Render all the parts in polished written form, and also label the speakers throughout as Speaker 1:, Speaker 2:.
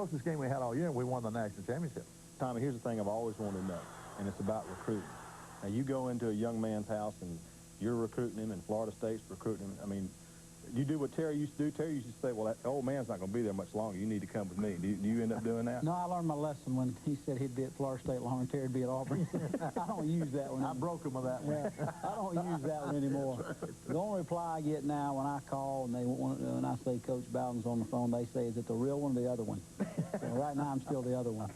Speaker 1: closest game we had all year, and we won the national championship.
Speaker 2: Tommy, here's the thing I've always wanted to know, and it's about recruiting. Now, you go into a young man's house, and you're recruiting him, and Florida State's recruiting him. I mean, you do what Terry used to do. Terry used to say, well, that old man's not going to be there much longer. You need to come with me. Do you end up doing that?
Speaker 3: No, I learned my lesson when he said he'd be at Florida State longer and Terry'd be at Auburn. I don't use that one.
Speaker 1: I broke him with that one.
Speaker 3: Yeah, I don't use that one anymore. The only reply I get now when I call and and I say Coach Bowden's on the phone, they say, is it the real one or the other one? So right now I'm still the other one.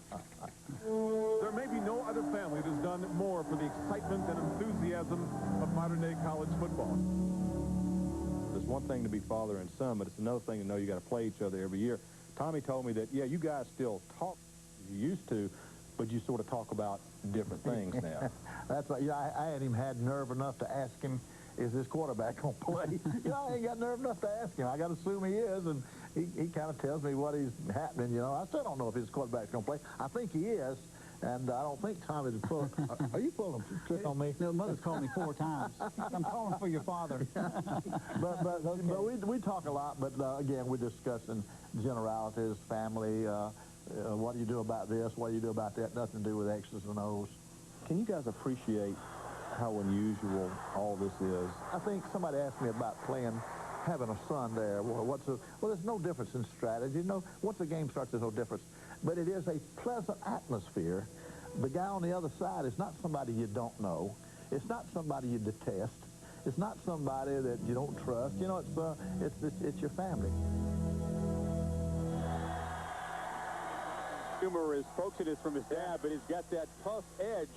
Speaker 4: There may be no other family that has done more for the excitement and enthusiasm of modern-day college football.
Speaker 2: It's one thing to be father and son, but it's another thing to know you got to play each other every year. Tommy told me that, yeah, you guys still talk as you used to, but you sort of talk about different things now.
Speaker 1: That's like, I hadn't even had nerve enough to ask him, is this quarterback going to play? I ain't got nerve enough to ask him. I got to assume he is, and he kind of tells me what is happening, I still don't know if his quarterback's going to play. I think he is. And I don't think Tommy is pulling. Are you pulling a trick on me?
Speaker 3: No, Mother's called me 4 times. I'm calling for your father.
Speaker 1: but we talk a lot. But again, we're discussing generalities, family. What do you do about this? What do you do about that? Nothing to do with X's and O's.
Speaker 2: Can you guys appreciate how unusual all this is?
Speaker 1: I think somebody asked me about having a son there. Well, there's no difference in strategy. No, once the game starts, there's no difference. But it is a pleasant atmosphere. The guy on the other side is not somebody you don't know. It's not somebody you detest. It's not somebody that you don't trust. It's your family.
Speaker 5: Humor is folksiness from his dad, but he's got that tough edge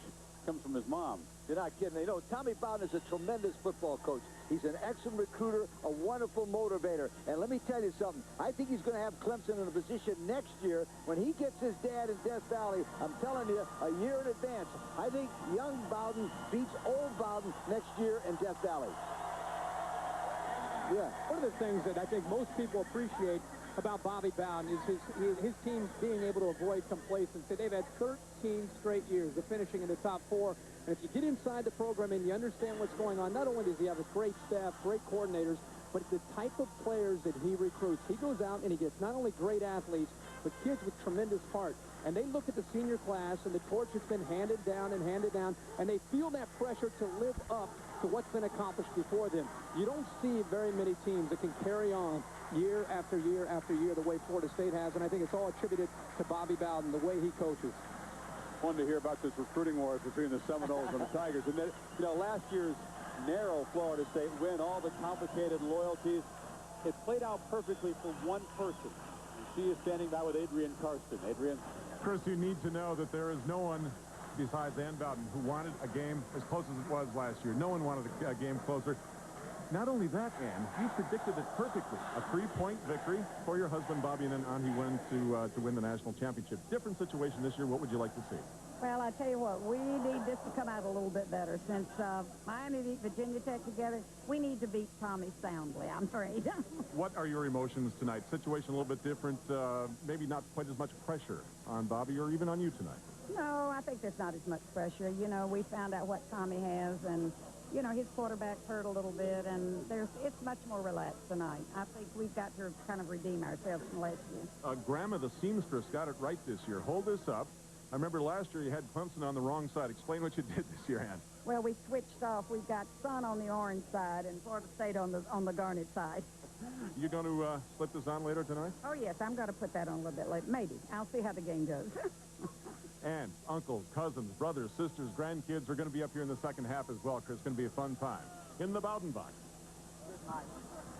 Speaker 5: comes from his mom.
Speaker 6: You're not kidding. Tommy Bowden is a tremendous football coach. He's an excellent recruiter, a wonderful motivator. And let me tell you something. I think he's going to have Clemson in a position next year when he gets his dad in Death Valley. I'm telling you, a year in advance. I think young Bowden beats old Bowden next year in Death Valley.
Speaker 7: Yeah. One of the things that I think most people appreciate about Bobby Bowden is his team being able to avoid complacency. They've had 13 straight years of finishing in the top 4. And if you get inside the program and you understand what's going on, not only does he have a great staff, great coordinators, but the type of players that he recruits. He goes out and he gets not only great athletes, but kids with tremendous heart. And they look at the senior class, and the torch has been handed down, and they feel that pressure to live up to what's been accomplished before them. You don't see very many teams that can carry on year after year after year the way Florida State has, and I think it's all attributed to Bobby Bowden, the way he coaches.
Speaker 5: Fun to hear about this recruiting wars between the Seminoles and the Tigers. And then, last year's narrow Florida State win, all the complicated loyalties, it played out perfectly for one person. And she is standing by with Adrian Karsten. Adrian?
Speaker 4: Chris, you need to know that there is no one besides Ann Bowden who wanted a game as close as it was last year. No one wanted a game closer. Not only that, Ann, you predicted it perfectly. A 3-point victory for your husband, Bobby, and then on he went to win the national championship. Different situation this year. What would you like to see?
Speaker 8: Well, I tell you what, we need this to come out a little bit better. Since Miami beat Virginia Tech together, we need to beat Tommy soundly, I'm afraid.
Speaker 4: What are your emotions tonight? Situation a little bit different, maybe not quite as much pressure on Bobby or even on you tonight.
Speaker 8: No, I think there's not as much pressure. We found out what Tommy has, and his quarterback's hurt a little bit, and it's much more relaxed tonight. I think we've got to kind of redeem ourselves from last year.
Speaker 4: Grandma, the seamstress, got it right this year. Hold this up. I remember last year you had Clemson on the wrong side. Explain what you did this year, Ann.
Speaker 8: Well, we switched off. We've got Sun on the orange side and Florida State on the garnet side.
Speaker 4: You going to slip this on later tonight?
Speaker 8: Oh, yes. I'm going to put that on a little bit later. Maybe. I'll see how the game goes.
Speaker 4: Aunts, uncles, cousins, brothers, sisters, grandkids are going to be up here in the second half as well, Chris. It's going to be a fun time in the Bowden box.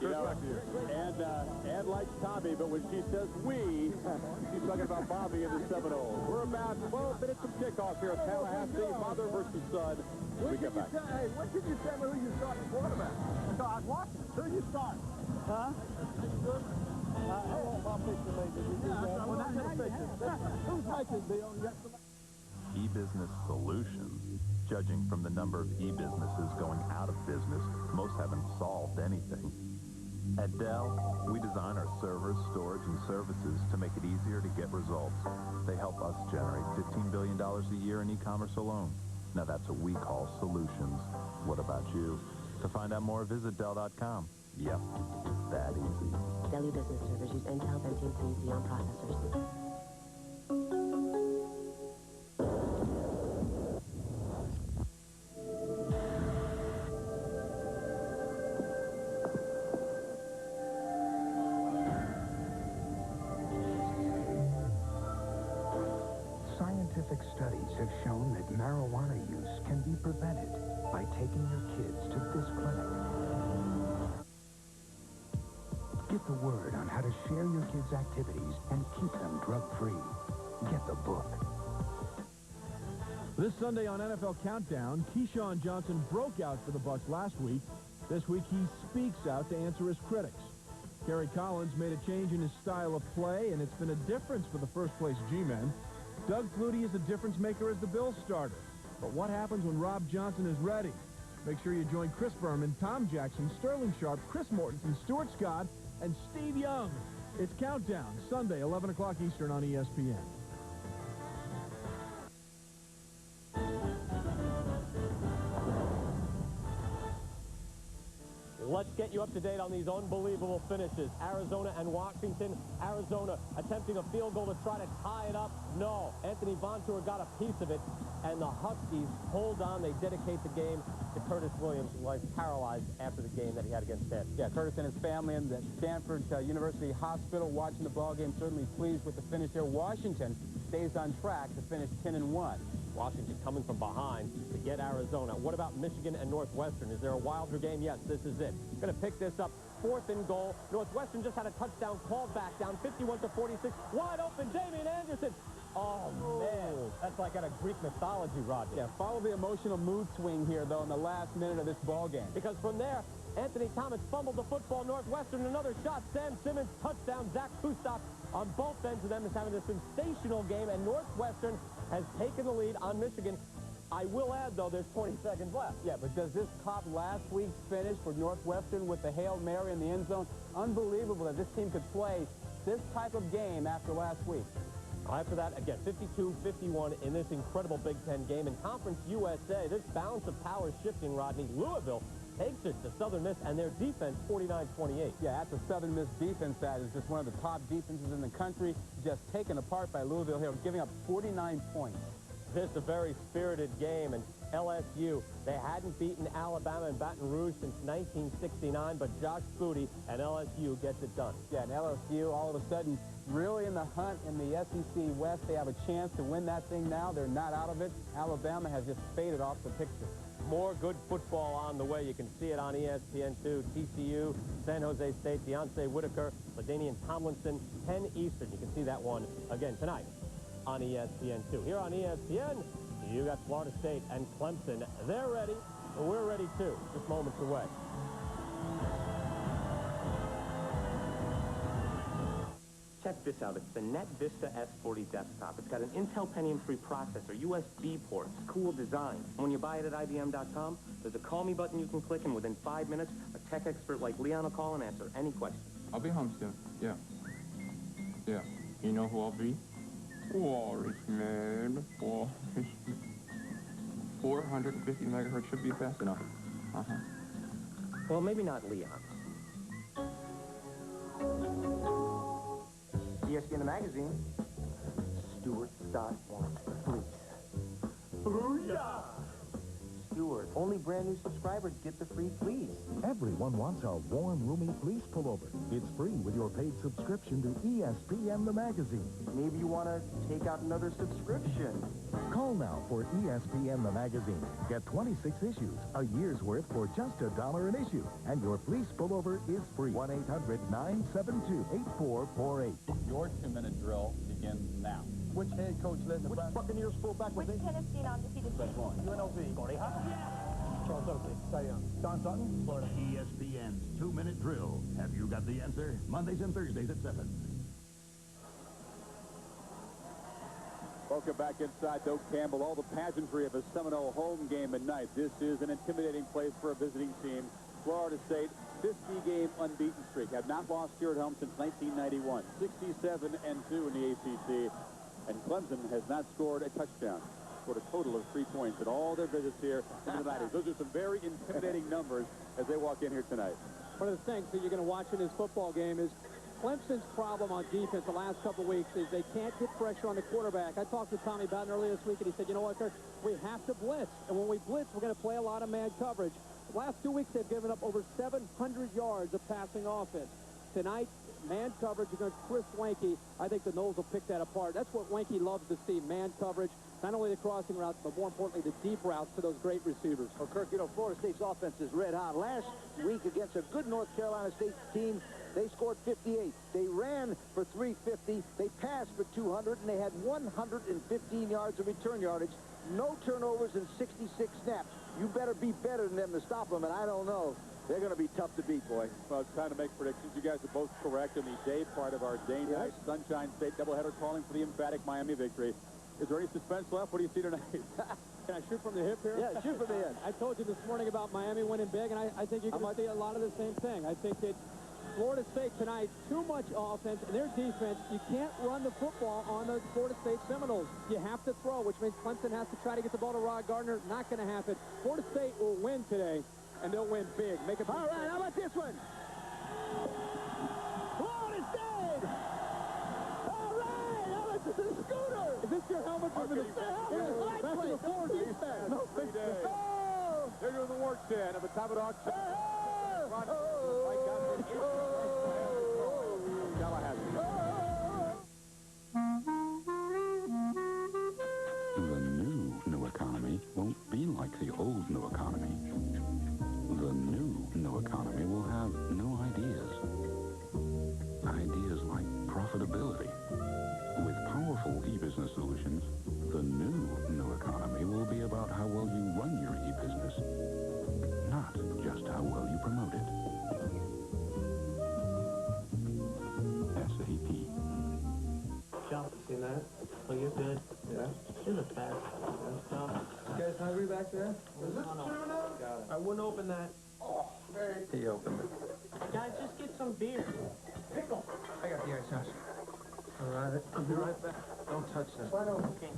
Speaker 5: Ann likes Tommy, but when she says we, she's talking about Bobby and the Seminoles. We're about 12 minutes from kickoff here at Tallahassee, father versus son. We get back.
Speaker 1: Hey, what did you tell me who you starting quarterback? So I was watching. Who you start? Huh? I want my picture made. Did you do that? Well, not your picture. Who's making, Bill?
Speaker 9: E-business solutions. Judging from the number of e-businesses going out of business, most haven't solved anything. At Dell, we design our servers, storage, and services to make it easier to get results. They help us generate $15 billion a year in e-commerce alone. Now that's what we call solutions. What about you? To find out more, visit Dell.com. Yep, that easy.
Speaker 10: Dell business servers use Intel Pentium C Xeon processors. marijuana use can be prevented by taking your kids to this clinic. Get the word on how to share your kids' activities and keep them drug-free. Get the book.
Speaker 11: This Sunday on NFL Countdown, Keyshawn Johnson broke out for the Bucs last week. This week he speaks out to answer his critics. Kerry Collins made a change in his style of play, and it's been a difference for the first-place G-men. Doug Flutie is a difference maker as the Bills starter. But what happens when Rob Johnson is ready? Make sure you join Chris Berman, Tom Jackson, Sterling Sharp, Chris Mortensen, Stuart Scott, and Steve Young. It's Countdown, Sunday, 11 o'clock Eastern on ESPN.
Speaker 12: Let's get you up to date on these unbelievable finishes. Arizona and Washington. Arizona attempting a field goal to try to tie it up. No. Anthony Vontour got a piece of it, and the Huskies hold on. They dedicate the game to Curtis Williams, who was paralyzed after the game that he had against Stanford.
Speaker 13: Yeah, Curtis and his family in the Stanford University Hospital watching the ball game, certainly pleased with the finish there. Washington stays on track to finish 10-1.
Speaker 12: Washington coming from behind to get Arizona. What about Michigan and Northwestern? Is there a wilder game? Yes, this is it. Going to pick this up. 4th and goal. Northwestern just had a touchdown called back down 51-46. Wide open, Damian Anderson. Oh, man. That's like out of Greek mythology, Roger.
Speaker 13: Yeah, follow the emotional mood swing here, though, in the last minute of this ball game.
Speaker 12: Because from there, Anthony Thomas fumbled the football. Northwestern, another shot. Sam Simmons, touchdown. Zach Kustok on both ends of them is having a sensational game, and Northwestern has taken the lead on Michigan. I will add, though, there's 20 seconds left.
Speaker 13: Yeah, but does this top last week's finish for Northwestern with the Hail Mary in the end zone? Unbelievable that this team could play this type of game after last week.
Speaker 12: After that, again, 52-51 in this incredible Big Ten game. In Conference USA, this balance of power shifting, Rodney. Louisville takes it to Southern Miss, and their defense, 49-28.
Speaker 13: Yeah, that's a Southern Miss defense that is just one of the top defenses in the country, just taken apart by Louisville here, giving up 49 points.
Speaker 12: This is a very spirited game, and LSU, they hadn't beaten Alabama and Baton Rouge since 1969, but Josh Booty and LSU gets it done.
Speaker 13: Yeah, and LSU, all of a sudden, really in the hunt in the SEC West. They have a chance to win that thing now. They're not out of it. Alabama has just faded off the picture.
Speaker 12: More good football on the way. You can see it on ESPN2. TCU, San Jose State, Deontay Whitaker, LaDainian Tomlinson, 10 Eastern. You can see that one again tonight on ESPN2. Here on ESPN, you got Florida State and Clemson. They're ready, and we're ready too, just moments away. Check this out. It's the NetVista S40 desktop. It's got an Intel Pentium 3 processor, USB ports, cool design. And when you buy it at IBM.com, there's a call me button you can click, and within 5 minutes, a tech expert like Leon will call and answer any question.
Speaker 14: I'll be home soon. Yeah. Yeah. You know who I'll be? Walrus, man. Walrus. 450 megahertz should be fast enough. Uh-huh.
Speaker 12: Well, maybe not Leon.
Speaker 15: ESPN the magazine. Stuart Scott wants the fleece. Booyah! Stuart, only brand new subscribers get the free fleece.
Speaker 16: Everyone wants a warm, roomy fleece pullover. It's free with your paid subscription to ESPN the magazine.
Speaker 15: Maybe you want to take out another subscription.
Speaker 16: Call now for ESPN the magazine. Get 26 issues, a year's worth for just $1 an issue. And your fleece pullover is free. 1-800-972-8448.
Speaker 17: Your 2-minute drill begins now. Which head coach led Nebraska?
Speaker 18: Buccaneers fullback was Tennessee undefeated team?
Speaker 17: UNLV.
Speaker 18: Gordy Huff.
Speaker 17: Charles Oakley. Cy Young. Don Sutton. Florida.
Speaker 19: ESPN's 2-minute drill. Have you got the answer? Mondays and Thursdays at 7.
Speaker 5: Welcome back inside Doak Campbell. All the pageantry of a Seminole home game at night. This is an intimidating place for a visiting team. Florida State, 50-game unbeaten streak. Have not lost here at home since 1991. 67-2 in the ACC. And Clemson has not scored a touchdown. Scored a total of 3 points in all their visits here in the 90s. Those are some very intimidating numbers as they walk in here tonight.
Speaker 7: One of the things that you're going to watch in this football game is Clemson's problem on defense the last couple of weeks is they can't get pressure on the quarterback. I talked to Tommy Bowden earlier this week, and he said, you know what, Kirk, we have to blitz. And when we blitz, we're going to play a lot of man coverage. The last 2 weeks, they've given up over 700 yards of passing offense. tonight, man coverage against Chris Wanke, I think the Noles will pick that apart. That's what Wanke loves to see, man coverage, not only the crossing routes, but more importantly, the deep routes to those great receivers.
Speaker 6: Well, Kirk, you know, Florida State's offense is red hot. Last week against a good North Carolina State team, they scored 58. They ran for 350. They passed for 200, and they had 115 yards of return yardage. No turnovers in 66 snaps. You better be better than them to stop them, and I don't know. They're going to be tough to beat, boy.
Speaker 5: Well, it's time to make predictions. You guys are both correct in the day part of our day night Sunshine State doubleheader, calling for the emphatic Miami victory. Is there any suspense left? What do you see tonight?
Speaker 7: Can I shoot from the hip here?
Speaker 6: Yeah, shoot from the hip.
Speaker 7: I told you this morning about Miami winning big, and I think you're going to see a lot of the same thing. I think that Florida State tonight, too much offense, and their defense, you can't run the football on the Florida State Seminoles. You have to throw, which means Clemson has to try to get the ball to Rod Gardner. Not going to happen. Florida State will win today, and they'll win big. Make it.
Speaker 6: All right, how about this one? Florida State! All right, how about the scooter?
Speaker 7: Is this your helmet from the
Speaker 6: Back to the floor defense.
Speaker 5: No,
Speaker 6: Oh!
Speaker 5: They're doing the work then of the Tabadog.
Speaker 10: The new economy won't be like the old new economy. The new economy will have new ideas. Ideas like profitability. With powerful e-business solutions, the new economy will be about how well you run your e-business, not just how well you promote it. SAP.
Speaker 15: Jump, see that? Oh, you're good. Yeah. You look fast. You guys hungry back there? Is this true now? Got it. I wouldn't open that. Oh, very. He opened it. Guys, just get some beer. Pickle. I got the ice house. All right. I'll be right back. Don't touch that. Right over. Okay.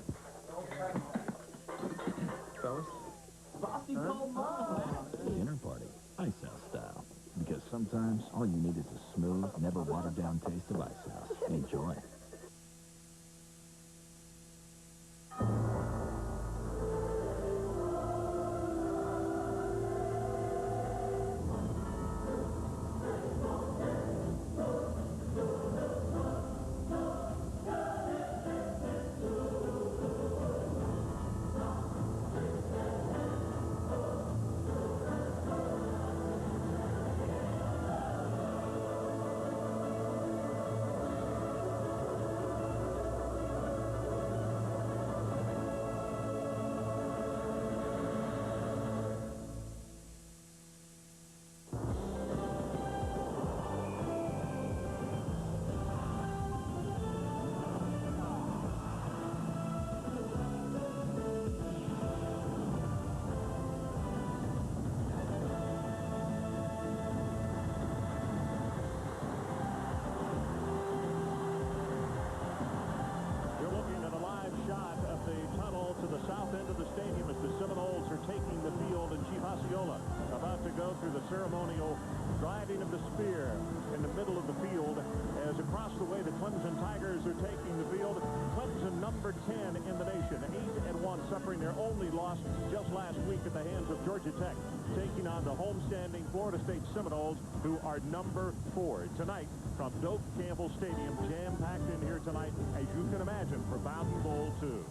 Speaker 15: Fellas? Bossy called Mom.
Speaker 19: Dinner party, Ice House style. Because sometimes all you need is a smooth, never watered down taste of Ice House. Enjoy.
Speaker 4: Ceremonial driving of the spear in the middle of the field as across the way the Clemson Tigers are taking the field. Clemson number 10 in the nation, 8-1, suffering their only loss just last week at the hands of Georgia Tech, taking on the homestanding Florida State Seminoles, who are number 4 tonight from Doak Campbell Stadium, jam-packed in here tonight, as you can imagine, for Bowden Bowl 2.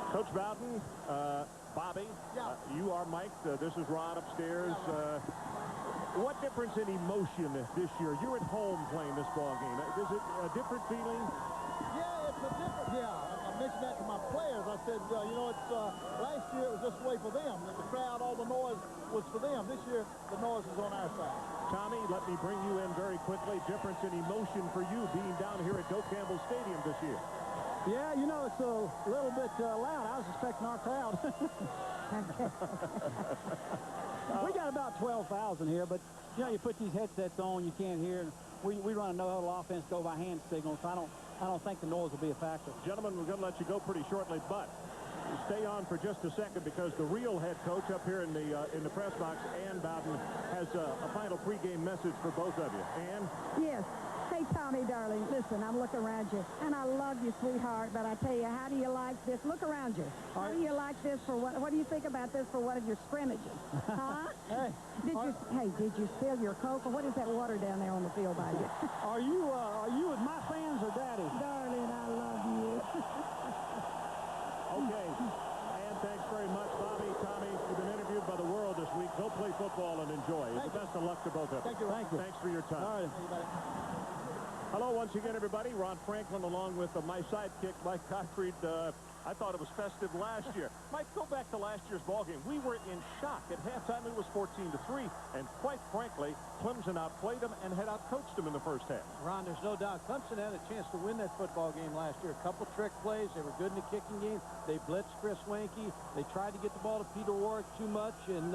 Speaker 4: Coach Bowden, Bobby, you are Mike. This is Ron upstairs. What difference in emotion this year? You're at home playing this ball game. Is it a different feeling?
Speaker 1: Yeah, it's a different. Yeah, I mentioned that to my players. I said, you know, it's last year it was just the way for them. The crowd, all the noise was for them. This year, the noise is on our side.
Speaker 4: Tommy, let me bring you in very quickly. Difference in emotion for you being down here at Doak Campbell Stadium this year.
Speaker 3: Yeah, you know, it's a little bit loud. I was expecting our crowd. We got about 12,000 here, but, you know, you put these headsets on, you can't hear. We run a no-huddle offense, go by hand signals, so I don't think the noise will be a factor.
Speaker 4: Gentlemen, we're going to let you go pretty shortly, but stay on for just a second because the real head coach up here in the press box, Ann Bowden, has a final pregame message for both of you. Ann?
Speaker 8: Yes. Hey, Tommy, darling, listen, I'm looking around you, and I love you, sweetheart, but I tell you, how do you like this? Look around you. How do you like this for what do you think about this for one of your scrimmages? Huh?
Speaker 3: Hey.
Speaker 8: Did you spill your Coke, or what is that water down there on the field by you?
Speaker 3: Are you with my fans or Daddy?
Speaker 8: Darling, I love you.
Speaker 4: Okay. Ann, thanks very much. Bobby, Tommy, you've been interviewed by the world this week. Go play football and enjoy. The best of luck to both of you.
Speaker 3: Thank you.
Speaker 4: Thanks for your time.
Speaker 3: All right.
Speaker 4: Hello once again, everybody. Ron Franklin along with my sidekick, Mike Gottfried. I thought it was festive last year. Mike, go back to last year's ballgame. We were in shock. At halftime, it was 14-3. And quite frankly, Clemson outplayed them and had outcoached them in the first half.
Speaker 20: Ron, there's no doubt. Clemson had a chance to win that football game last year. A couple trick plays. They were good in the kicking game. They blitzed Chris Wanke. They tried to get the ball to Peter Warrick too much. And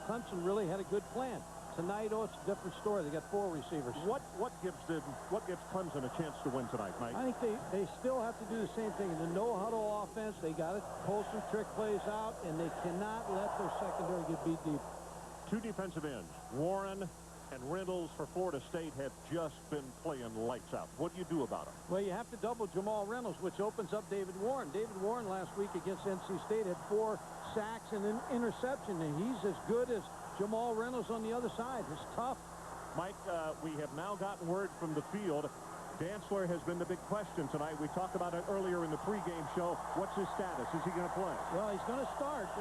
Speaker 20: Clemson really had a good plan. Tonight, it's a different story. They got 4 receivers.
Speaker 4: What gives Clemson a chance to win tonight, Mike?
Speaker 20: I think they still have to do the same thing. In the no-huddle offense, they got to pull some trick plays out, and they cannot let their secondary get beat deep.
Speaker 4: 2 defensive ends, Warren and Reynolds for Florida State, have just been playing lights out. What do you do about them?
Speaker 20: Well, you have to double Jamal Reynolds, which opens up David Warren. David Warren last week against NC State had 4 sacks and an interception, and he's as good as Jamal Reynolds on the other side. It's tough.
Speaker 4: Mike, we have now gotten word from the field. Dantzler has been the big question tonight. We talked about it earlier in the pregame show. What's his status? Is he going to play?
Speaker 20: Well, he's going to start.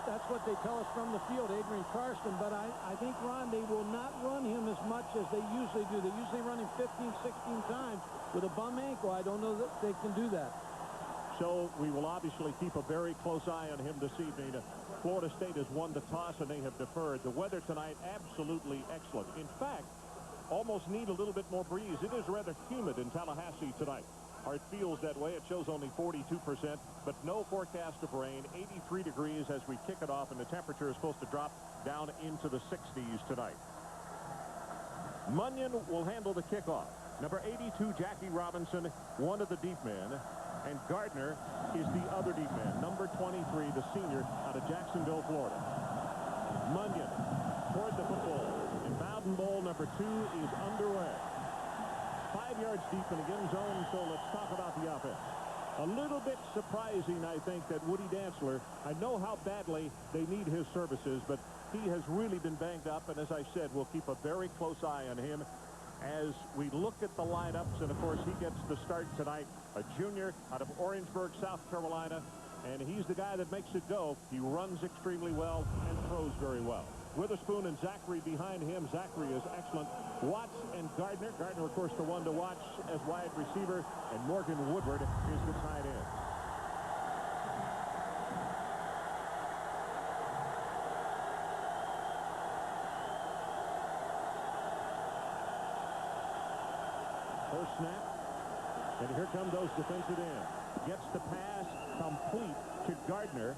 Speaker 20: That's what they tell us from the field, Adrian Karsten. But I think, Ron, they will not run him as much as they usually do. They usually run him 15, 16 times with a bum ankle. I don't know that they can do that.
Speaker 4: So we will obviously keep a very close eye on him this evening. Florida State has won the toss and they have deferred. The weather tonight, absolutely excellent. In fact, almost need a little bit more breeze. It is rather humid in Tallahassee tonight. Or it feels that way. It shows only 42%, but no forecast of rain. 83 degrees as we kick it off, and the temperature is supposed to drop down into the 60s tonight. Munyon will handle the kickoff. Number 82, Jackie Robinson, one of the deep men. And Gardner is the other deep man, number 23, the senior out of Jacksonville, Florida. Munyon toward the football. And Bowden Bowl number 2 is underway. 5 yards deep in the end zone, so let's talk about the offense. A little bit surprising, I think, that Woody Dantzler, I know how badly they need his services, but he has really been banged up, and as I said, we'll keep a very close eye on him as we look at the lineups. And of course, he gets the start tonight, a junior out of Orangeburg, South Carolina, and he's the guy that makes it go. He runs extremely well and throws very well. Witherspoon and Zachary behind him. Zachary is excellent. Watts and Gardner. Gardner, of course, the one to watch as wide receiver, and Morgan Woodward is the tight end. First snap, and here come those defensive ends. Gets the pass complete to Gardner.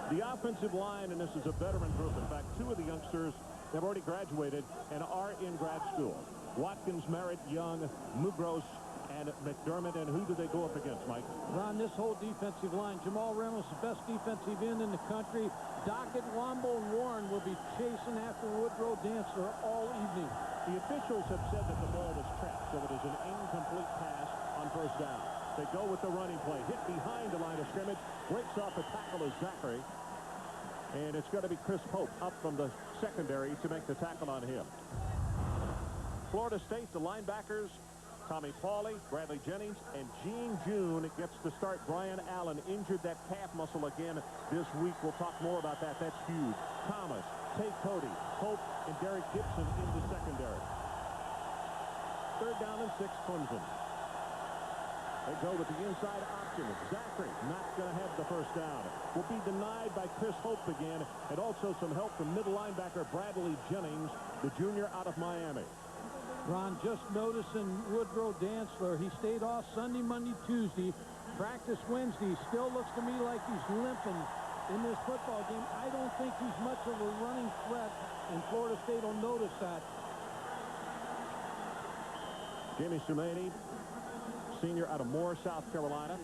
Speaker 4: The offensive line, and this is a veteran group. In fact, 2 of the youngsters have already graduated and are in grad school. Watkins, Merritt, Young, Mugros, and McDermott. And who do they go up against, Mike?
Speaker 20: Ron, this whole defensive line, Jamal Reynolds, the best defensive end in the country. Dockett, Womble, and Warren will be chasing after Woodrow Dantzler all evening.
Speaker 4: The officials have said that the ball was trapped, so it is an incomplete pass on first down. They go with the running play. Hit behind the line of scrimmage. Breaks off a tackle of Zachary. And it's going to be Chris Hope up from the secondary to make the tackle on him. Florida State, the linebackers, Tommy Pauly, Bradley Jennings, and Gene June gets to start. Brian Allen injured that calf muscle again this week. We'll talk more about that. That's huge. Thomas, Tate Cody, Hope, and Derek Gibson in the secondary. 3rd down and 6, Clemson. They go with the inside option. Zachary not going to have the first down. Will be denied by Chris Hope again, and also some help from middle linebacker Bradley Jennings, the junior out of Miami.
Speaker 20: Ron, just noticing Woodrow Dantzler. He stayed off Sunday, Monday, Tuesday. Practice Wednesday. Still looks to me like he's limping in this football game. I don't think he's much of a running threat, and Florida State will notice that.
Speaker 4: Jimmy Sumani, senior out of Moore, South Carolina.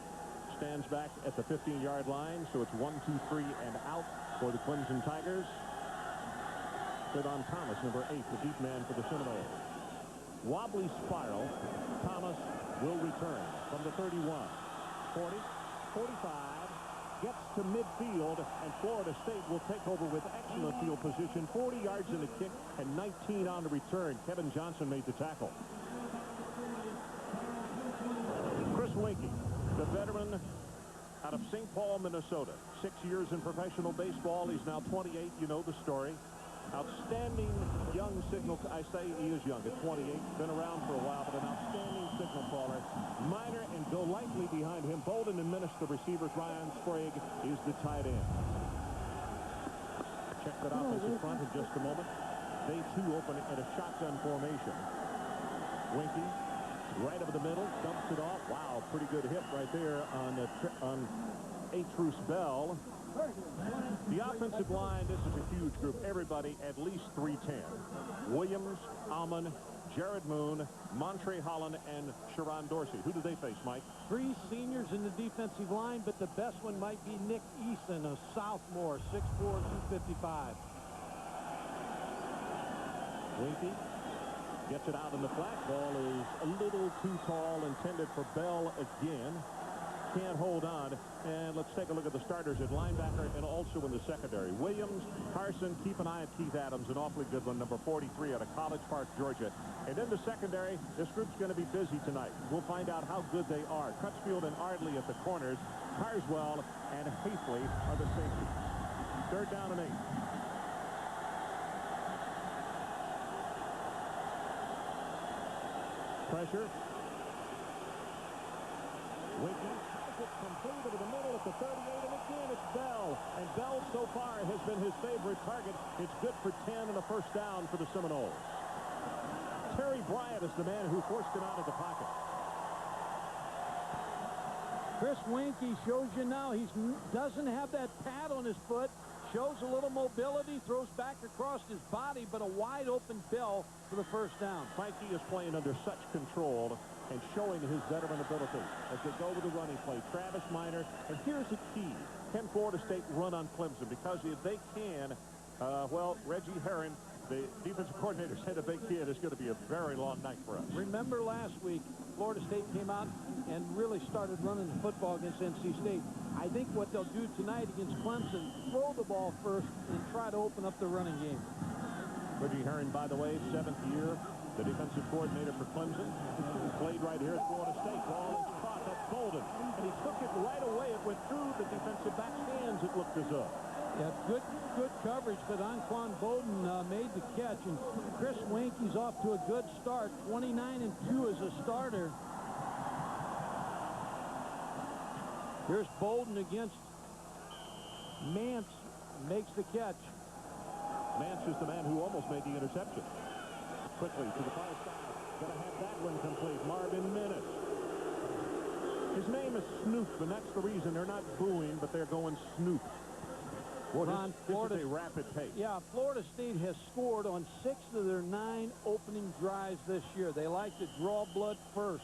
Speaker 21: stands back at the 15-yard line, so it's 1, 2, 3, and out for the Clemson Tigers. On Thomas, number 8, the deep man for the Seminoles. Wobbly spiral. Thomas will return from the 31. 40, 45, gets to midfield, and Florida State will take over with excellent field position. 40 yards in the kick and 19 on the return. Kevin Johnson made the tackle. Chris Winkie, the veteran out of St. Paul, Minnesota. 6 years in professional baseball. He's now 28. You know the story. Outstanding young signal. I say he is young at 28. Been around for a while, but an outstanding signal caller. Minor and go lightly behind him. Bolden and Minnis, the receivers. Ryan Sprague is the tight end. Check that offensive front in just a moment. They too open in a shotgun formation. Winkie, right over the middle, dumps it off. Wow, pretty good hit right there on Atrus Bell. The offensive line, this is a huge group. Everybody at least 310. Williams, Alman, Jared Moon, Montre Holland, and Sharon Dorsey. Who do they face, Mike?
Speaker 20: 3 seniors in the defensive line, but the best one might be Nick Eason, a sophomore, 6'4", 255.
Speaker 21: Winkie gets it out in the flat. Ball is a little too tall, intended for Bell again. Can't hold on. And let's take a look at the starters at linebacker and also in the secondary. Williams, Carson, keep an eye on Keith Adams, an awfully good one, number 43 out of College Park, Georgia. And in the secondary, this group's going to be busy tonight. We'll find out how good they are. Crutchfield and Ardley at the corners. Carswell and Hafley are the safeties. 3rd down and 8. Pressure. Winkie has it complete over the middle at the 38, and again it's Bell. And Bell so far has been his favorite target. It's good for 10 and a first down for the Seminoles. Terry Bryant is the man who forced it out of the pocket.
Speaker 20: Chris Winkie shows you now he doesn't have that pad on his foot. Shows a little mobility, throws back across his body, but a wide open Bell for the first down.
Speaker 21: Mikey is playing under such control and showing his veteran ability as they go with the running play. Travis Minor, and here's the key. Can Florida State run on Clemson? Because if they can, well, Reggie Herron, the defensive coordinator, said if they can, it's going to be a very long night for us.
Speaker 20: Remember last week, Florida State came out and really started running the football against NC State. I think what they'll do tonight against Clemson, throw the ball first and try to open up the running game.
Speaker 21: Reggie Herron, by the way, 7th year, the defensive coordinator for Clemson, played right here at Florida State. Ball is caught. That's Bolden. And he took it right away. It went through the defensive back's hands, it looked as though.
Speaker 20: Yeah, good coverage, but Anquan Bolden made the catch. And Chris Winkie's off to a good start. 29-2 as a starter. Here's Bolden against Mance. Makes the catch.
Speaker 21: Mance is the man who almost made the interception. Quickly to the far side. Gonna have that one complete. Marvin Minnis. His name is Snoop, and that's the reason they're not booing, but they're going Snoop. Well, this is a rapid pace.
Speaker 20: Yeah, Florida State has scored on 6 of their 9 opening drives this year. They like to draw blood first.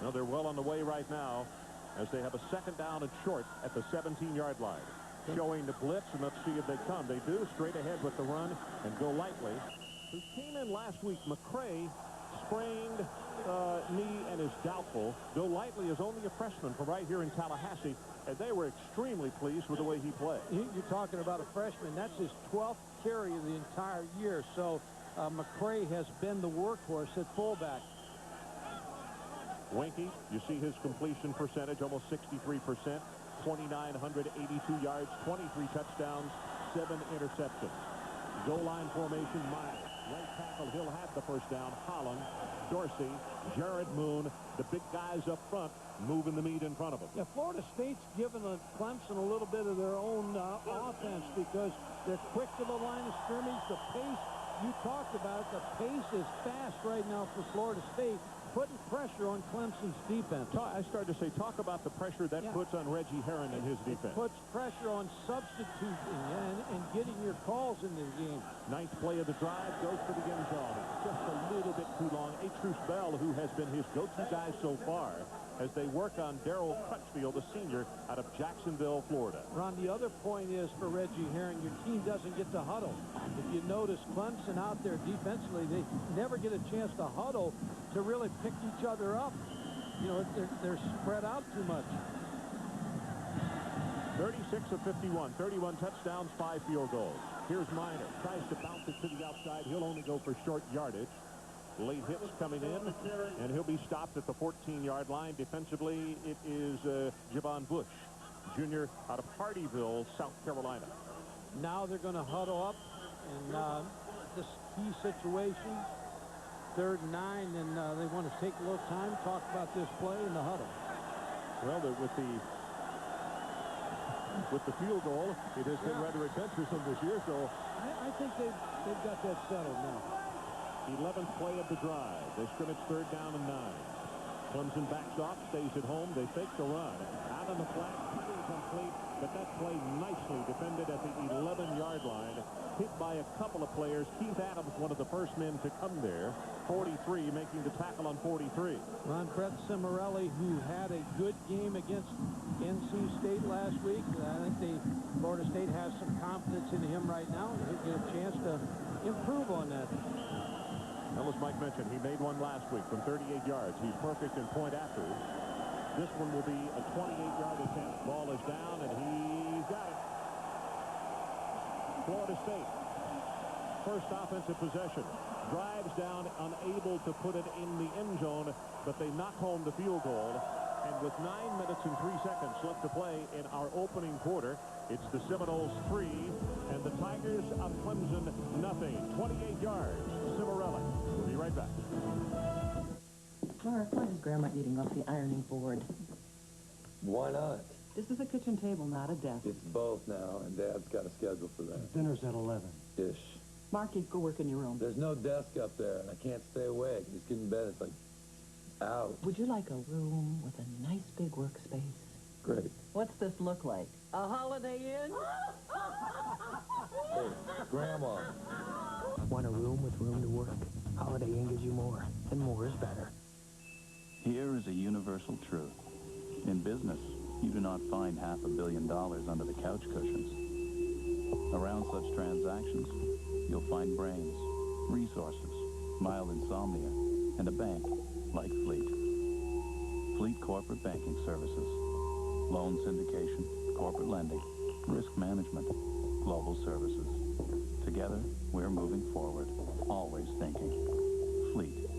Speaker 21: Now they're well on the way right now as they have a 2nd down and short at the 17-yard line. Showing the blitz, and let's see if they come. They do, straight ahead with the run and go lightly. Who came in last week, McCray, sprained knee and is doubtful. Go Lightly is only a freshman from right here in Tallahassee, and they were extremely pleased with the way he played.
Speaker 20: You're talking about a freshman. That's his 12th carry of the entire year, so McCray has been the workhorse at fullback.
Speaker 21: Winkie, you see his completion percentage, almost 63%, 2,982 yards, 23 touchdowns, 7 interceptions. Goal line formation, Miles. Right tackle, he'll have the first down. Holland, Dorsey, Jared Moon, the big guys up front, moving the meat in front of them.
Speaker 20: Yeah, Florida State's given Clemson a little bit of their own offense because they're quick to the line of scrimmage. The pace, you talked about it, the pace is fast right now for Florida State, putting pressure on Clemson's defense.
Speaker 21: I started to say, talk about the pressure that puts on Reggie Herron and his defense.
Speaker 20: It puts pressure on substituting and getting your calls into the game.
Speaker 21: 9th play of the drive goes for the end zone. Just a little bit too long. Atrus Bell, who has been his go-to guy so far, as they work on Darryl Crutchfield, a senior out of Jacksonville, Florida.
Speaker 20: Ron, the other point is for Reggie Herring, your team doesn't get to huddle. If you notice Clemson out there defensively, they never get a chance to huddle to really pick each other up. You know, they're spread out too much.
Speaker 21: 36 of 51, 31 touchdowns, 5 field goals. Here's Minor, tries to bounce it to the outside. He'll only go for short yardage. Late hits coming in, and he'll be stopped at the 14-yard line. Defensively, it is Javon Bush, junior out of Hardyville, South Carolina.
Speaker 20: Now they're going to huddle up in this key situation, 3rd and 9, and they want to take a little time, talk about this play in the huddle.
Speaker 21: Well, with the field goal, it has been rather adventuresome this year, so
Speaker 20: I think they've got that settled now.
Speaker 21: 11th play of the drive. They scrimmage 3rd down and 9. Clemson backs off, stays at home. They fake the run. Out on the flat, incomplete, but that play nicely defended at the 11-yard line. Hit by a couple of players. Keith Adams, one of the first men to come there. 43, making the tackle on 43.
Speaker 20: Ron, Brett Cimarelli, who had a good game against NC State last week. I think Florida State has some confidence in him right now. He'll get a chance to improve on that.
Speaker 21: Well, as Mike mentioned, he made one last week from 38 yards. He's perfect in point after. This one will be a 28-yard attempt. Ball is down, and he's got it. Florida State, first offensive possession. Drives down, unable to put it in the end zone, but they knock home the field goal. And with 9 minutes and 3 seconds left to play in our opening quarter, it's the Seminoles 3 and the Tigers of Clemson nothing. 28 yards. Cimarelli. We'll be right back.
Speaker 2: Mark, why is Grandma eating off the ironing board?
Speaker 22: Why not?
Speaker 2: This is a kitchen table, not a desk.
Speaker 22: It's both now, and Dad's got a schedule for that.
Speaker 20: Dinner's at 11.
Speaker 22: Ish.
Speaker 2: Marky, go work in your room.
Speaker 22: There's no desk up there, and I can't stay awake. Just get in bed. It's like, out.
Speaker 2: Would you like a room with a nice big workspace?
Speaker 22: Great.
Speaker 2: What's this look like? A Holiday Inn?
Speaker 22: Hey, Grandma.
Speaker 23: Want a room with room to work? Holiday Inn gives you more, and more is better.
Speaker 9: Here is a universal truth. In business, you do not find $500 million under the couch cushions. Around such transactions, you'll find brains, resources, mild insomnia, and a bank like Fleet. Fleet Corporate Banking Services. Loan syndication, corporate lending, risk management, global services. Together, we're moving forward, always thinking. Fleet.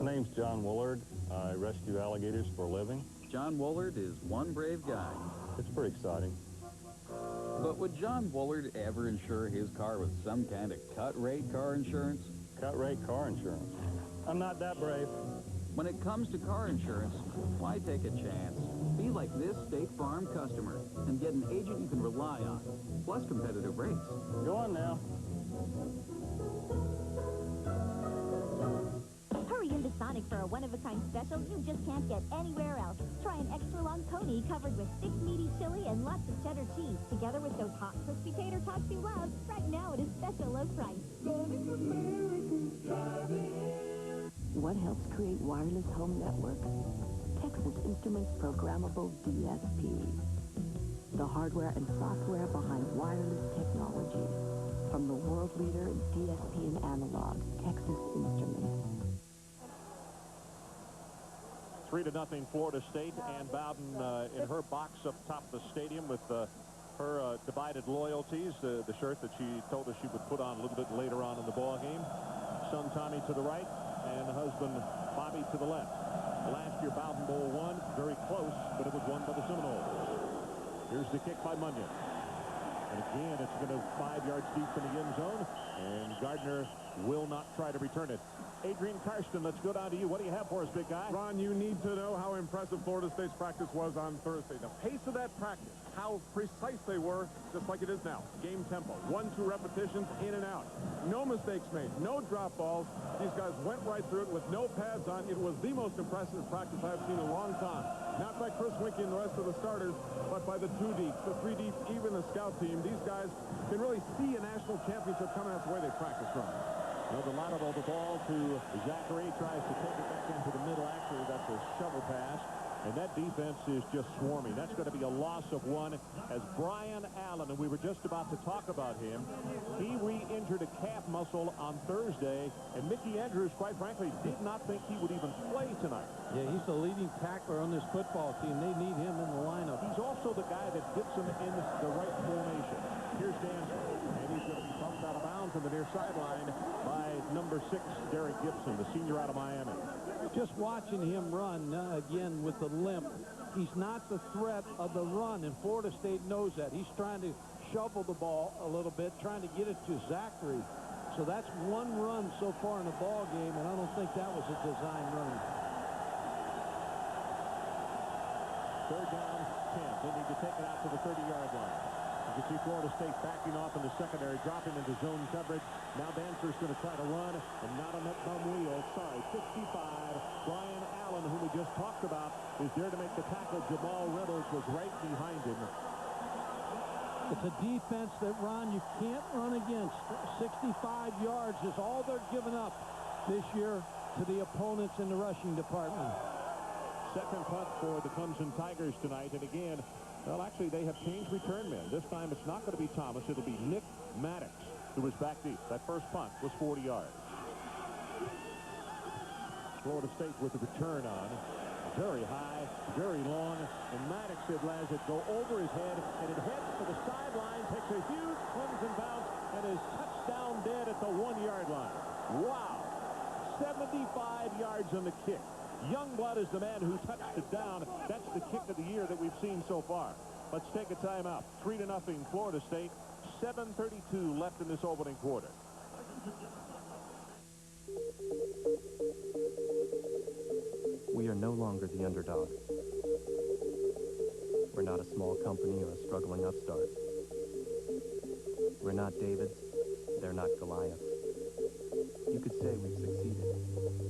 Speaker 24: My name's John Woolard. I rescue alligators for a living.
Speaker 17: John Woolard is one brave guy.
Speaker 24: It's pretty exciting.
Speaker 17: But would John Woolard ever insure his car with some kind of cut-rate car insurance?
Speaker 24: Cut-rate car insurance? I'm not that brave.
Speaker 17: When it comes to car insurance, why take a chance? Be like this State Farm customer and get an agent you can rely on, plus competitive rates.
Speaker 24: Go on now.
Speaker 25: Hurry into Sonic for a one-of-a-kind special you just can't get anywhere else. Try an extra-long pony covered with thick, meaty chili and lots of cheddar cheese, together with those hot, crispy tater tots you love, right now at a special low price. Sonic America's driving.
Speaker 2: What helps create wireless home network? Texas Instruments Programmable DSPs. The hardware and software behind wireless technology. From the world leader in DSP and analog, Texas Instruments.
Speaker 21: 3-0 Florida State. Ann Bowden in her box up top of the stadium with her divided loyalties, the shirt that she told us she would put on a little bit later on in the ball game. Son Tommy to the right and husband Bobby to the left. Last year Bowden Bowl won, very close, but it was won by the Seminoles. Here's the kick by Munyon. And again, it's going to 5 yards deep in the end zone, and Gardner will not try to return it. Adrian Karsten, let's go down to you. What do you have for us, big guy?
Speaker 4: Ron, you need to know how impressive Florida State's practice was on Thursday. The pace of that practice, how precise they were, just like it is now. Game tempo, 1-2 repetitions, in and out. No mistakes made, no drop balls. These guys went right through it with no pads on. It was the most impressive practice I've seen in a long time. Not by Chris Winkie and the rest of the starters, but by the 2 deeps, the 3 deeps, even the scout team. These guys can really see a national championship coming. That's the way they practice from.
Speaker 21: The lateral the ball to Zachary, tries to take it back into the middle. Actually, that's a shovel pass. And that defense is just swarming. That's going to be a loss of one as Brian Allen, and we were just about to talk about him, he re-injured a calf muscle on Thursday, and Mickey Andrews, quite frankly, did not think he would even play tonight.
Speaker 20: Yeah, he's the leading tackler on this football team. They need him in the lineup.
Speaker 21: He's also the guy that gets them in the right formation. Here's Dancer, and he's going to be bumped out of bounds on the near sideline by number 6, Derek Gibson, the senior out of Miami.
Speaker 20: Just watching him run, again, with the limp, he's not the threat of the run, and Florida State knows that. He's trying to shovel the ball a little bit, trying to get it to Zachary. So that's one run so far in the ball game, and I don't think that was a design run.
Speaker 21: Third down, 10. They need to take it out to the 30-yard line. You can see Florida State backing off in the secondary, dropping into zone coverage. Now Dancer's going to try to run, and not on that bum wheel. Sorry, 65. Brian Allen, whom we just talked about, is there to make the tackle. Jamal Reynolds was right behind him.
Speaker 20: It's a defense that, Ron, you can't run against. 65 yards is all they're giving up this year to the opponents in the rushing department.
Speaker 21: Second punt for the Clemson Tigers tonight, and again, well, actually, they have changed return men. This time, it's not going to be Thomas. It'll be Nick Maddox, who was back deep. That first punt was 40 yards. Florida State with the return on. Very high, very long, and Maddox, it lands it go over his head, and it heads to the sideline, takes a huge Clemson bounce, and is touchdown dead at the 1-yard line. Wow. 75 yards on the kick. Youngblood is the man who touched it down. That's the kick of the year that we've seen so far. Let's take a timeout. 3-0 Florida State. 7:32 left in this opening quarter.
Speaker 11: We are no longer the underdog. We're not a small company or a struggling upstart. We're not Davids. They're not Goliaths. You could say we've succeeded.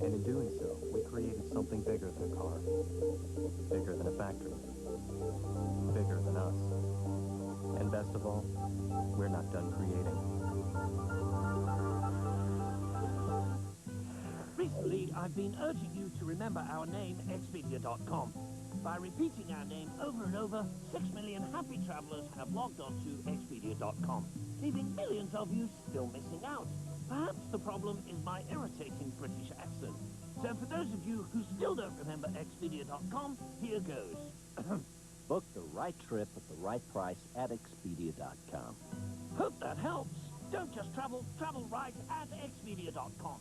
Speaker 11: And in doing so, we created something bigger than a car. Bigger than a factory. Bigger than us. And best of all, we're not done creating.
Speaker 12: Recently, I've been urging you to remember our name, Expedia.com. By repeating our name over and over, 6 million happy travelers have logged on to Expedia.com, leaving millions of you still missing out. Perhaps the problem is my irritating British accent. So for those of you who still don't remember Expedia.com, here goes.
Speaker 13: Book the right trip at the right price at Expedia.com.
Speaker 12: Hope that helps. Don't just travel, travel right at Expedia.com.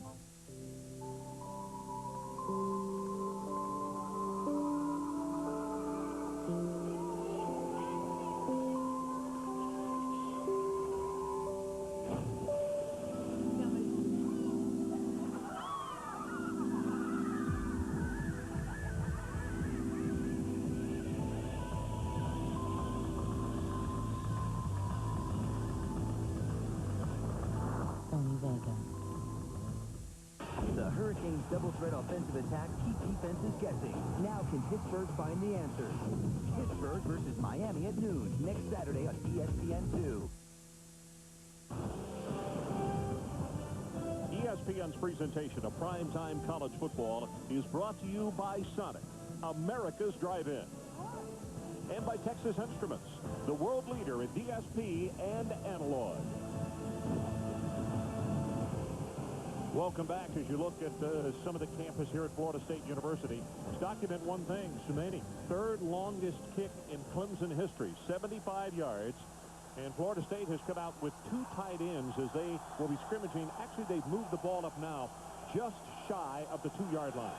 Speaker 14: The Hurricanes' double-threat offensive attack keep defenses guessing. Now can Pittsburgh find the answers? Pittsburgh versus Miami at noon next Saturday on ESPN2.
Speaker 21: ESPN's presentation of primetime college football is brought to you by Sonic, America's drive-in, and by Texas Instruments, the world leader in DSP and analog. Welcome back as you look at some of the campus here at Florida State University. Let's document one thing, Sumani, third longest kick in Clemson history, 75 yards. And Florida State has come out with 2 tight ends as they will be scrimmaging. Actually, they've moved the ball up now just shy of the 2-yard line.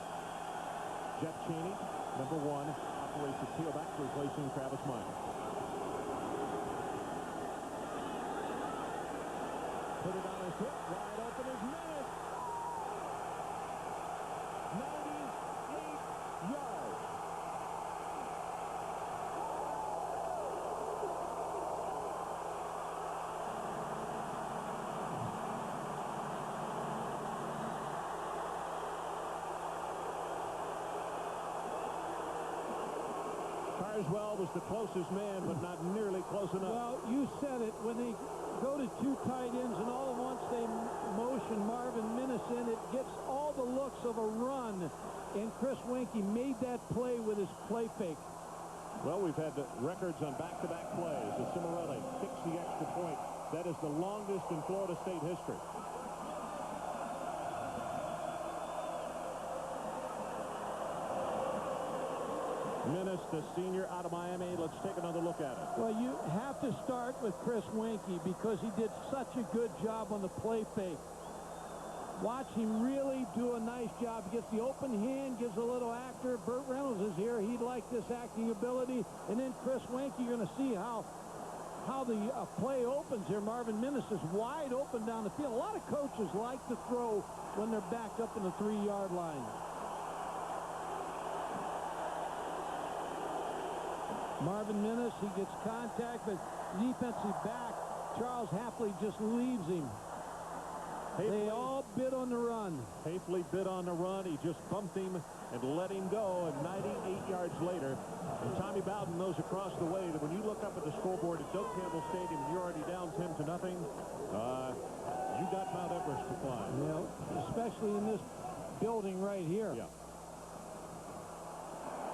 Speaker 21: Jeff Chaney, number 1, operates the tailback, replacing Travis Myers. Put it on his hip, wide open is Menace. 98 yards. Carswell was the closest man, but not nearly close enough.
Speaker 20: Well, you said it. When they go to 2 tight ends and all at once they motion Marvin
Speaker 21: records on back-to-back plays. The Cimarelli kicks the extra point. That is the longest in Florida State history. Minnis, the senior out of Miami. Let's take another look at it.
Speaker 20: Well, you have to start with Chris Winkie because he did such a good job on the play fake. Watch him really do a nice job. He gets the open hand, gives a little actor. Burt Reynolds is here. He'd like this acting ability. And then Chris Winkie, you're going to see how the play opens here. Marvin Minnis is wide open down the field. A lot of coaches like to throw when they're backed up in the 3-yard line. Marvin Minnis, he gets contact, but defensive back, Charles Hafley just leaves him. They all bid on the run.
Speaker 21: Hafley bid on the run. He just bumped him and let him go. And 98 yards later, and Tommy Bowden knows across the way that when you look up at the scoreboard at Doak Campbell Stadium and you're already down 10-0, you got Mount Everest to climb.
Speaker 20: Yeah, especially in this building right here.
Speaker 21: Yeah.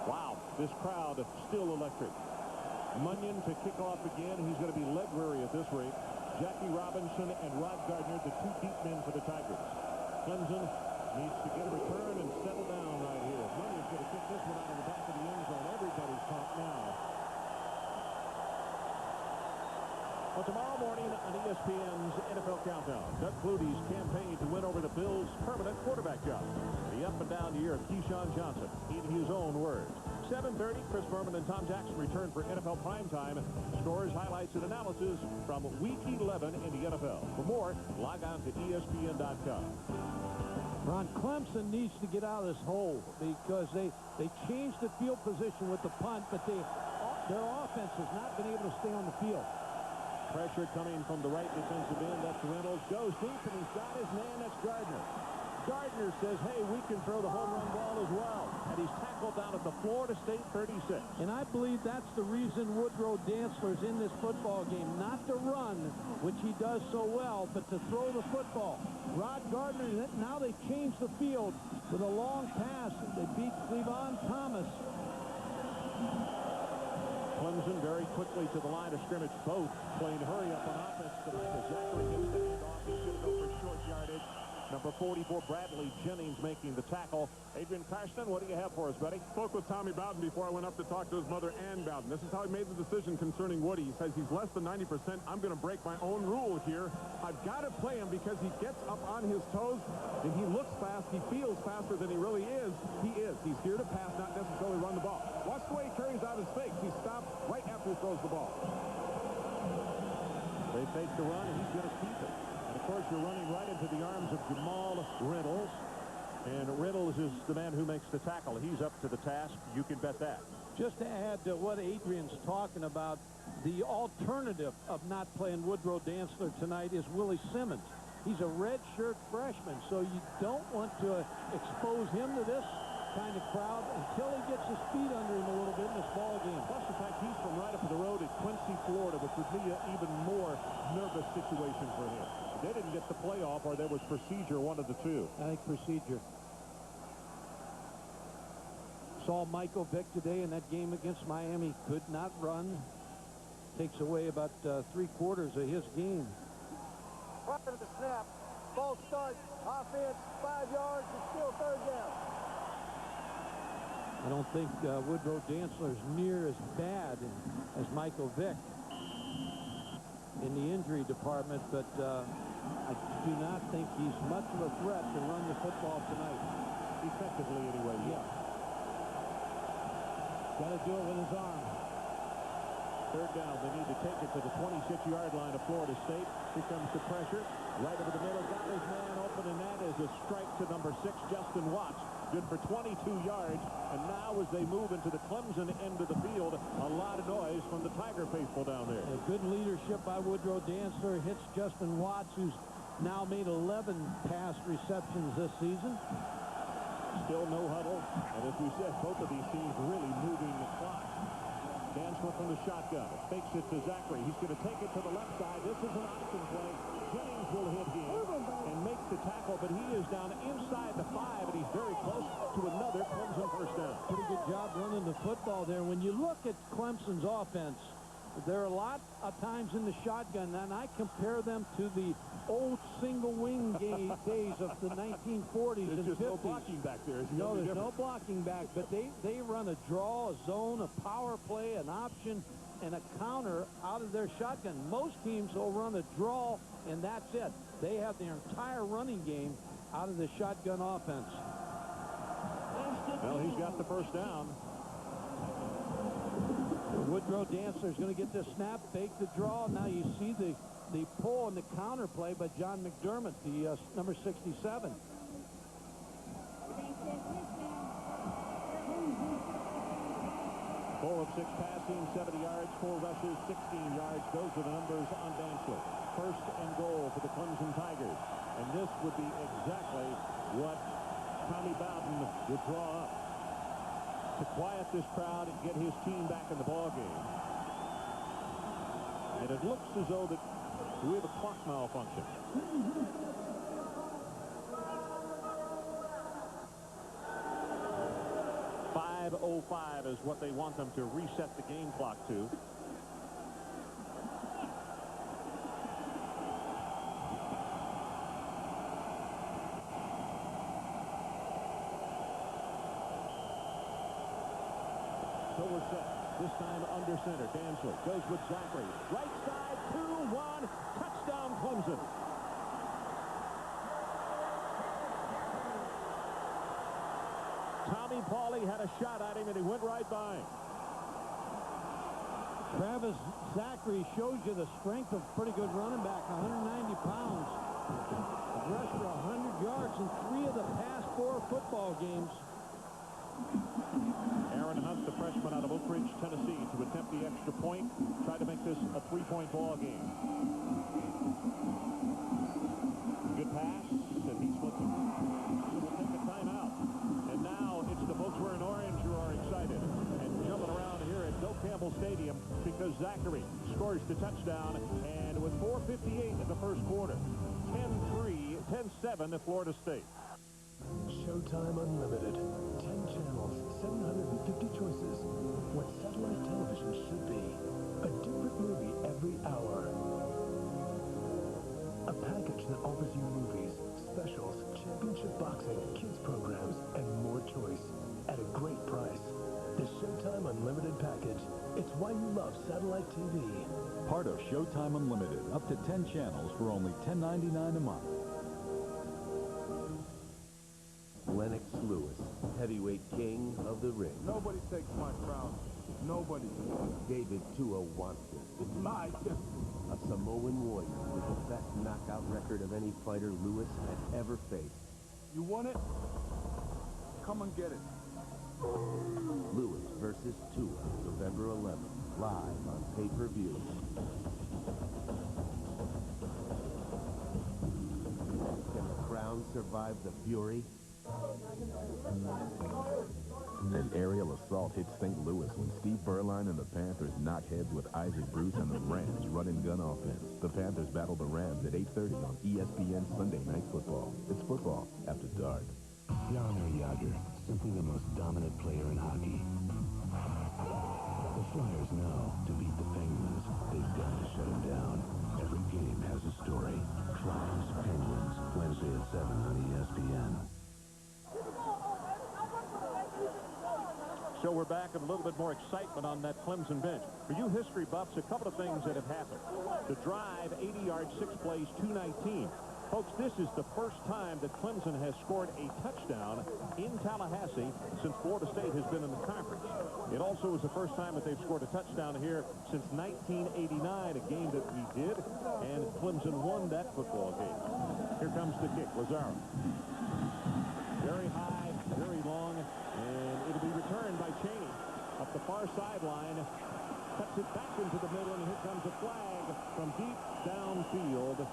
Speaker 21: Wow, this crowd is still electric. Munyon to kick off again. He's going to be leg weary at this rate. Jackie Robinson and Rod Gardner, the two deep men for the Tigers. Clemson needs to get a return and settle down right here. Munyon's going to kick this one out of the back of the end zone. Everybody's talked now. Well, tomorrow morning on ESPN's NFL Countdown, Doug Flutie's campaign to win over the Bills' permanent quarterback job. The up and down year of Keyshawn Johnson, in his own words. 7:30, Chris Berman and Tom Jackson return for NFL Primetime. Scores, highlights, and analysis from Week 11 in the NFL. For more, log on to ESPN.com.
Speaker 20: Ron, Clemson needs to get out of this hole because they changed the field position with the punt, but their offense has not been able to stay on the field.
Speaker 21: Pressure coming from the right defensive end. That's Reynolds. Goes deep, and he's got his man. That's Gardner. Gardner says, hey, we can throw the home run ball as well. And he's tackled down at the Florida State 36.
Speaker 20: And I believe that's the reason Woodrow Dantzler's in this football game. Not to run, which he does so well, but to throw the football. Rod Gardner, now they changed the field with a long pass. They beat Cleavon Thomas.
Speaker 21: Clemson very quickly to the line of scrimmage. Both playing hurry-up on offense tonight. As Zachary gets the handoff, he's going to go for short yardage. Number 44, Bradley Jennings making the tackle. Adrian Karsten, what do you have for us, buddy?
Speaker 4: Spoke with Tommy Bowden before I went up to talk to his mother, Ann Bowden. This is how he made the decision concerning Woody. He says he's less than 90%. I'm going to break my own rule here. I've got to play him because he gets up on his toes and he looks fast. He feels faster than he really is. He is. He's here to pass, not necessarily run the ball. Watch the way he carries out his fakes. He stops right after he throws the ball.
Speaker 21: They fake the run, and he's going to keep it. And, of course, you're running right into the arms of Jamal Reynolds. And Reynolds is the man who makes the tackle. He's up to the task. You can bet that.
Speaker 20: Just to add to what Adrian's talking about, the alternative of not playing Woodrow Dantzler tonight is Willie Simmons. He's a redshirt freshman, so you don't want to expose him to this kind of crowd until he gets his feet under him a little bit in this ball game.
Speaker 21: Plus the fact he's from right up the road at Quincy, Florida, which would be an even more nervous situation for him. They didn't get the playoff, or there was procedure, one of the two.
Speaker 20: I think procedure. Saw Michael Vick today in that game against Miami. Could not run. Takes away about 3/4 of his game.
Speaker 5: Prior to the snap, ball start, offense, 5 yards, and still 3rd down.
Speaker 20: I don't think Woodrow Dantzler is near as bad as Michael Vick in the injury department, but I do not think he's much of a threat to run the football tonight.
Speaker 21: Effectively, anyway.
Speaker 20: Yeah. Got to do it with his arm.
Speaker 21: 3rd down. They need to take it to the 26-yard line of Florida State. Here comes the pressure. Right over the middle. Got his man open, and that is a strike to number 6, Justin Watts. Good for 22 yards. And now as they move into the Clemson end of the field, a lot of noise from the Tiger faithful down there.
Speaker 20: Good leadership by Woodrow Dantzler. Hits Justin Watts, who's now made 11 pass receptions this season.
Speaker 21: Still no huddle. And as we said, both of these teams really moving the clock. Dantzler from the shotgun. Fakes it to Zachary. He's going to take it to the left side. This is an option play. Jennings will hit him and make the tackle, but he is down inside the 5, and he's very close to another Clemson first down.
Speaker 20: Pretty good job running the football there. When you look at Clemson's offense, there are a lot of times in the shotgun, and I compare them to the old single-wing days of the 1940s and 50s.
Speaker 21: There's just no blocking back there.
Speaker 20: No, there's no blocking back, but they run a draw, a zone, a power play, an option, and a counter out of their shotgun. Most teams will run a draw, and that's it. They have their entire running game out of the shotgun offense.
Speaker 21: Well, he's got the first down.
Speaker 20: Woodrow Dantzler's going to get this snap, fake the draw. Now you see the pull and the counter play by John McDermott, the number 67.
Speaker 21: Four of 6 passing, 70 yards, 4 rushes, 16 yards. Those are the numbers on Dantzler. First and goal for the Clemson Tigers. And this would be exactly what Tommy Bowden would draw up to quiet this crowd and get his team back in the ballgame. And it looks as though that we have a clock malfunction. .505 is what they want them to reset the game clock to. So we're set. This time under center. Dantzler goes with Zachary. Right side, 2-1. Touchdown, Clemson. Tommy Pauly had a shot at him, and he went right by him.
Speaker 20: Travis Zachary shows you the strength of pretty good running back, 190 pounds. Rushed for 100 yards in 3 of the past 4 football games.
Speaker 21: Aaron Hunt, the freshman out of Oak Ridge, Tennessee, to attempt the extra point, try to make this a 3-point ball game. Good pass, and he's looking. He will take a timeout. And now it's the folks wearing orange who are excited and jumping around here at Bill Campbell Stadium because Zachary scores the touchdown, and with 4:58 in the first quarter, 10-3, 10-7 to Florida State.
Speaker 6: Showtime Unlimited. 10 channels, 750 choices. What satellite television should be. A different movie every hour. A package that offers you movies, specials, championship boxing, kids programs, and more choice at a great price. The Showtime Unlimited package. It's why you love satellite TV.
Speaker 19: Part of Showtime Unlimited. Up to 10 channels for only $10.99 a month.
Speaker 7: Lennox Lewis, heavyweight king of the ring.
Speaker 10: Nobody takes my crown. Nobody.
Speaker 7: David Tua wants it.
Speaker 10: It's my destiny.
Speaker 7: A Samoan warrior with the best knockout record of any fighter Lewis had ever faced.
Speaker 10: You want it? Come and get it.
Speaker 7: Lewis versus Tua, November 11th, live on pay-per-view. Can the crown survive the fury?
Speaker 19: An aerial assault hit St. Louis when Steve Berline and the Panthers knock heads with Isaac Bruce and the Rams' run-and-gun offense. The Panthers battle the Rams at 8:30 on ESPN Sunday Night Football. It's football after dark.
Speaker 6: Jaromir Jagr, simply the most dominant player in hockey. The Flyers know to beat the Penguins, they've got to shut them down. Every game has a story. Flyers, Penguins, Wednesday at 7 on ESPN.
Speaker 21: So we're back and a little bit more excitement on that Clemson bench. For you history buffs, a couple of things that have happened. The drive, 80 yards, 6 plays, 219. Folks, this is the first time that Clemson has scored a touchdown in Tallahassee since Florida State has been in the conference. It also is the first time that they've scored a touchdown here since 1989, a game that we did, and Clemson won that football game. Here comes the kick, Lazaro. Very high, very long, and it'll be returned by Cheney up the far sideline. Cuts it back into the middle, and here comes a flag from deep downfield.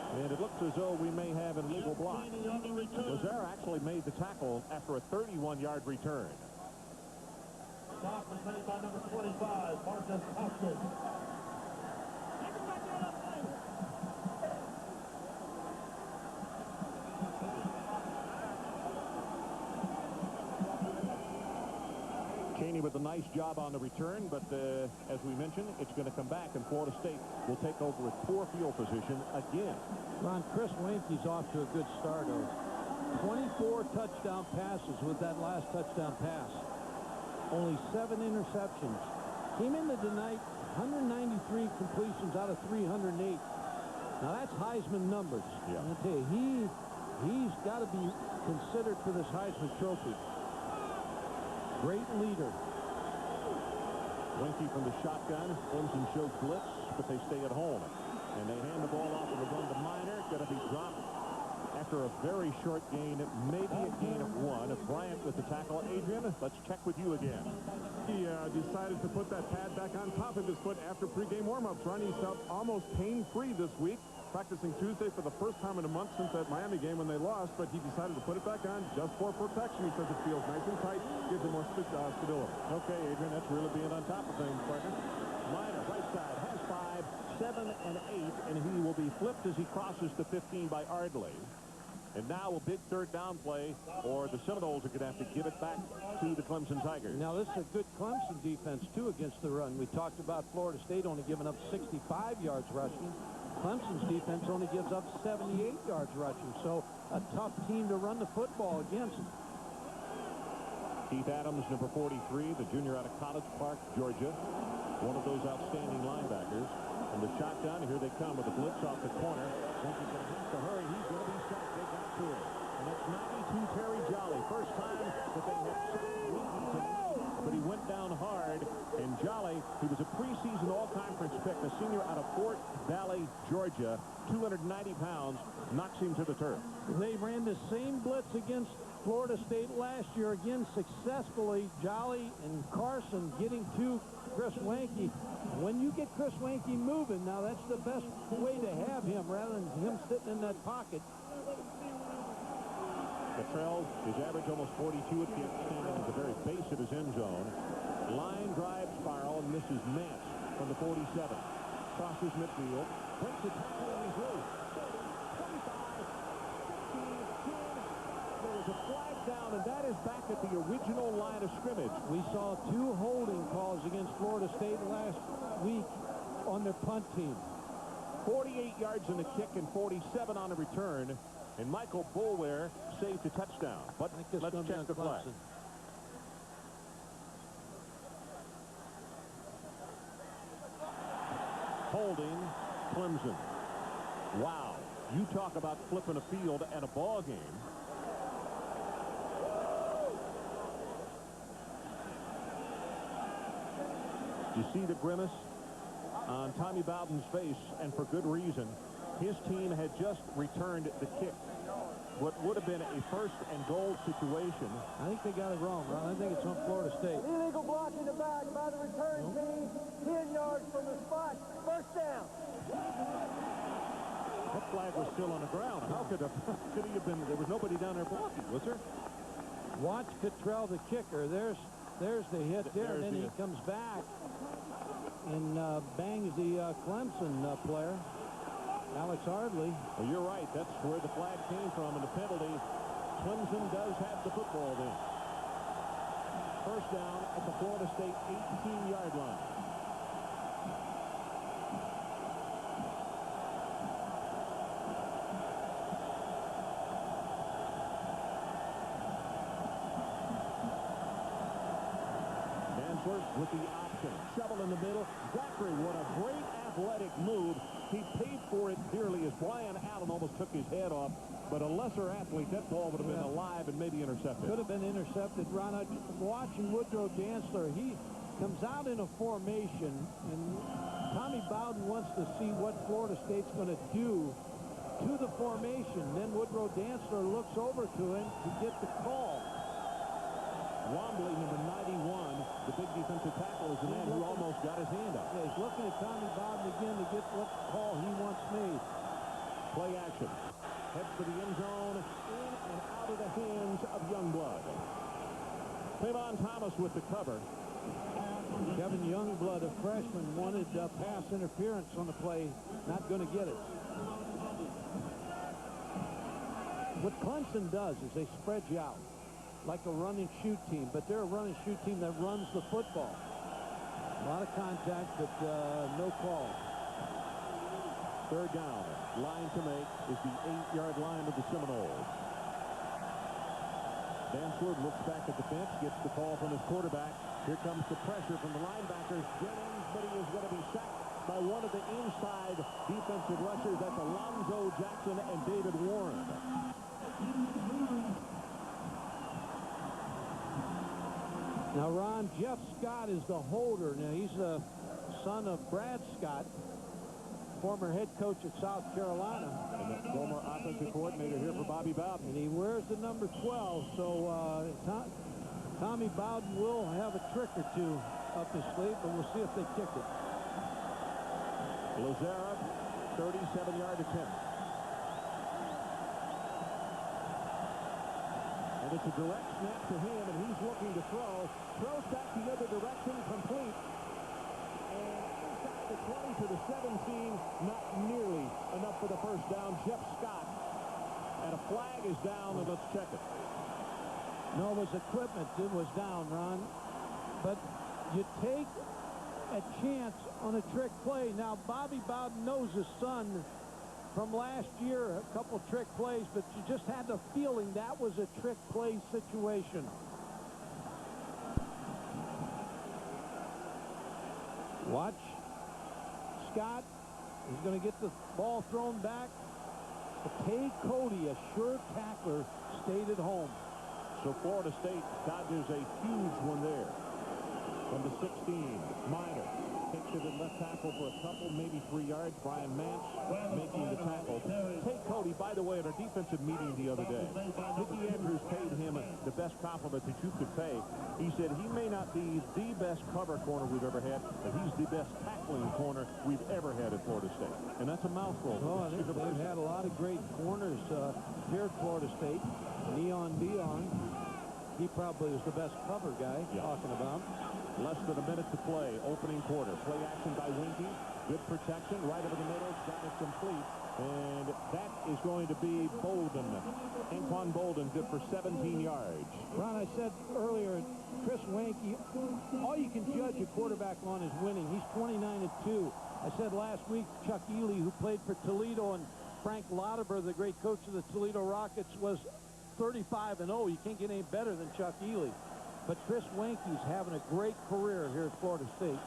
Speaker 21: And it looks as though we may have an illegal block. Lazaro actually made the tackle after a 31-yard return.
Speaker 16: Stop was made by number 25, Marcus Hopkins.
Speaker 21: with a nice job on the return, but as we mentioned, it's going to come back, and Florida State will take over with poor field position again.
Speaker 20: Ron, Chris Wenke's off to a good start. 24 touchdown passes with that last touchdown pass. Only 7 interceptions. Came into tonight, 193 completions out of 308. Now that's Heisman numbers.
Speaker 21: Yeah.
Speaker 20: I tell you, he's got to be considered for this Heisman Trophy. Great leader.
Speaker 21: Wenke from the shotgun. Clemson shows blitz, but they stay at home. And they hand the ball off in the run to Minor. Going to be dropped after a very short gain, maybe a gain of 1. Bryant with the tackle. Adrian, let's check with you again.
Speaker 4: He decided to put that pad back on top of his foot after pregame warm-ups. Ronnie felt almost pain-free this week, practicing Tuesday for the first time in a month since that Miami game when they lost, but he decided to put it back on just for protection. He says it feels nice and tight, gives him more stability.
Speaker 21: Okay, Adrian, that's really being on top of things, partner. Minor, right side, has 5, 7, and 8, and he will be flipped as he crosses the 15 by Ardley. And now a big third down play, or the Seminoles are going to have to give it back to the Clemson Tigers.
Speaker 20: Now, this is a good Clemson defense, too, against the run. We talked about Florida State only giving up 65 yards rushing. Clemson's defense only gives up 78 yards rushing, so a tough team to run the football against.
Speaker 21: Keith Adams, number 43, the junior out of College Park, Georgia. One of those outstanding linebackers. And the shotgun, here they come with a blitz off the corner. Wenke's going to have to hurry. He's going to be sacked. They got to him. And that's 92 Terry Jolly. First time that they have sacked Wenke tonight, but he went down hard. And Jolly, he was a preseason all-conference pick, a senior out of Fort Valley, Georgia, 290 pounds, knocks him to the turf.
Speaker 20: They ran the same blitz against Florida State last year, again successfully. Jolly and Carson getting to Chris Wenke. When you get Chris Wenke moving, now that's the best way to have him rather than him sitting in that pocket.
Speaker 21: Cottrell, his average almost 42 at the standing at the very base of his end zone. Line drive spiral and misses Nance from the 47. Crosses midfield. Breaks the tackle and he's loose. 25, 15, 10. There was a flag down, and that is back at the original line of scrimmage.
Speaker 20: We saw 2 holding calls against Florida State last week on their punt team.
Speaker 21: 48 yards in the kick and 47 on the return. And Michael Boulware saved a touchdown. But let's check the flag. Holding Clemson. Wow. You talk about flipping a field at a ball game. You see the grimace on Tommy Bowden's face, and for good reason. His team had just returned the kick. What would have been a first and goal situation.
Speaker 20: I think they got it wrong, Ron. I think it's on Florida State.
Speaker 5: Illegal block in the back by the return team. 10 yards from the spot. First down.
Speaker 21: That flag was still on the ground. How could he have been? There was nobody down there blocking, was there?
Speaker 20: Watch Cottrell, the kicker. There's the hit there, and then he comes back and bangs the Clemson player, Alex Ardley.
Speaker 21: Well, you're right. That's where the flag came from, and the penalty. Clemson does have the football then. First down at the Florida State 18-yard line. With the option. Shovel in the middle. Zachary, what a great athletic move. He paid for it dearly as Brian Allen almost took his head off. But a lesser athlete, that ball would have been alive and maybe intercepted.
Speaker 20: Could have been intercepted, Ron. Watching Woodrow Dantzler, he comes out in a formation, and Tommy Bowden wants to see what Florida State's going to do to the formation. Then Woodrow Dantzler looks over to him to get the call.
Speaker 21: Wombly, number 91, the big defensive tackle, is the man who almost got his hand up.
Speaker 20: Yeah, he's looking at Tommy Bowden again to get what call he wants made.
Speaker 21: Play action. Heads for the end zone, in and out of the hands of Youngblood. Clavon Thomas with the cover.
Speaker 20: Kevin Youngblood, a freshman, wanted pass interference on the play. Not going to get it. What Clemson does is they spread you out. like a run-and-shoot team, but they're a run-and-shoot team that runs the football. A lot of contact, but no call.
Speaker 21: Third down. Line to make is the 8-yard line of the Seminoles. Dansford looks back at the bench, gets the call from his quarterback. Here comes the pressure from the linebackers. Jennings, but he is going to be sacked by one of the inside defensive rushers. That's Alonzo Jackson and David Warren.
Speaker 20: Now, Ron, Jeff Scott is the holder. Now, he's the son of Brad Scott, former head coach at South Carolina.
Speaker 21: And the former offensive coordinator here for Bobby Bowden.
Speaker 20: And he wears the number 12, so Tommy Bowden will have a trick or two up his sleeve, but we'll see if they kick it.
Speaker 21: Lazara, 37-yard attempt. And it's a direct snap to him, and he's looking to throw. Throws back the other direction, complete. And inside the 20 to the 17, not nearly enough for the first down. Jeff Scott. And a flag is down, and let's check it.
Speaker 20: No, it was equipment. It was down, Ron. But you take a chance on a trick play. Now, Bobby Bowden knows his son from last year, a couple trick plays, but you just had the feeling that was a trick play situation. Watch. Scott is going to get the ball thrown back. Tay Cody, a sure tackler, stayed at home.
Speaker 21: So Florida State dodges a huge one there. From the 16, Minor takes it at left tackle for a couple, maybe 3 yards. Brian Mance making the tackle. Tay Cody, by the way, at our defensive meeting the other day, Mickey Andrews paid him the best compliment that you could pay. He said he may not be the best cover corner we've ever had, but he's the best tackling corner we've ever had at Florida State. And that's a mouthful.
Speaker 20: Oh, they've had a lot of great corners here at Florida State. Neon Dion, he probably is the best cover guy talking about.
Speaker 21: Less than a minute to play, opening quarter. Play action by Winky. Good protection, right over the middle. Got it complete. And that is going to be Bolden. Anquan Bolden, good for 17 yards.
Speaker 20: Ron, I said earlier, Chris Wanke, all you can judge a quarterback on is winning. He's 29-2. I said last week, Chuck Ely, who played for Toledo, and Frank Lauterbur, the great coach of the Toledo Rockets, was 35-0. You can't get any better than Chuck Ely. But Chris Wanke's having a great career here at Florida State.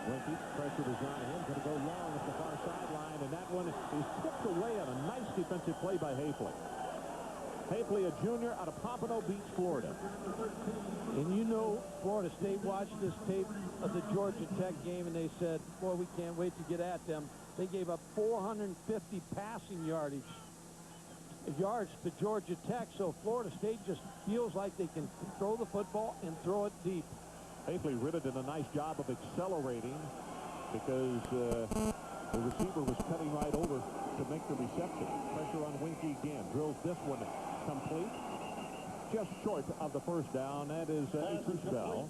Speaker 21: Winky, pressure is on him. Going to go long at the far sideline, and that one is tipped away on a nice defensive play by Hafley. Hafley, a junior out of Pompano Beach, Florida.
Speaker 20: And you know, Florida State watched this tape of the Georgia Tech game, and they said, boy, we can't wait to get at them. They gave up 450 passing yards to Georgia Tech, so Florida State just feels like they can throw the football and throw it deep.
Speaker 21: Hafley really did a nice job of accelerating because the receiver was cutting right over to make the reception. Pressure on Winky again. Drills this one complete. Just short of the first down. That is Jesus Bell.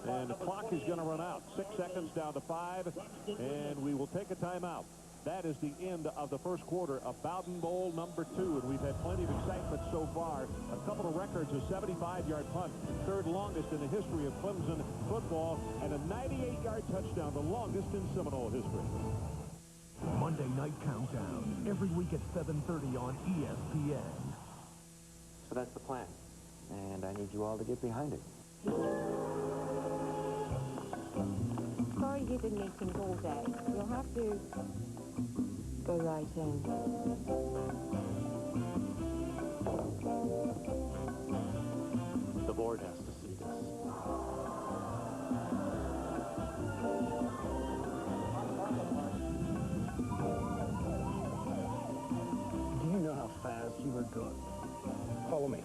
Speaker 21: And the clock is going to run out. 6 seconds down to 5, and we will take a timeout. That is the end of the first quarter of Bowden Bowl number 2, and we've had plenty of excitement so far. A couple of records, a 75-yard punt, third longest in the history of Clemson football, and a 98-yard touchdown, the longest in Seminole history.
Speaker 6: Monday Night Countdown, every week at 7:30 on ESPN.
Speaker 11: So that's the plan, and I need you all to get behind it.
Speaker 2: Sorry you didn't make some goal day. You'll have to go right in.
Speaker 11: The board has to see this.
Speaker 23: Do you know how fast you were going? Follow me.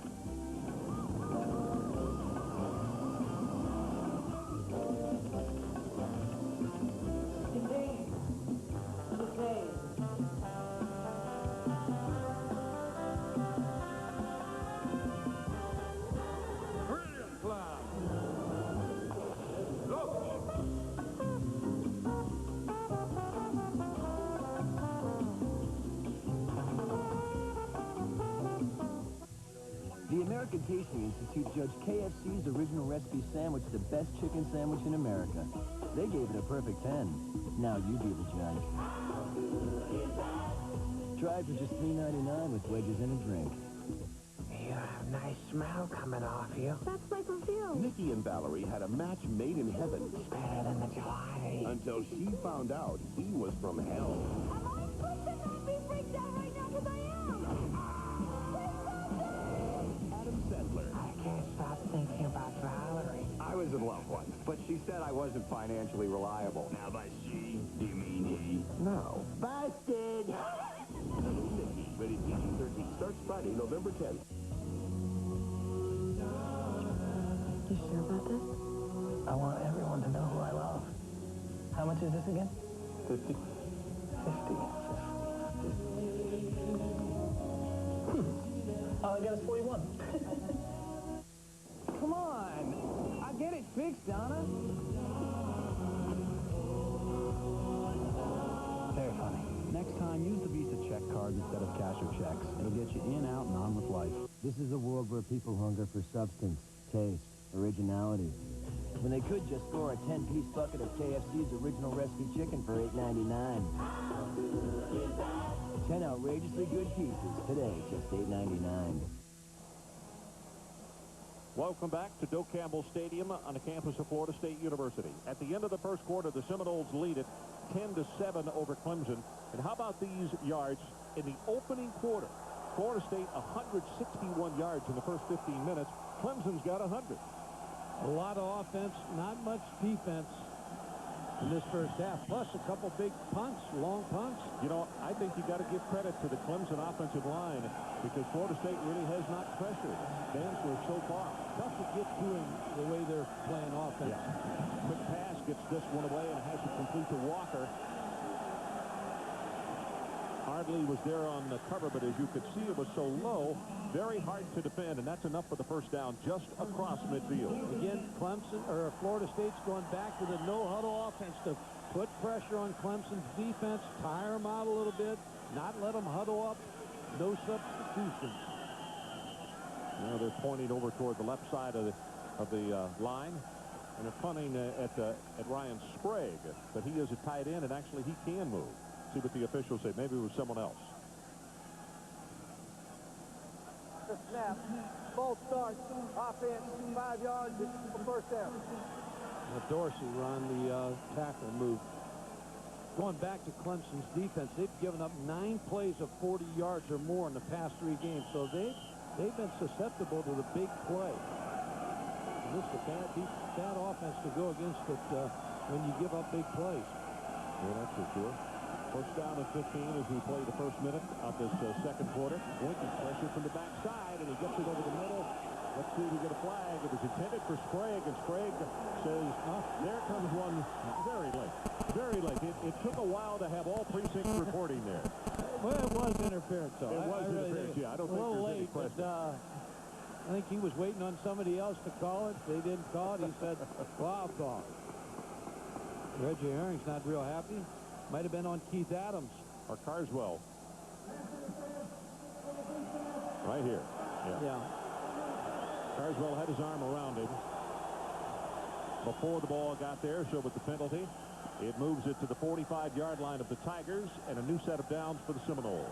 Speaker 14: American Tasting Institute judged KFC's original recipe sandwich the best chicken sandwich in America. They gave it a perfect 10. Now you be the judge. Try it for just $3.99 with wedges and a drink.
Speaker 23: You have nice smell coming off you.
Speaker 2: That's my perfume.
Speaker 1: Nikki and Valerie had a match made in heaven.
Speaker 23: It's better than the July.
Speaker 1: Until she found out he was from hell.
Speaker 2: Am I supposed to not be freaked out right now? Because I am.
Speaker 1: Adam Sandler.
Speaker 23: I can't stop thinking about Valerie.
Speaker 3: I was in love once, but she said I wasn't financially reliable.
Speaker 1: Now by she, do you mean he?
Speaker 3: No.
Speaker 14: Busted!
Speaker 1: Nikki, rated PG-13, starts Friday, November 10th.
Speaker 2: You sure about this?
Speaker 23: I want everyone to know who I love. How much is this again?
Speaker 3: 50.
Speaker 23: 50. All I got is 41. Come on. I get it fixed, Donna. Very funny.
Speaker 11: Next time, use the Visa check card instead of cash or checks. It'll get you in, out, and on with life.
Speaker 14: This is a world where people hunger for substance, taste, originality. When they could just score a 10-piece bucket of KFC's original recipe chicken for $8.99. 10 outrageously good pieces today, just $8.99.
Speaker 21: Welcome back to Doak Campbell Stadium on the campus of Florida State University. At the end of the first quarter, the Seminoles lead it 10-7 over Clemson. And how about these yards in the opening quarter? Florida State 161 yards in the first 15 minutes. Clemson's got 100.
Speaker 20: A lot of offense, not much defense in this first half. Plus a couple big punts, long punts.
Speaker 21: You know, I think you got to give credit to the Clemson offensive line because Florida State really has not pressured Dantzler so far.
Speaker 20: Tough to get to him the way they're playing offense.
Speaker 21: Yeah. Quick pass gets this one away and has it complete to Walker. Hardly was there on the cover, but as you could see, it was so low, very hard to defend, and that's enough for the first down just across midfield.
Speaker 20: Again, Florida State's going back to the no-huddle offense to put pressure on Clemson's defense, tire them out a little bit, not let them huddle up, no substitutions.
Speaker 21: Now they're pointing over toward the left side of the line, and they're punting at Ryan Sprague, but he is a tight end, and actually he can move. See what the officials say. Maybe it was someone else.
Speaker 5: The snap. Ball starts. Offense. 5 yards. It's the first down.
Speaker 20: Dorsey run the tackle move. Going back to Clemson's defense, they've given up 9 plays of 40 yards or more in the past 3 games. So they've been susceptible to the big play. And this is a bad offense to go against it when you give up big plays.
Speaker 21: Yeah, that's for sure. First down and 15 as we play the first minute of this second quarter. Boynton's pressure from the backside, and he gets it over the middle. Let's see if we get a flag. It was intended for Sprague, and Sprague says, there comes one very late. Very late. It took a while to have all precincts reporting there.
Speaker 20: Well, it was interference, though.
Speaker 21: It was interference, yeah. I don't think there's any question.
Speaker 20: But, I think he was waiting on somebody else to call it. They didn't call it. He said, well, I'll call it. Reggie Herring's not real happy. Might have been on Keith Adams.
Speaker 21: Or Carswell. Right here. Yeah. Carswell had his arm around him before the ball got there, so with the penalty, it moves it to the 45-yard line of the Tigers and a new set of downs for the Seminoles.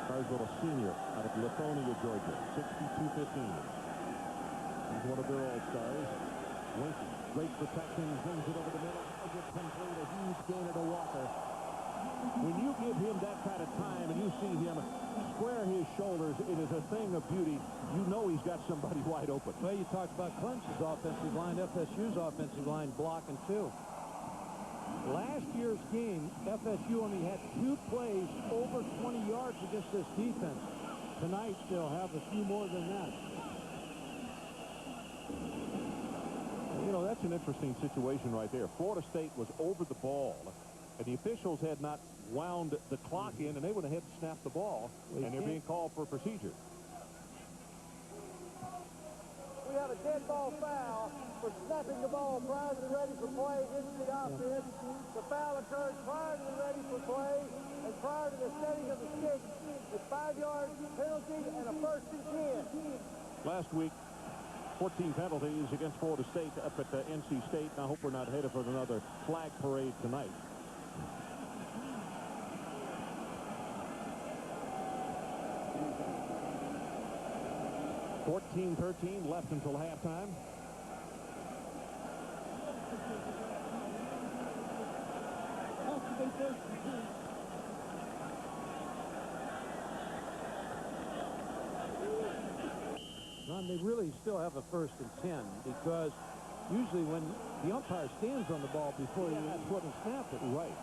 Speaker 21: Carswell, a senior out of Lithonia, Georgia, 62-15. He's one of their all-stars. Winky, great protection, brings it over the middle, gets complete, a huge gain to Walker. When you give him that kind of time and you see him square his shoulders, it is a thing of beauty. You know he's got somebody wide open.
Speaker 20: Well, you talked about Clemson's offensive line, FSU's offensive line blocking too. Last year's game, FSU only had 2 plays over 20 yards against this defense. Tonight, they'll have a few more than that.
Speaker 21: You know, that's an interesting situation right there. Florida State was over the ball, and the officials had not wound the clock in, and they went ahead and snapped the ball, and they're being called for procedure.
Speaker 5: have a dead ball foul for snapping the ball prior to the ready for play into the offense. The foul occurred prior to the ready for play and prior to the setting of the stick. It's 5 yards penalty and a 1st and 10.
Speaker 21: Last week, 14 penalties against Florida State up at NC State. And I hope we're not headed for another flag parade tonight. (14-13) left until halftime.
Speaker 20: Ron, they really still have a 1st and 10 because usually when the umpire stands on the ball before you put and snap it.
Speaker 21: Right.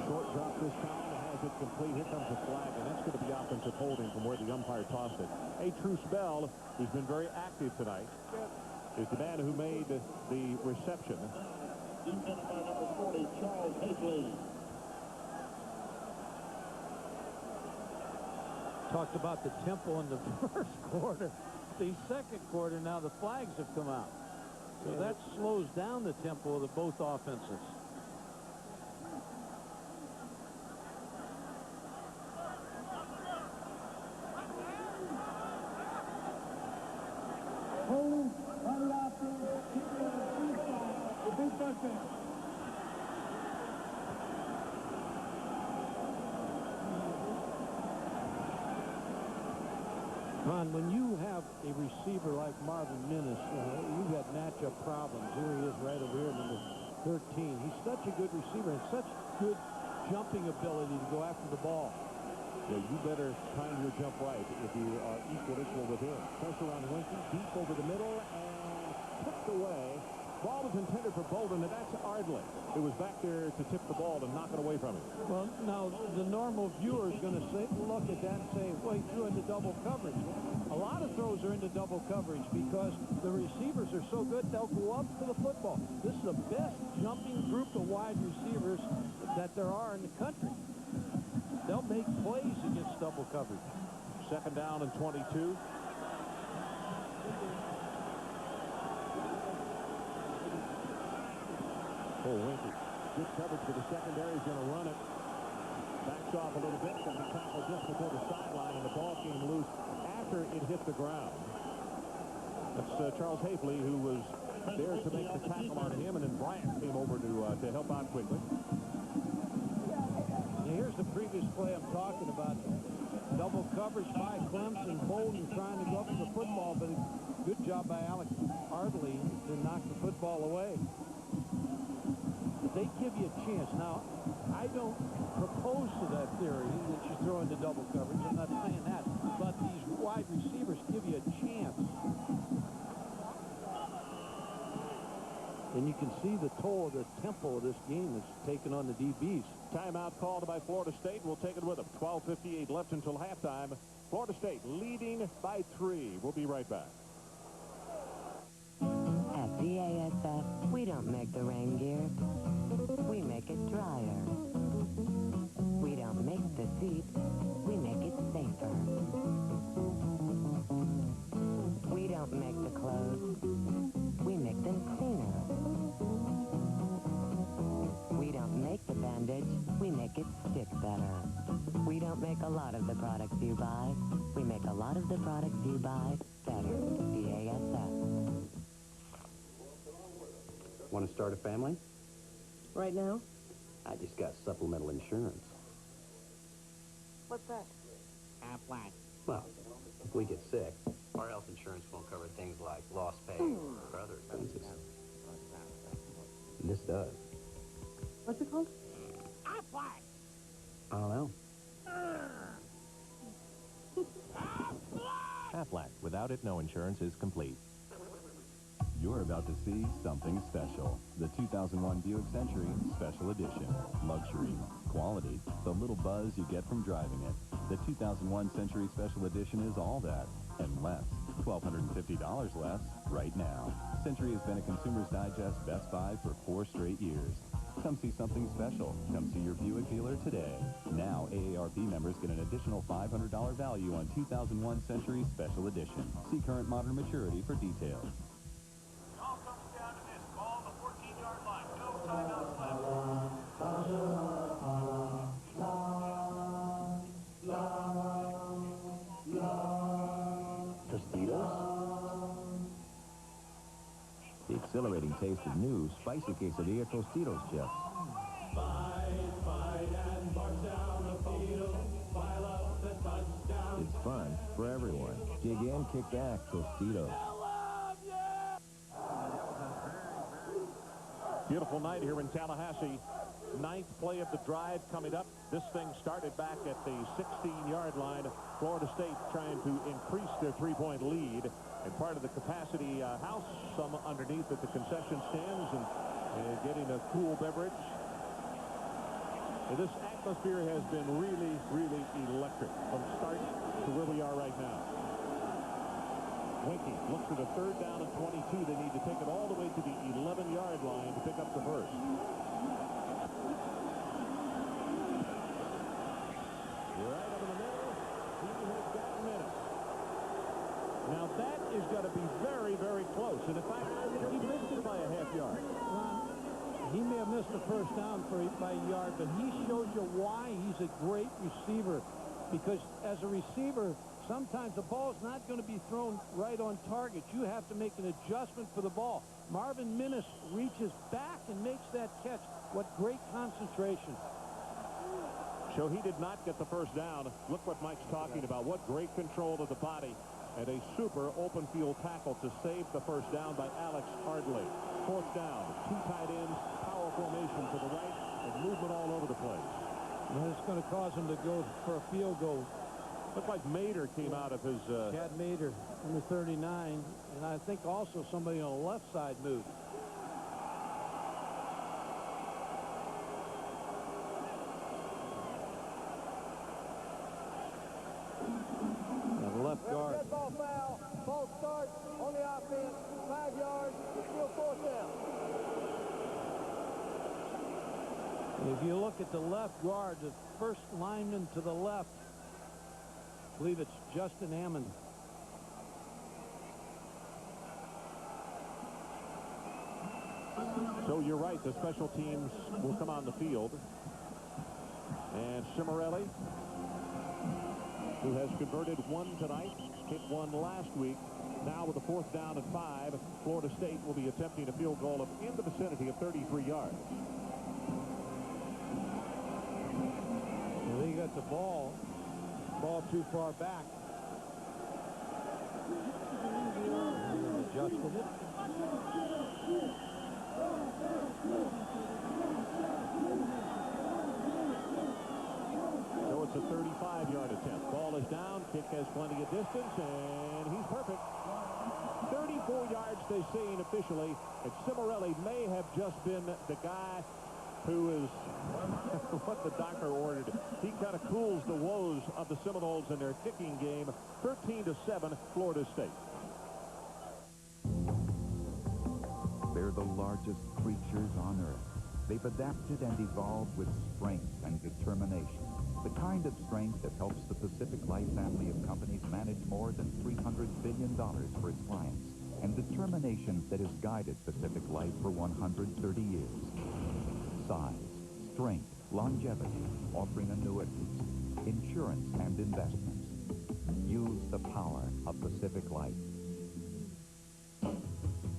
Speaker 21: Short drop this time. Has it complete. Here comes a flag, and that's going to be offensive holding from where the umpire tossed it. A Truce Bell, who's been very active tonight, is the man who made the reception.
Speaker 16: Defended by number 40, Charles Hafley.
Speaker 20: Talked about the tempo in the 1st quarter. The 2nd quarter, now the flags have come out. So that slows down the tempo of the both offenses. Ron, when you have a receiver like Marvin Minnis, you've got matchup problems. Here he is right over here, number 13. He's such a good receiver and such good jumping ability to go after the ball.
Speaker 21: Yeah, you better time your jump right if you are equal with him. Pressure on Winky, deep over the middle, and tipped away. Ball was intended for Bolden, and that's Ardley. It was back there to tip the ball and knock it away from him.
Speaker 20: Well, now, the normal viewer is going to look at that and say, well, he threw into double coverage. A lot of throws are into double coverage because the receivers are so good, they'll go up to the football. This is the best jumping group of wide receivers that there are in the country. They'll make plays against double coverage.
Speaker 21: 2nd down and 22. Oh, Winky. Good coverage for the secondary. He's going to run it. Backs off a little bit. Going to be tackled just before the sideline, and the ball came loose after it hit the ground. That's Charles Hafley, who was there to make the tackle on him, and then Bryant came over to help out quickly.
Speaker 20: Now, here's the previous play I'm talking about. Double coverage by Clemson. Bolden trying to go up to the football, but good job by Alex Ardley to knock the football away. They give you a chance. Now, I don't propose to that theory that you throw into double coverage. I'm not saying that. But these wide receivers give you a chance. And you can see the toll of the tempo of this game is taken on the DBs.
Speaker 21: Timeout called by Florida State. We'll take it with them. 12:58 left until halftime. Florida State leading by 3. We'll be right back.
Speaker 2: At BASF, we don't make the rain gear. We make it drier. We don't make the seat. We make it safer. We don't make the clothes. We make them cleaner. We don't make the bandage. We make it stick better. We don't make a lot of the products you buy. We make a lot of the products you buy better. BASF.
Speaker 7: Want to start a family?
Speaker 2: Right now?
Speaker 7: I just got supplemental insurance.
Speaker 2: What's that?
Speaker 13: Aflac.
Speaker 7: Well, if we get sick, our health insurance won't cover things like lost pay or other expenses. This does.
Speaker 2: What's it called?
Speaker 13: Aflac.
Speaker 7: I don't know.
Speaker 8: Aflac. Without it, no insurance is complete. You're about to see something special. The 2001 Buick Century Special Edition. Luxury, quality, the little buzz you get from driving it. The 2001 Century Special Edition is all that, and less. $1,250 less right now. Century has been a Consumer's Digest Best Buy for 4 straight years. Come see something special. Come see your Buick dealer today. Now, AARP members get an additional $500 value on 2001 Century Special Edition. See current modern maturity for details.
Speaker 16: All comes down to this. Ball the 14-yard line. No timeouts left.
Speaker 9: Tostitos? The exhilarating taste of new spicy quesadilla Tostitos chips. It's fun for everyone. Dig in, kick back, Tostitos.
Speaker 21: Beautiful night here in Tallahassee. Ninth play of the drive coming up. This thing started back at the 16-yard line. Florida State trying to increase their three-point lead. And part of the capacity house, some underneath at the concession stands and getting a cool beverage. And this atmosphere has been really, really electric from start to where we are right now. Winky looks for the third down and 22. They need to take it all the way to the 11-yard line to pick up the first. Right up in the middle. He has got minutes. Now that is going to be very, very close. And in fact, he missed it by a half yard.
Speaker 20: He may have missed the first down by a yard, but he shows you why he's a great receiver. Because as a receiver, sometimes the ball's not going to be thrown right on target. You have to make an adjustment for the ball. Marvin Minnis reaches back and makes that catch. What great concentration.
Speaker 21: So he did not get the first down. Look what Mike's talking about. What great control of the body. And a super open field tackle to save the first down by Alex Hardley. Fourth down. Two tight ends. Power formation to the right. And movement all over the place.
Speaker 20: And it's going to cause him to go for a field goal.
Speaker 21: Looked like Mader came out of his...
Speaker 20: Chad Mader, number 39. And I think also somebody on the left side moved. Left guard.
Speaker 5: Dead ball foul. Ball start on the offense. 5 yards. Still fourth down.
Speaker 20: If you look at the left guard, the first lineman to the left, I believe it's Justin Ammon.
Speaker 21: So you're right. The special teams will come on the field. And Cimarelli, who has converted one tonight, hit one last week. Now with a fourth down and 5, Florida State will be attempting a field goal of in the vicinity of 33 yards.
Speaker 20: Well, they got the ball too far back. Adjusted it.
Speaker 21: So it's a 35-yard attempt. Ball is down. Kick has plenty of distance, and he's perfect. 34 yards, they say unofficially. And Cimarelli may have just been the guy who is what the doctor ordered. He kind of cools the woes of the Seminoles in their kicking game. 13-7, Florida State.
Speaker 15: They're the largest creatures on Earth. They've adapted and evolved with strength and determination. The kind of strength that helps the Pacific Life family of companies manage more than $300 billion for its clients. And determination that has guided Pacific Life for 130 years. Size, strength, longevity, offering annuities, insurance, and investments. Use the power of Pacific Life.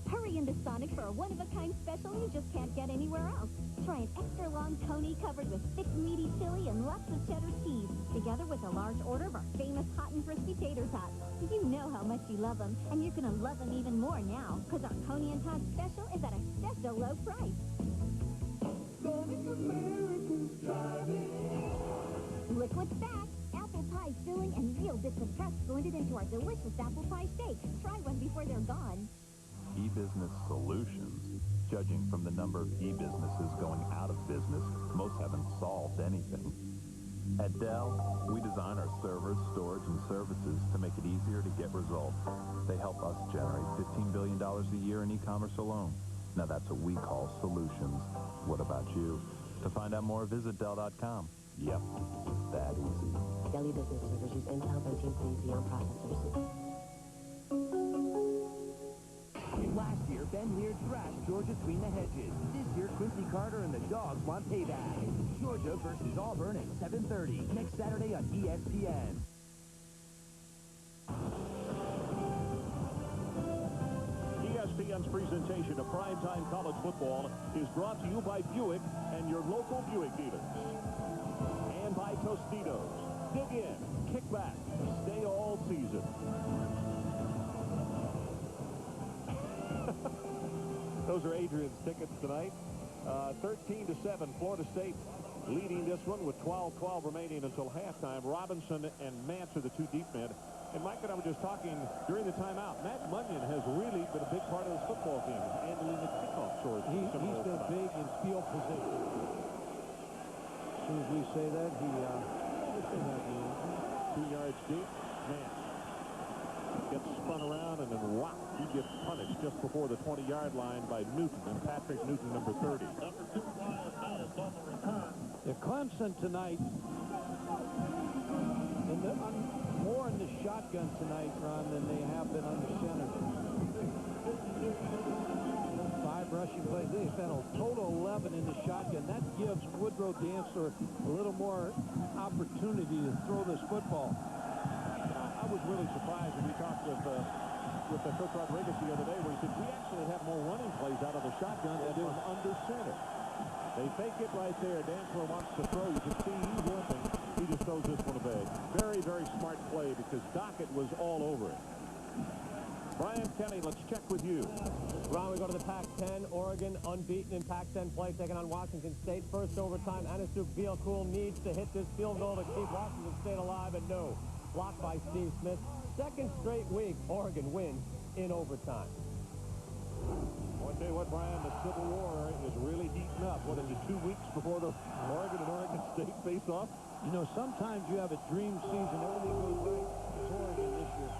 Speaker 25: Hurry into Sonic for a one-of-a-kind special you just can't get anywhere else. Try an extra-long coney covered with thick, meaty chili and lots of cheddar cheese, together with a large order of our famous hot and crispy tater tots. You know how much you love them, and you're going to love them even more now, because our Coney and Tots special is at a special low price. Sonic America's driving. Liquid fat, apple pie filling, and real bits of crust blended into our delicious apple pie shake. Try one before they're gone.
Speaker 8: E-Business Solutions. Judging from the number of e-businesses going out of business, most haven't solved anything. At Dell, we design our servers, storage, and services to make it easier to get results. They help us generate $15 billion a year in e-commerce alone. Now that's what we call solutions. What about you? To find out more, visit Dell.com. Yep, it's that easy.
Speaker 2: Dell business servers use Intel Pentium 3 Xeon processors.
Speaker 14: Last year, Ben Lear thrashed Georgia between the hedges. This year, Quincy Carter and the Dogs want payback. Georgia versus Auburn at 7:30 next Saturday on ESPN.
Speaker 21: ESPN's presentation of primetime college football is brought to you by Buick and your local Buick dealers. And by Tostitos. Dig in, kick back, stay all season. Those are Adrian's tickets tonight. 13-7, Florida State leading this one with 12-12 remaining until halftime. Robinson and Mance are the two deep men. And Mike and I were just talking during the timeout. Matt Munyon has really been a big part of this football game, handling the kickoff short.
Speaker 20: He's been big in field position. As soon as we say that, he
Speaker 21: 2 yards deep. Mance gets spun around, and then whop, he gets punished just before the 20-yard line by Newton, and Patrick Newton, number 30.
Speaker 20: Yeah, Clemson tonight, more in the shotgun tonight, Ron, than they have been on the center. 5 rushing plays. They've had a total 11 in the shotgun. That gives Woodrow Dantzler a little more opportunity to throw this football.
Speaker 21: I was really surprised when we talked with Coach Rodriguez the other day, where he said, we actually have more running plays out of the shotgun than from under center. They fake it right there. Dantzler wants to throw. You can see he's limping. He just throws this one away. Very, very smart play because Dockett was all over it. Brian Kenny, let's check with you.
Speaker 12: Ron, we go to the Pac-10. Oregon unbeaten in Pac-10 play, taking on Washington State. First overtime, Anasuk Bielkool needs to hit this field goal to keep Washington State alive, and no. Blocked by Steve Smith. Second straight week, Oregon wins in overtime.
Speaker 21: I'll tell you what, Brian, the Civil War is really heating up. What is it, 2 weeks before the Oregon and Oregon State face off?
Speaker 20: You know, sometimes you have a dream season. Everything goes right. It's Oregon this year.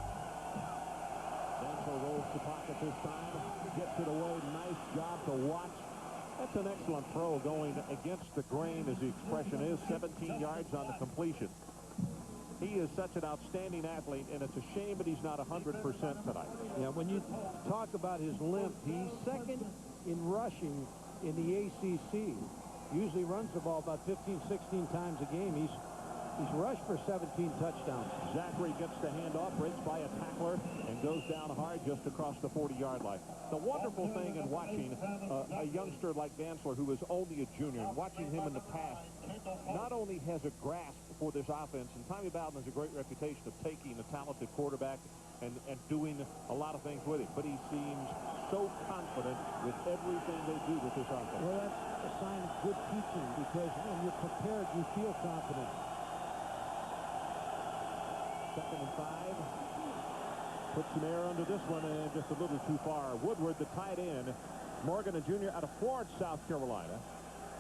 Speaker 21: Dantzler rolls the pocket this time. Gets it away. Nice job to watch. That's an excellent throw going against the grain, as the expression is. 17 yards on the completion. He is such an outstanding athlete, and it's a shame that he's not 100% tonight.
Speaker 20: Yeah, when you talk about his limp, he's second in rushing in the ACC. Usually runs the ball about 15, 16 times a game. He's rushed for 17 touchdowns.
Speaker 21: Zachary gets the handoff, breaks by a tackler, and goes down hard just across the 40-yard line. The wonderful thing in watching a youngster like Dantzler, who is only a junior, and watching him in the past, not only has a grasp for this offense, and Tommy Bowden has a great reputation of taking a talented quarterback and doing a lot of things with him, but he seems so confident with everything they do with this offense.
Speaker 20: Well, that's a sign of good teaching, because when you're prepared, you feel confident.
Speaker 21: 2nd and 5. Puts some air under this one, and just a little too far. Woodward, the tight end, Morgan, a junior out of Florence, South Carolina,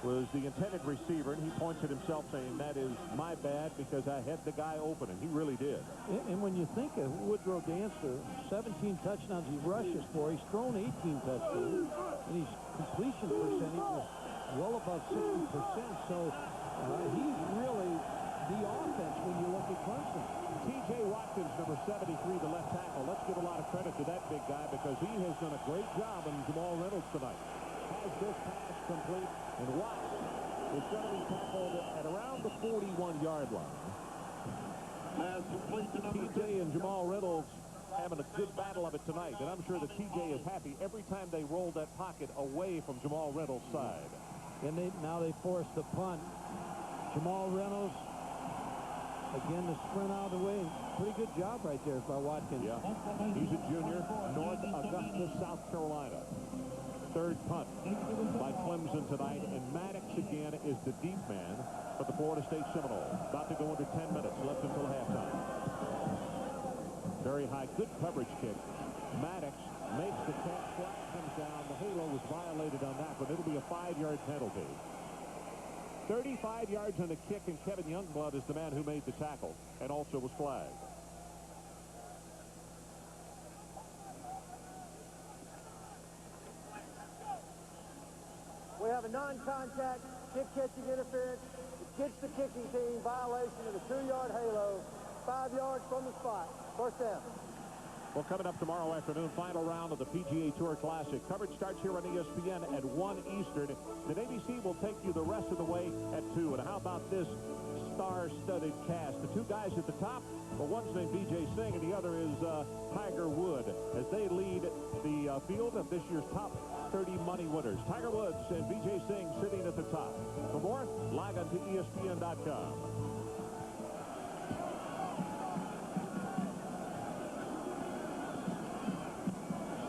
Speaker 21: was the intended receiver, and he points at himself saying, that is my bad because I had the guy open, and he really did.
Speaker 20: And when you think of Woodrow Dantzler, 17 touchdowns he rushes for, he's thrown 18 touchdowns, and his completion percentage is well above 60%, so he's really the offense when you look at Clemson.
Speaker 21: T.J. Watkins, number 73, the left tackle. Let's give a lot of credit to that big guy because he has done a great job on Jamal Reynolds tonight. Has this pass complete, and Watts is going to be tackled at around the 41-yard line. T.J. and Jamal Reynolds having a good battle of it tonight, and I'm sure that T.J. is happy every time they roll that pocket away from Jamal Reynolds' side.
Speaker 20: And now they force the punt. Jamal Reynolds, again, the sprint out of the way. Pretty good job right there by Watkins.
Speaker 21: Yeah, he's a junior, North Augusta, South Carolina. Third punt by Clemson tonight, and Maddox again is the deep man for the Florida State Seminoles. About to go under 10 minutes left until halftime. Very high, good coverage kick. Maddox makes the catch, flag comes down. The halo was violated on that, but it'll be a 5-yard penalty. 35 yards on the kick, and Kevin Youngblood is the man who made the tackle and also was flagged.
Speaker 5: We have a non-contact kick-catching interference. It gets the kicking team violation of the 2-yard halo, 5 yards from the spot. First down.
Speaker 21: Well, coming up tomorrow afternoon, final round of the PGA Tour Classic. Coverage starts here on ESPN at 1 Eastern. Then ABC will take you the rest of the way at 2. And how about this star-studded cast? The two guys at the top, well, one's named B.J. Singh and the other is Tiger Wood, as they lead the field of this year's top 30 money winners. Tiger Woods and B.J. Singh sitting at the top. For more, log on to ESPN.com.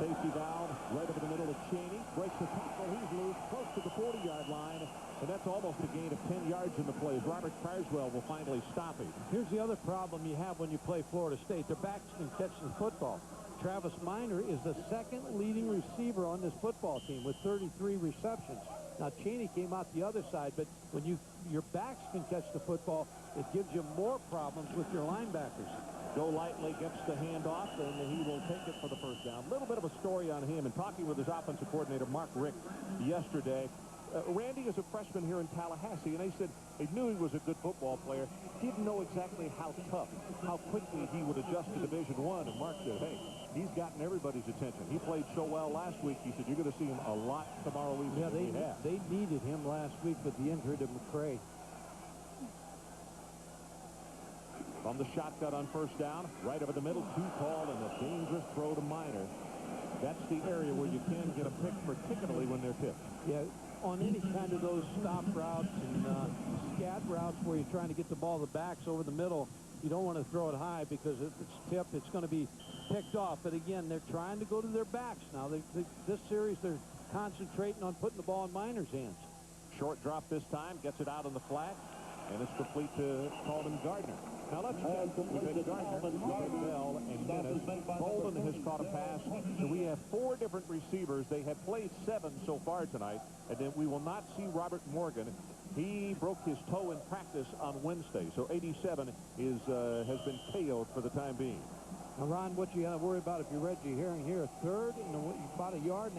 Speaker 21: Safety valve right over the middle of Cheney. Breaks the tackle. He's loose close to the 40-yard line. And that's almost a gain of 10 yards in the play as Robert Carswell will finally stop him.
Speaker 20: Here's the other problem you have when you play Florida State. Their backs can catch the football. Travis Minor is the second leading receiver on this football team with 33 receptions. Now, Cheney came out the other side, but when your backs can catch the football, it gives you more problems with your linebackers.
Speaker 21: Go Lightly gets the handoff, and he will take it for the first down. A little bit of a story on him, and talking with his offensive coordinator, Mark Richt, yesterday. Randy is a freshman here in Tallahassee, and they said they knew he was a good football player. Didn't know exactly how tough, how quickly he would adjust to Division I. And Mark said, hey, he's gotten everybody's attention. He played so well last week. He said, you're going to see him a lot tomorrow evening.
Speaker 20: Yeah, they needed him last week with the injury to McCray.
Speaker 21: From the shotgun on first down, right over the middle, too tall, and a dangerous throw to Minor. That's the area where you can get a pick, particularly when they're tipped.
Speaker 20: Yeah, on any kind of those stop routes and scat routes where you're trying to get the ball to the backs over the middle, you don't want to throw it high because if it's tipped, it's going to be picked off. But again, they're trying to go to their backs now. This series, they're concentrating on putting the ball in Minor's hands.
Speaker 21: Short drop this time, gets it out on the flat, and it's complete to Coleman Gardner. Now let's check. We've got Gardner, Bell, and Dennis. Bolden has caught a pass. So we have 4 different receivers. They have played 7 so far tonight. And then we will not see Robert Morgan. He broke his toe in practice on Wednesday. So 87 has been KO'd for the time being.
Speaker 20: Now, Ron, what you got to worry about if you're Reggie Herring here, third and about 1.5 yards,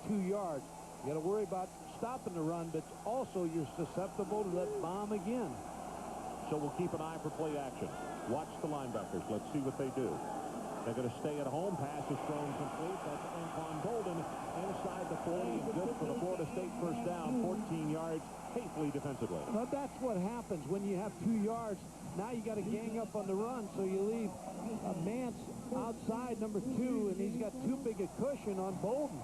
Speaker 20: 2 yards. You got to worry about stopping the run, but also you're susceptible to that bomb again.
Speaker 21: So we'll keep an eye for play action. Watch the linebackers. Let's see what they do. They're going to stay at home. Pass is thrown complete. That's Anquan Bolden inside the 40. Good for the Florida State first down. 14 yards. Safely defensively.
Speaker 20: Well, that's what happens when you have 2 yards. Now you got to gang up on the run, so you leave Mance outside number 2, and he's got too big a cushion on Bolden.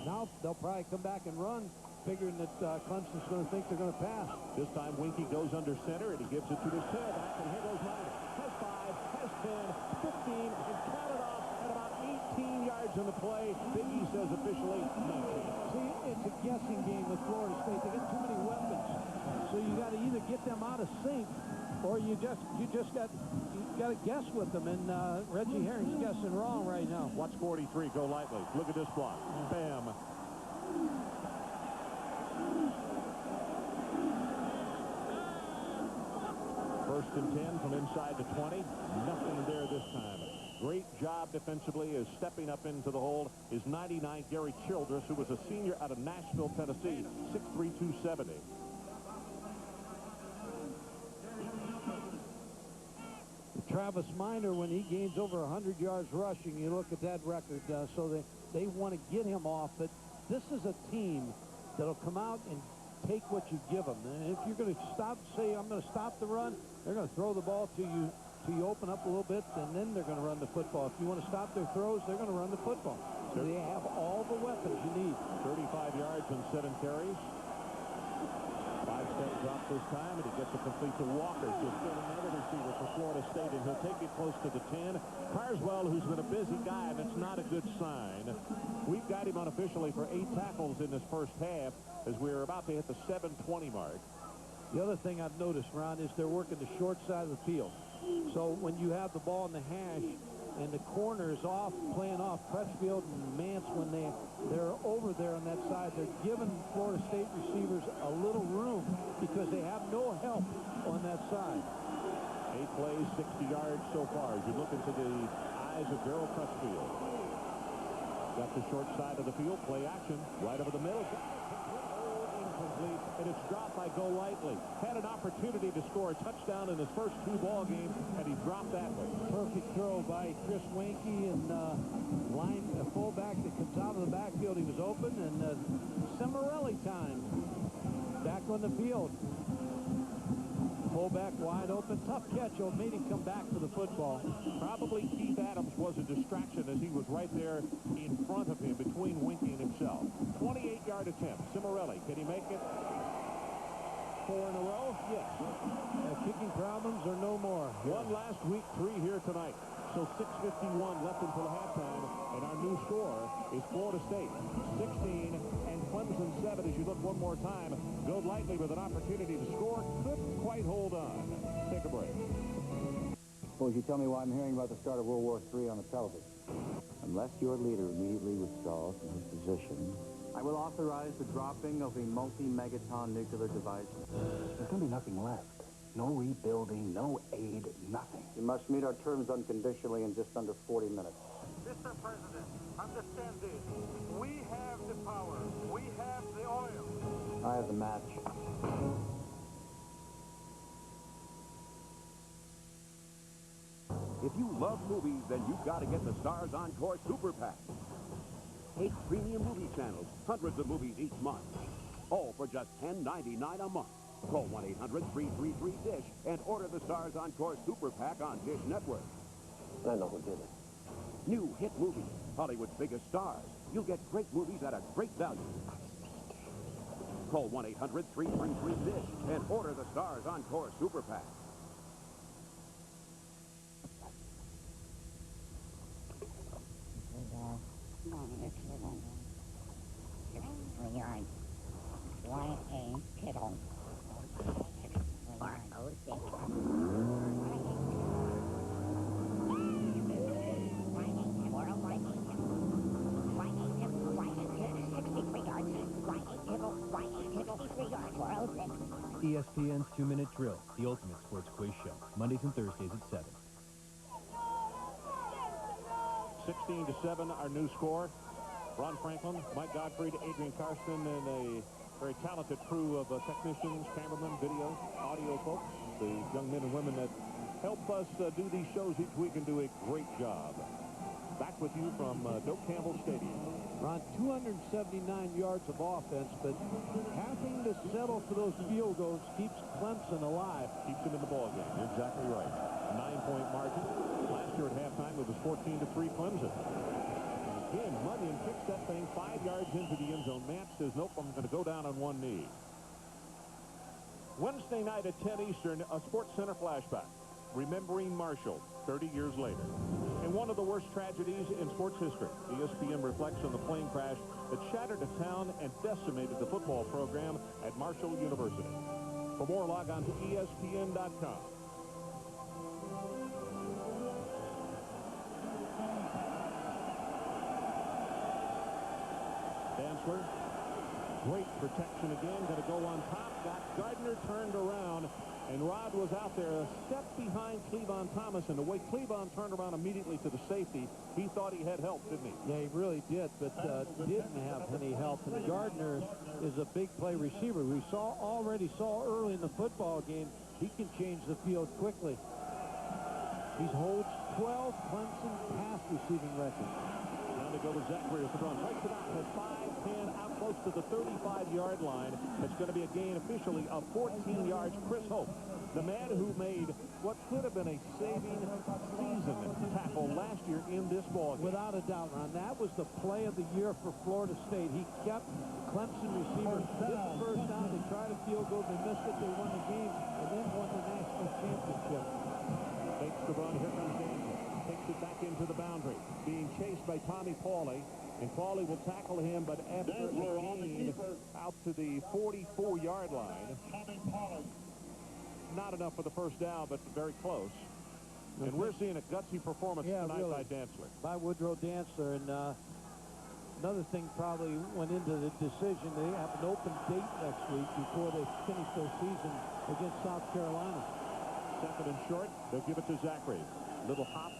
Speaker 20: Now they'll probably come back and run, figuring that Clemson's going to think they're going to pass.
Speaker 21: This time Winky goes under center, and he gives it to his tailback, and here goes Minor. Has 5, has 10, 15, and counted off at about 18 yards on the play. Big E says officially 19.
Speaker 20: See, it's a guessing game with Florida State. They got too many weapons. So you got to either get them out of sync, or you just got to guess with them. And Reggie Herring's guessing wrong right now.
Speaker 21: Watch 43 go lightly. Look at this block. Bam. First and 10 from inside the 20. Nothing there this time. Great job defensively as stepping up into the hole is 99 Gary Childress, who was a senior out of Nashville, Tennessee, 6'3", 270.
Speaker 20: Travis Minor, when he gains over 100 yards rushing, you look at that record, so they want to get him off. But this is a team that'll come out and take what you give them. And if you're going to say, I'm going to stop the run, they're going to throw the ball to you till you open up a little bit, and then they're going to run the football. If you want to stop their throws, they're going to run the football. So they have all the weapons you need.
Speaker 21: 35 yards and 7 carries. 5-step drop this time, and he gets it complete to Walker. Just another receiver for Florida State, and he'll take it close to the 10. Carswell, who's been a busy guy, that's not a good sign. We've got him unofficially for 8 tackles in this first half as we're about to hit the 7:20 mark.
Speaker 20: The other thing I've noticed, Ron, is they're working the short side of the field. So when you have the ball in the hash and the corners off, playing off Crutchfield and Mance, when they're over there on that side, they're giving Florida State receivers a little room because they have no help on that side.
Speaker 21: 8 plays, 60 yards so far as you look into the eyes of Darryl Crutchfield. Got the short side of the field. Play action. Right over the middle. Incomplete. And it's dropped by Golightly. Had an opportunity to score a touchdown in his first 2 ball games, and he dropped that one.
Speaker 20: Perfect throw by Chris Winkie, and a fullback that comes out of the backfield. He was open, and Cimarelli time. Back on the field. Fullback wide open. Tough catch. Made him come back for the football.
Speaker 21: Probably Keith Adams was a distraction as he was right there in front of him, between Winkie and himself. 28-yard attempt. Cimarelli, can he make it 4 in a row? Yes.
Speaker 20: Kicking problems are no more.
Speaker 21: One last week, 3 here tonight. So 6:51 left until halftime, and our new score is Florida State 16 and Clemson 7. As you look one more time, Golightly with an opportunity to score, couldn't quite hold on. Take a break.
Speaker 3: Suppose you tell me why I'm hearing about the start of World War III on the television. Unless your leader immediately withdraws from his position, I will authorize the dropping of a multi-megaton nuclear device. There's going to be nothing left. No rebuilding, no aid, nothing. You must meet our terms unconditionally in just under 40 minutes.
Speaker 5: Mr. President, understand this. We have the power. We have the oil.
Speaker 3: I have the match.
Speaker 10: If you love movies, then you've got to get the Stars Encore Super Pack. 8 premium movie channels, hundreds of movies each month. All for just $10.99 a month. Call 1-800-333-DISH and order the Stars Encore Super Pack on Dish Network.
Speaker 3: I know who did it.
Speaker 10: New hit movies, Hollywood's biggest stars. You'll get great movies at a great value. Call 1-800-333-DISH and order the Stars Encore Super Pack.
Speaker 14: ESPN's 2-Minute Drill, the ultimate sports quiz show. Mondays and Thursdays at 7.
Speaker 21: 16-7, our new score. Ron Franklin, Mike Godfrey, Adrian Karsten, and a very talented crew of technicians, cameramen, video, audio folks. The young men and women that help us do these shows each week and do a great job. Back with you from Doak Campbell Stadium.
Speaker 20: Ron, 279 yards of offense, but having to settle for those field goals keeps Clemson alive.
Speaker 21: Keeps them in the ball game. You're exactly right. A 9-point margin. Last year at halftime, it was 14-3 Clemson. Again, Munyon kicks that thing 5 yards into the end zone. Matt says, nope, I'm going to go down on one knee. Wednesday night at 10 Eastern, a Sports Center flashback. Remembering Marshall 30 years later. In one of the worst tragedies in sports history, ESPN reflects on the plane crash that shattered a town and decimated the football program at Marshall University. For more, log on to ESPN.com. Dantzler, great protection again, going to go on top. Got Gardner turned around, and Rod was out there a step behind Cleavon Thomas, and the way Cleavon turned around immediately to the safety, he thought he had help, didn't he?
Speaker 20: Yeah, he really did, but didn't have any help. And Gardner is a big play receiver. We already saw early in the football game, he can change the field quickly. He holds 12 Clemson pass receiving records.
Speaker 21: Now to go to Zachary with the run. Breaks it out at 5-10, out close to the 35-yard line. It's going to be a gain officially of 14 yards. Chris Hope, the man who made what could have been a saving season tackle last year in this ball game.
Speaker 20: Without a doubt, Ron. That was the play of the year for Florida State. He kept Clemson receivers this first down. They tried a field goal. They missed it. They won the game and then won the national championship.
Speaker 21: Takes the run. Here comes Dantzler. Takes it back into the boundary. Being chased by Tommy Pauly. And Pauly will tackle him, but after a gain out to the 44-yard line. Not enough for the first down, but very close. And we're seeing a gutsy performance tonight
Speaker 20: really,
Speaker 21: by Dantzler.
Speaker 20: By Woodrow Dantzler. And another thing probably went into the decision. They have an open date next week before they finish their season against South Carolina.
Speaker 21: Second and short. They'll give it to Zachary. Little hop.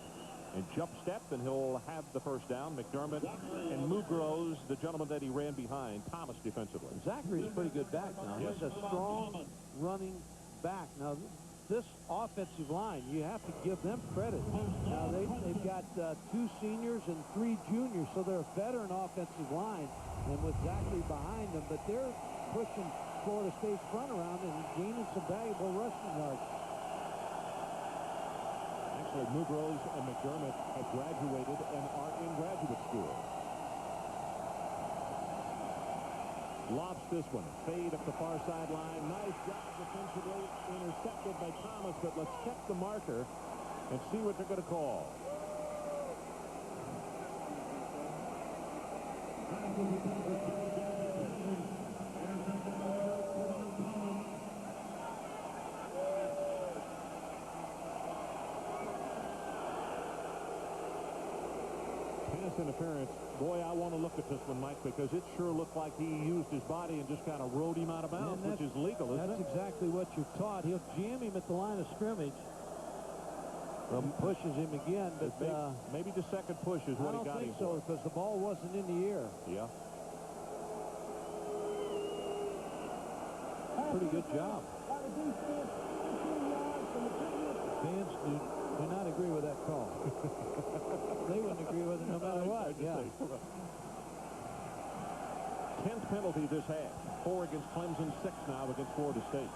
Speaker 21: and jump step, and he'll have the first down. McDermott and Mugroz, the gentleman that he ran behind, Thomas defensively.
Speaker 20: Zachary's a pretty good back now.
Speaker 21: Yes.
Speaker 20: He's a strong running back. Now, this offensive line, you have to give them credit. Now, they've got 2 seniors and 3 juniors, so they're a veteran offensive line, and with Zachary behind them, but they're pushing Florida State's front around and gaining some valuable rushing yards.
Speaker 21: Actually, Mugroz and McDermott have graduated and are in graduate school. Lobs this one. Fade up the far sideline. Nice job defensively. Intercepted by Thomas, but let's check the marker and see what they're going to call. Pass interference. Boy, I want to look at this one, Mike, because it sure looked like he used his body and just kind of rode him out of bounds, which is legal, isn't it?
Speaker 20: That's exactly what you're taught. He'll jam him at the line of scrimmage. Pushes him again, but
Speaker 21: maybe the second push is what he got him.
Speaker 20: I don't think so, because the ball wasn't in the air.
Speaker 21: Yeah.
Speaker 20: Pretty good job. Fans do not agree with that call. They wouldn't agree with it no matter what. Yeah.
Speaker 21: 10th penalty this half. 4 against Clemson, 6 now against Florida State.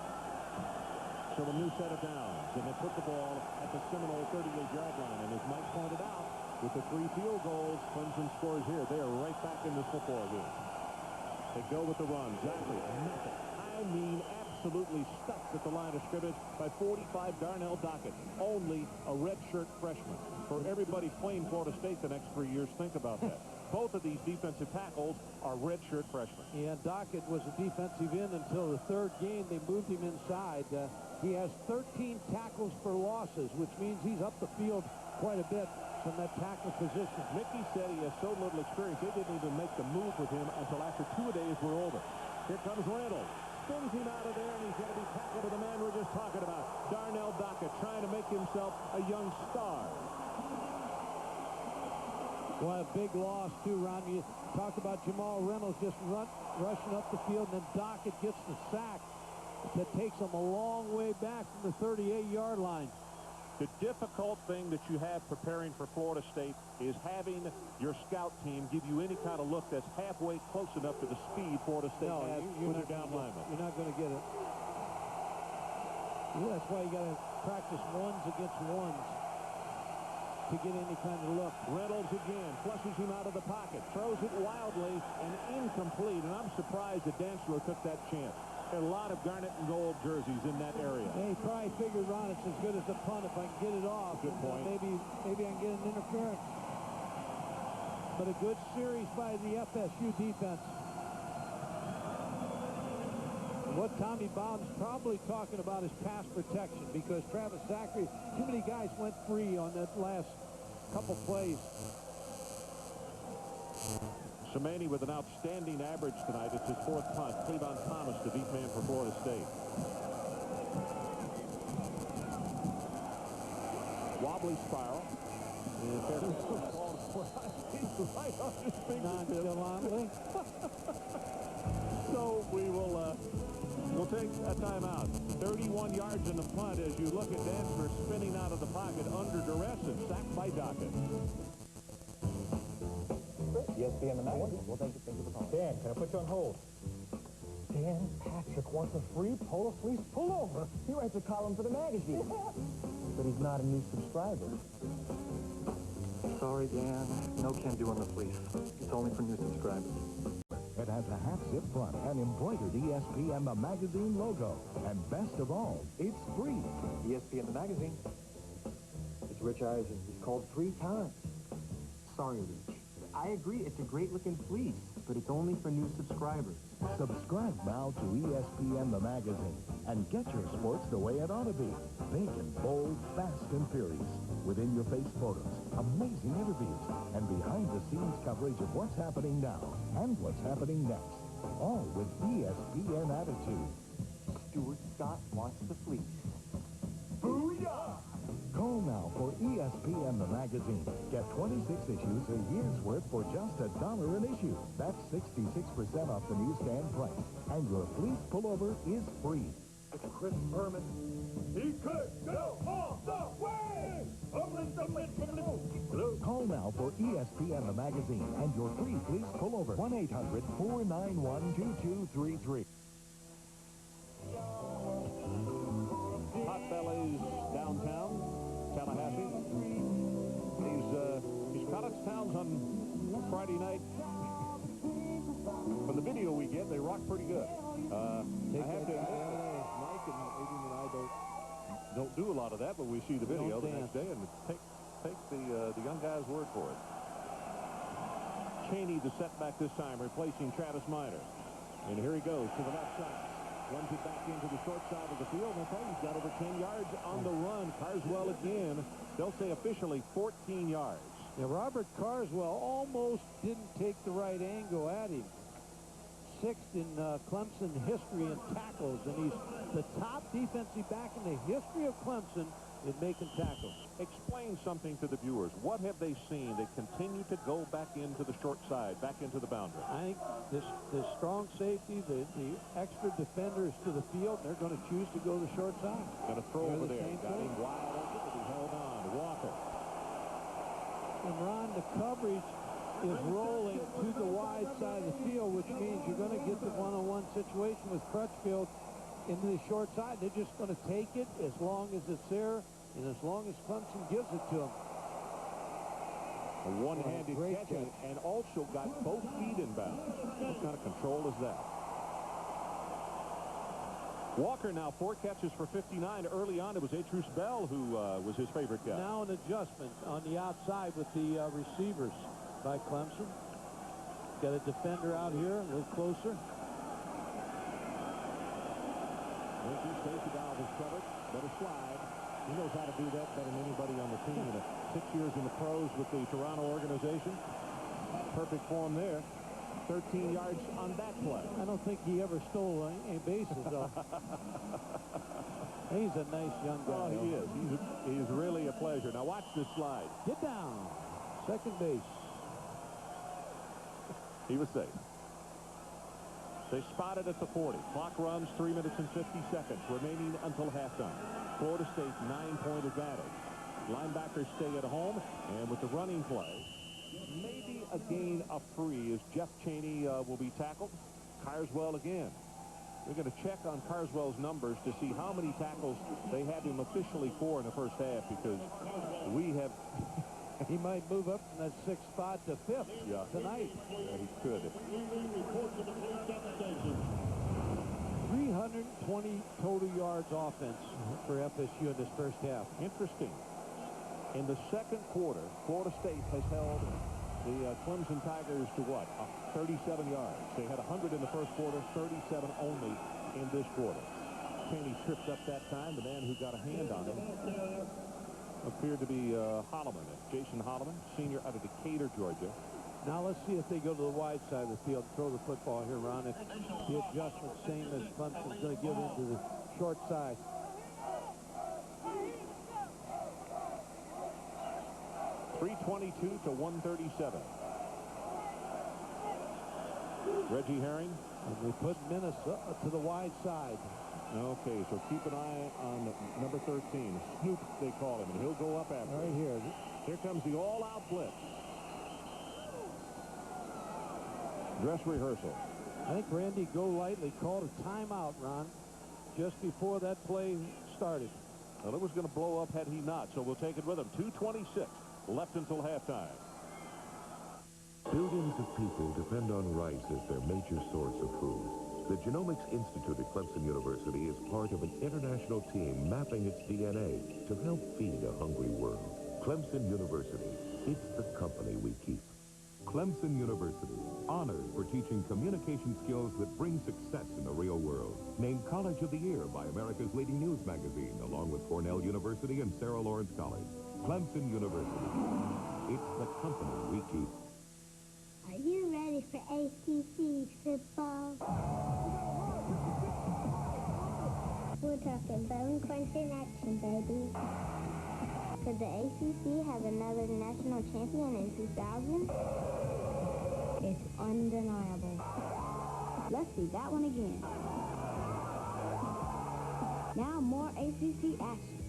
Speaker 21: So a new set of downs, and they put the ball at the Seminole 38-yard line. And as Mike pointed out, with the 3 field goals, Clemson scores here. They are right back in this football game. They go with the run. Zachary, nothing. I mean, absolutely stuffed at the line of scrimmage by 45 Darnell Dockett, only a redshirt freshman. For everybody playing Florida State the next 3 years, think about that. Both of these defensive tackles are redshirt freshmen.
Speaker 20: Yeah, Dockett was a defensive end until the 3rd game. They moved him inside. He has 13 tackles for losses, which means he's up the field quite a bit from that tackle position.
Speaker 21: Mickey said he has so little experience, they didn't even make the move with him until after 2 days were over. Here comes Reynolds. Spins him out of there, and he's going to be tackled by the man we're just talking about, Darnell Dockett, trying to make himself a young star.
Speaker 20: What a big loss, too, Ron. You talked about Jamal Reynolds just rushing up the field, and then Dockett gets the sack that takes him a long way back from the 38-yard line.
Speaker 21: The difficult thing that you have preparing for Florida State is having your scout team give you any kind of look that's halfway close enough to the speed Florida State has when you're down lineman.
Speaker 20: You're not going to get it. Yeah, that's why you got to practice ones against ones to get any kind of look.
Speaker 21: Reynolds again, flushes him out of the pocket, throws it wildly and incomplete, and I'm surprised that Dantzler took that chance. A lot of garnet and gold jerseys in that area.
Speaker 20: He probably figured, Ron, it's as good as a punt if I can get it off.
Speaker 21: Good point.
Speaker 20: Maybe I can get an interference. But a good series by the FSU defense. What Tommy Bowden's probably talking about is pass protection, because Travis Zachary, too many guys went free on that last couple plays.
Speaker 21: Semany with an outstanding average tonight. It's his 4th punt. Cleavon Thomas, the deep man for Florida State. Wobbly spiral. And there's the ball right on his fingertips. So we'll take a timeout. 31 yards in the punt as you look at Dantzler spinning out of the pocket under duress and sacked by Dockett.
Speaker 17: ESPN the magazine. Well, thank you for the call. Dan, can I put you on hold? Dan Patrick wants a free Polo Fleece pullover. He writes a column for the magazine. But he's not a new subscriber.
Speaker 11: Sorry, Dan. No can do on the fleece. It's only for new subscribers.
Speaker 15: It has a half-zip front and embroidered ESPN the magazine logo. And best of all, it's free.
Speaker 17: ESPN the magazine. It's Rich Eisen. He's called 3 times. Sorry, Rich. I agree, it's a great-looking fleece, but it's only for new subscribers.
Speaker 15: Subscribe now to ESPN the magazine and get your sports the way it ought to be. Big and bold, fast and furious. Within-your-face photos, amazing interviews, and behind-the-scenes coverage of what's happening now and what's happening next. All with ESPN attitude.
Speaker 17: Stuart Scott wants the fleece. Booyah!
Speaker 4: Call now for ESPN the magazine. Get 26 issues, a year's worth for just $1 an issue. That's 66% off the newsstand price. And your fleece pullover is free.
Speaker 16: It's Chris Berman. He could go all the way!
Speaker 4: Call now for ESPN the magazine and your free fleece pullover. 1-800-491-2233.
Speaker 21: Hot Bellies downtown, Tallahassee. These college towns on Friday night, from the video we get, they rock pretty good. I have to admit, Mike and Adrian and I don't do a lot of that, but we see the video the next day and take the young guy's word for it. Cheney, the setback this time, replacing Travis Minor. And here he goes to the left side. Runs it back into the short side of the field. And he's got over 10 yards on the run. Carswell again. They'll say officially 14 yards.
Speaker 20: Yeah, Robert Carswell almost didn't take the right angle at him. Sixth in Clemson history in tackles, and he's the top defensive back in the history of Clemson in making tackles.
Speaker 21: Explain something to the viewers. What have they seen? They continue to go back into the short side, back into the boundary.
Speaker 20: I think the strong safety, the extra defenders to the field, they're going to choose to go to the short side.
Speaker 21: Going to throw over there. Got him wide open, but he held on. Walker.
Speaker 20: And Ron, the coverage is rolling to the wide side of the field, which means you're going to get the one-on-one situation with Crutchfield into the short side. They're just going to take it as long as it's there and as long as Clemson gives it to them.
Speaker 21: A one-handed catch and also got both feet in bounds. What kind of control is that? Walker now 4 catches for 59. Early on, it was Atrus Bell who was his favorite guy.
Speaker 20: Now an adjustment on the outside with the receivers by Clemson. Got a defender out here, a little closer.
Speaker 21: Safety valve is covered. Better slide. He knows how to do that better than anybody on the team. 6 years in the pros with the Toronto organization. Perfect form there. 13 yards on that play.
Speaker 20: I don't think he ever stole any bases, though. He's a nice young guy.
Speaker 21: Oh, he is. He's really a pleasure. Now watch this slide.
Speaker 20: Get down. Second base.
Speaker 21: He was safe. They spotted at the 40. Clock runs 3 minutes and 50 seconds remaining until halftime. Florida State 9-point advantage. Linebackers stay at home, and with the running play, maybe a gain of 3 as Jeff Cheney will be tackled. Carswell again. We're going to check on Carswell's numbers to see how many tackles they have him officially for in the first half, because we have...
Speaker 20: He might move up from that 6th spot to 5th tonight.
Speaker 21: Yeah, he could.
Speaker 20: 320 total yards offense for FSU in this first half.
Speaker 21: Interesting. In the second quarter, Florida State has held the Clemson Tigers to what? 37 yards. They had 100 in the first quarter, 37 only in this quarter. Cheney tripped up that time. The man who got a hand on him appeared to be Holloman, Jason Holloman, senior out of Decatur, Georgia.
Speaker 20: Now let's see if they go to the wide side of the field and throw the football here, Ron. If the adjustment, same as Clemson's going to give into the short side.
Speaker 21: .322 to 137. Reggie Herring.
Speaker 20: And they put Minnesota to the wide side.
Speaker 21: Okay, so keep an eye on number 13. Snoop, they call him, and he'll go up after.
Speaker 20: Right here.
Speaker 21: Here comes the all-out blitz. Dress rehearsal.
Speaker 20: I think Randy Golightly called a timeout, Ron, just before that play started.
Speaker 21: Well, it was going to blow up had he not, so we'll take it with him. 2:26 left until halftime.
Speaker 18: Billions of people depend on rice as their major source of food. The Genomics Institute at Clemson University is part of an international team mapping its DNA to help feed a hungry world. Clemson University, it's the company we keep. Clemson University, honored for teaching communication skills that bring success in the real world. Named College of the Year by America's leading news magazine, along with Cornell University and Sarah Lawrence College. Clemson University, it's the company we keep.
Speaker 19: Are you ready for ACC football? We're talking bone crunching action, baby. Could the ACC have another national champion in 2000? It's undeniable.
Speaker 25: Let's see that one again. Now more ACC action.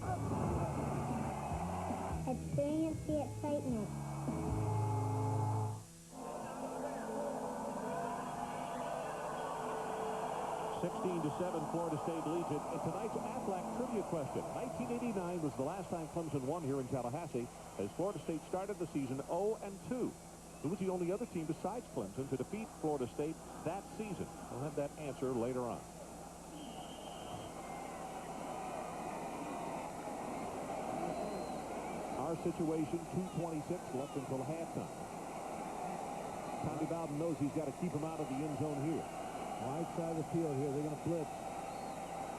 Speaker 19: Experience the excitement.
Speaker 21: 16-7, Florida State leads it. And tonight's Aflac trivia question. 1989 was the last time Clemson won here in Tallahassee, as Florida State started the season 0-2. Who was the only other team besides Clemson to defeat Florida State that season? We'll have that answer later on. Our situation, 2:26 left until halftime. Tommy Bowden knows he's got to keep him out of the end zone here.
Speaker 20: Right side of the field here. They're going to blitz.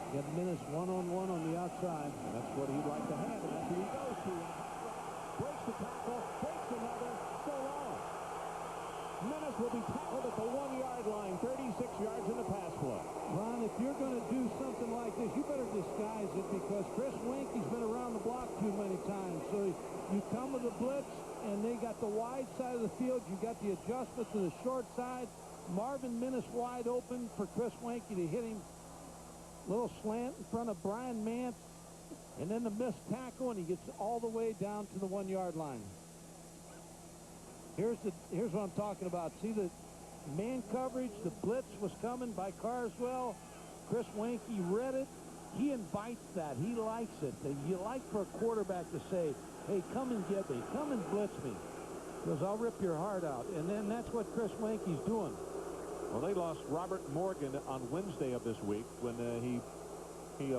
Speaker 20: Get Minnis one-on-one on the outside.
Speaker 21: And that's what he'd like to have, and that's who he goes to. Breaks the tackle, breaks another, so long. Minnis will be tackled at the 1-yard line, 36 yards in the pass play.
Speaker 20: Ron, if you're going to do something like this, you better disguise it, because Chris Winke's been around the block too many times. So you come with a blitz, and they got the wide side of the field. You got the adjustment to the short side. Marvin Minnis wide open for Chris Winke to hit him. Little slant in front of Brian Mance, and then the missed tackle, and he gets all the way down to the 1-yard line. Here's what I'm talking about. See the man coverage, the blitz was coming by Carswell. Chris Winke read it. He invites that. He likes it. You like for a quarterback to say, hey, come and get me. Come and blitz me. Because I'll rip your heart out. And then that's what Chris Winke's doing.
Speaker 21: Well, they lost Robert Morgan on Wednesday of this week when he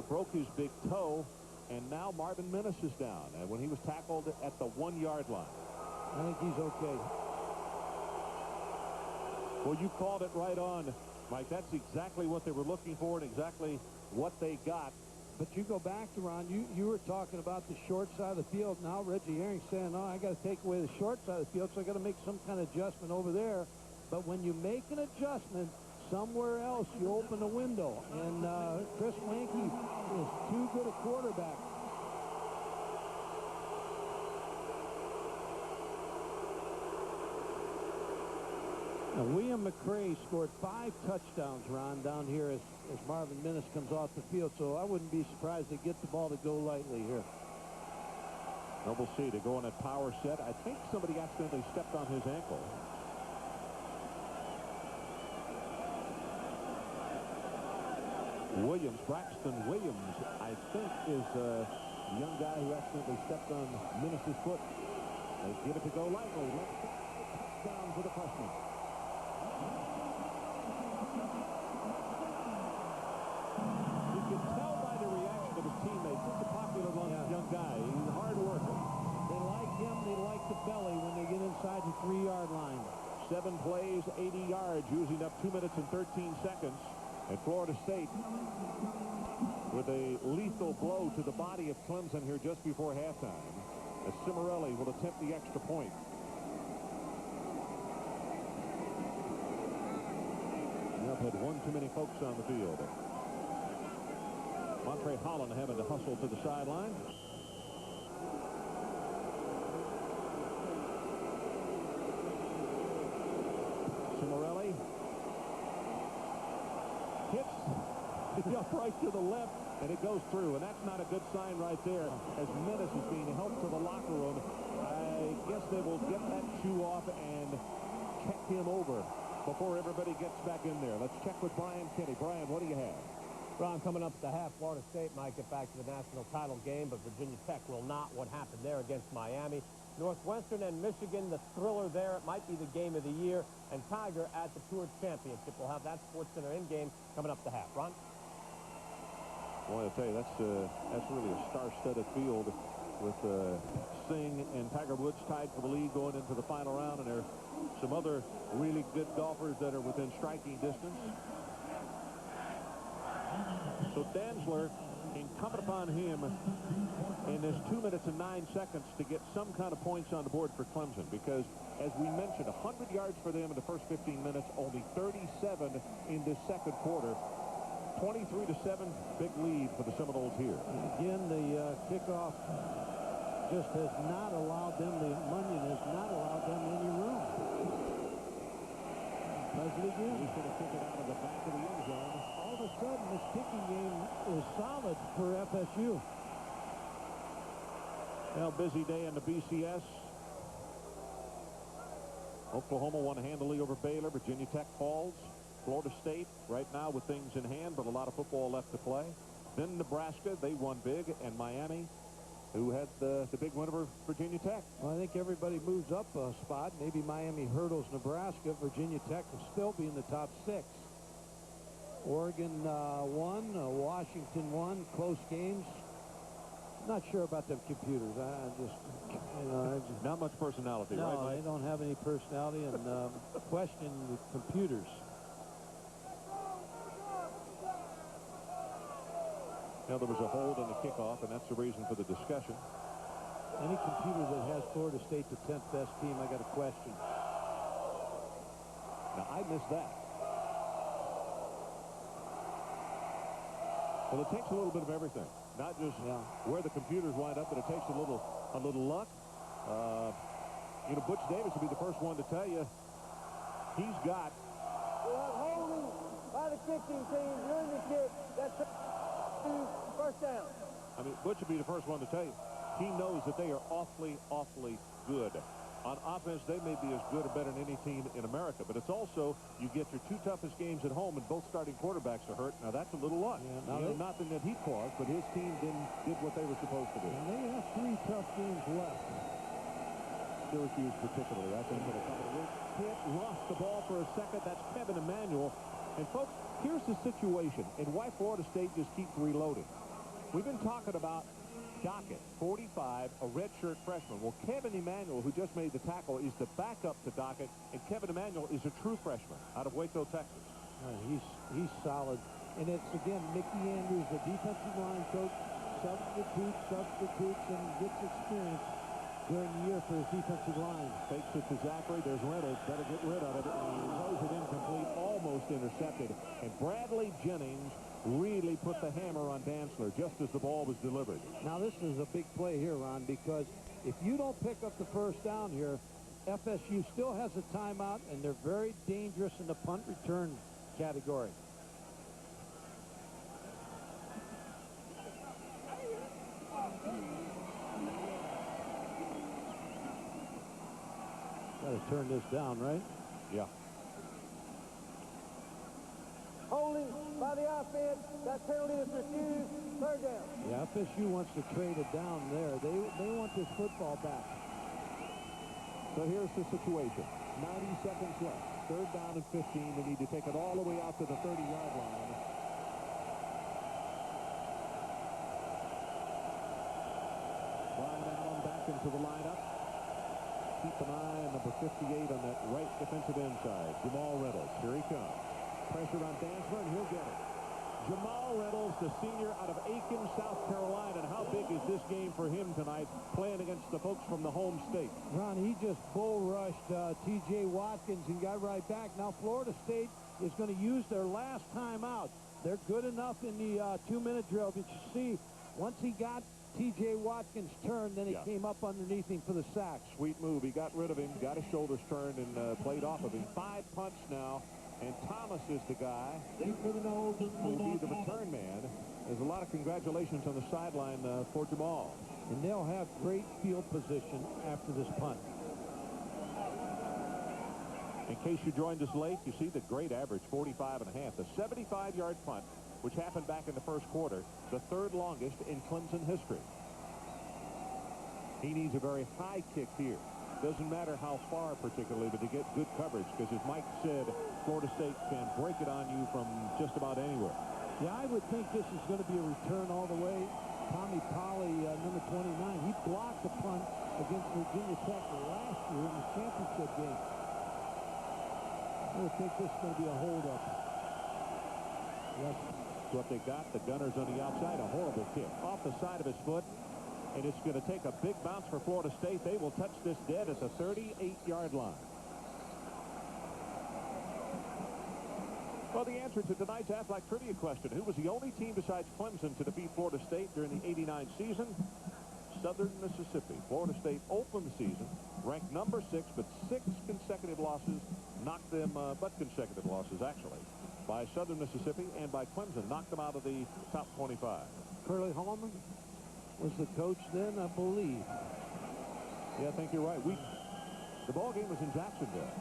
Speaker 21: broke his big toe, and now Marvin Minnis is down when he was tackled at the 1-yard line.
Speaker 20: I think he's okay.
Speaker 21: Well, you called it right on, Mike. That's exactly what they were looking for and exactly what they got.
Speaker 20: But you go back to Ron, you were talking about the short side of the field. Now Reggie Herring's saying, no, I got to take away the short side of the field, so I got to make some kind of adjustment over there. But when you make an adjustment somewhere else, you open a window. And Chris Winke is too good a quarterback. Now, William McCray scored 5 touchdowns, Ron, down here as Marvin Minnis comes off the field. So I wouldn't be surprised to get the ball to go lightly here.
Speaker 21: Well, we'll see. They go on a power set. I think somebody accidentally stepped on his ankle. Williams, Braxton Williams, I think, is the young guy who accidentally stepped on Minnis' foot. They give it to go lightly. Let's touchdown for the freshman. You can tell by the reaction of his teammates. He's a popular young guy. He's a hard worker.
Speaker 20: They like him. They like the belly when they get inside the 3-yard line.
Speaker 21: 7 plays, 80 yards, using up 2 minutes and 13 seconds. And Florida State with a lethal blow to the body of Clemson here just before halftime, as Cimarelli will attempt the extra point. They've had one too many folks on the field. Montre Holland having to hustle to the sideline. Cimarelli hits the upright to the left, and it goes through, and that's not a good sign right there as Minnis is being helped to the locker room. I guess they will get that shoe off and check him over before everybody gets back in there. Let's check with Brian Kenny. Brian, what do you have?
Speaker 12: Ron, coming up at the half, Florida State might get back to the national title game, but Virginia Tech will not. What happened there against Miami? Northwestern and Michigan, the thriller there. It might be the game of the year. And Tiger at the Tour Championship. We'll have that SportsCenter in game coming up the half. Ron?
Speaker 21: Boy, I tell you, that's really a star-studded field with Singh and Tiger Woods tied for the lead going into the final round, and there are some other really good golfers that are within striking distance. So Dantzler, incumbent upon him in this 2 minutes and 9 seconds to get some kind of points on the board for Clemson, because as we mentioned, 100 yards for them in the first 15 minutes, only 37 in this second quarter. 23-7, big lead for the Seminoles here.
Speaker 20: Again, the kickoff just has not allowed them, the Munyon has not allowed them any room. Does it again.
Speaker 21: He's going to kick it out of the back of the end zone.
Speaker 20: All of a sudden, this kicking game is solid for FSU.
Speaker 21: Well, busy day in the BCS. Oklahoma won handily over Baylor. Virginia Tech falls. Florida State right now with things in hand, but a lot of football left to play. Then Nebraska, they won big, and Miami, who had the big win over Virginia Tech.
Speaker 20: Well, I think everybody moves up a spot. Maybe Miami hurdles Nebraska. Virginia Tech will still be in the top 6. Oregon won. Washington won. Close games. Not sure about them computers.
Speaker 21: Not much personality,
Speaker 20: no,
Speaker 21: right, Mike?
Speaker 20: They don't have any personality, and question the computers.
Speaker 21: Now, there was a hold on the kickoff, and that's the reason for the discussion.
Speaker 20: Any computer that has Florida State the 10th best team, I got a question.
Speaker 21: Now, I missed that. Well, it takes a little bit of everything. Not just where the computers wind up, but it takes a little luck. You know, Butch Davis will be the first one to tell you he's got.
Speaker 5: We have holding by the kicking team during the kick. That's first down.
Speaker 21: I mean, Butch will be the first one to tell you he knows that they are awfully, awfully good. On offense, they may be as good or better than any team in America, but it's also you get your 2 toughest games at home, and both starting quarterbacks are hurt. Now, that's a little luck.
Speaker 20: Yeah,
Speaker 21: nothing that he caused, but his team did what they were supposed to do.
Speaker 20: And they have 3 tough games left.
Speaker 21: Syracuse particularly, I think, for the couple of weeks. Pitt lost the ball for a second. That's Kevin Emanuel. And, folks, here's the situation and why Florida State just keeps reloading. We've been talking about Dockett, 45, a redshirt freshman. Well, Kevin Emanuel, who just made the tackle, is the backup to Dockett, and Kevin Emanuel is a true freshman out of Waco, Texas.
Speaker 20: He's solid. And it's, again, Mickey Andrews, the defensive line coach, substitutes, and gets experience during the year for his defensive line.
Speaker 21: Fakes it to Zachary. There's Reynolds. Better get rid of it. He throws it incomplete, almost intercepted. And Bradley Jennings really put the hammer on Dantzler just as the ball was delivered.
Speaker 20: Now, this is a big play here, Ron, because if you don't pick up the first down here, FSU still has a timeout, and they're very dangerous in the punt return category. Got to turn this down, right?
Speaker 21: Yeah.
Speaker 5: Holding by the offense. That penalty is refused. Third down.
Speaker 20: Yeah, FSU wants to trade it down there. They want this football back.
Speaker 21: So here's the situation. 90 seconds left. Third down and 15. They need to take it all the way out to the 30-yard line. Brian Allen back into the lineup. Keep an eye on number 58 on that right defensive end side. Jamal Reynolds. Here he comes. Pressure on Dantzler, and he'll get it. Jamal Reynolds, the senior out of Aiken, South Carolina. And how big is this game for him tonight, playing against the folks from the home state?
Speaker 20: Ron, he just bull rushed T.J. Watkins and got right back. Now Florida State is going to use their last time out. They're good enough in the 2-minute drill. But you see, once he got T.J. Watkins turned, then he came up underneath him for the sack.
Speaker 21: Sweet move. He got rid of him, got his shoulders turned, and played off of him. 5 punts now. And Thomas is the guy who will be the return man. There's a lot of congratulations on the sideline for Jamal.
Speaker 20: And they'll have great field position after this punt.
Speaker 21: In case you joined us late, you see the great average, 45.5. The 75-yard punt, which happened back in the first quarter, the 3rd longest in Clemson history. He needs a very high kick here. Doesn't matter how far particularly, but to get good coverage, because as Mike said, Florida State can break it on you from just about anywhere.
Speaker 20: Yeah, I would think this is going to be a return all the way. Tommy Polley, number 29, he blocked the punt against Virginia Tech last year in the championship game. I would think this is going to be a hold-up.
Speaker 21: Yes. That's what they got. The Gunners on the outside, a horrible kick. Off the side of his foot. And it's going to take a big bounce for Florida State. They will touch this dead at the 38-yard line. Well, the answer to tonight's Aflac Trivia question, who was the only team besides Clemson to defeat Florida State during the '89 season? Southern Mississippi. Florida State opened the season ranked number 6, but 6 consecutive losses knocked them, but consecutive losses actually, by Southern Mississippi and by Clemson, knocked them out of the top 25.
Speaker 20: Curly Hallman was the coach then, I believe.
Speaker 21: Yeah, I think you're right. The ball game was in Jacksonville.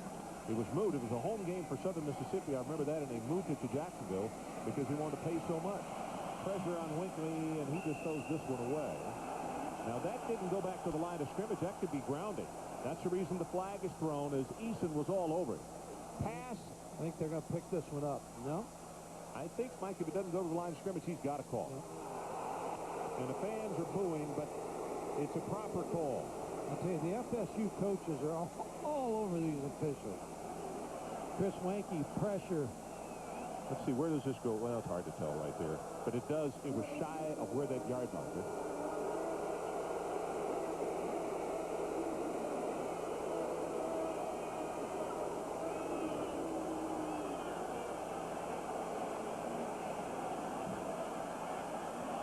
Speaker 21: It was moved. It was a home game for Southern Mississippi. I remember that, and they moved it to Jacksonville because they wanted to pay so much. Pressure on Winkley, and he just throws this one away. Now, that didn't go back to the line of scrimmage. That could be grounding. That's the reason the flag is thrown, as Eason was all over it. Pass.
Speaker 20: I think they're going to pick this one up. No?
Speaker 21: I think, Mike, if it doesn't go to the line of scrimmage, he's got a call. Yeah. And the fans are booing, but it's a proper call.
Speaker 20: I'll tell you, the FSU coaches are all over these officials. Chris Wanke, pressure.
Speaker 21: Let's see, where does this go? Well, it's hard to tell right there. But it does. It was shy of where that yard marker.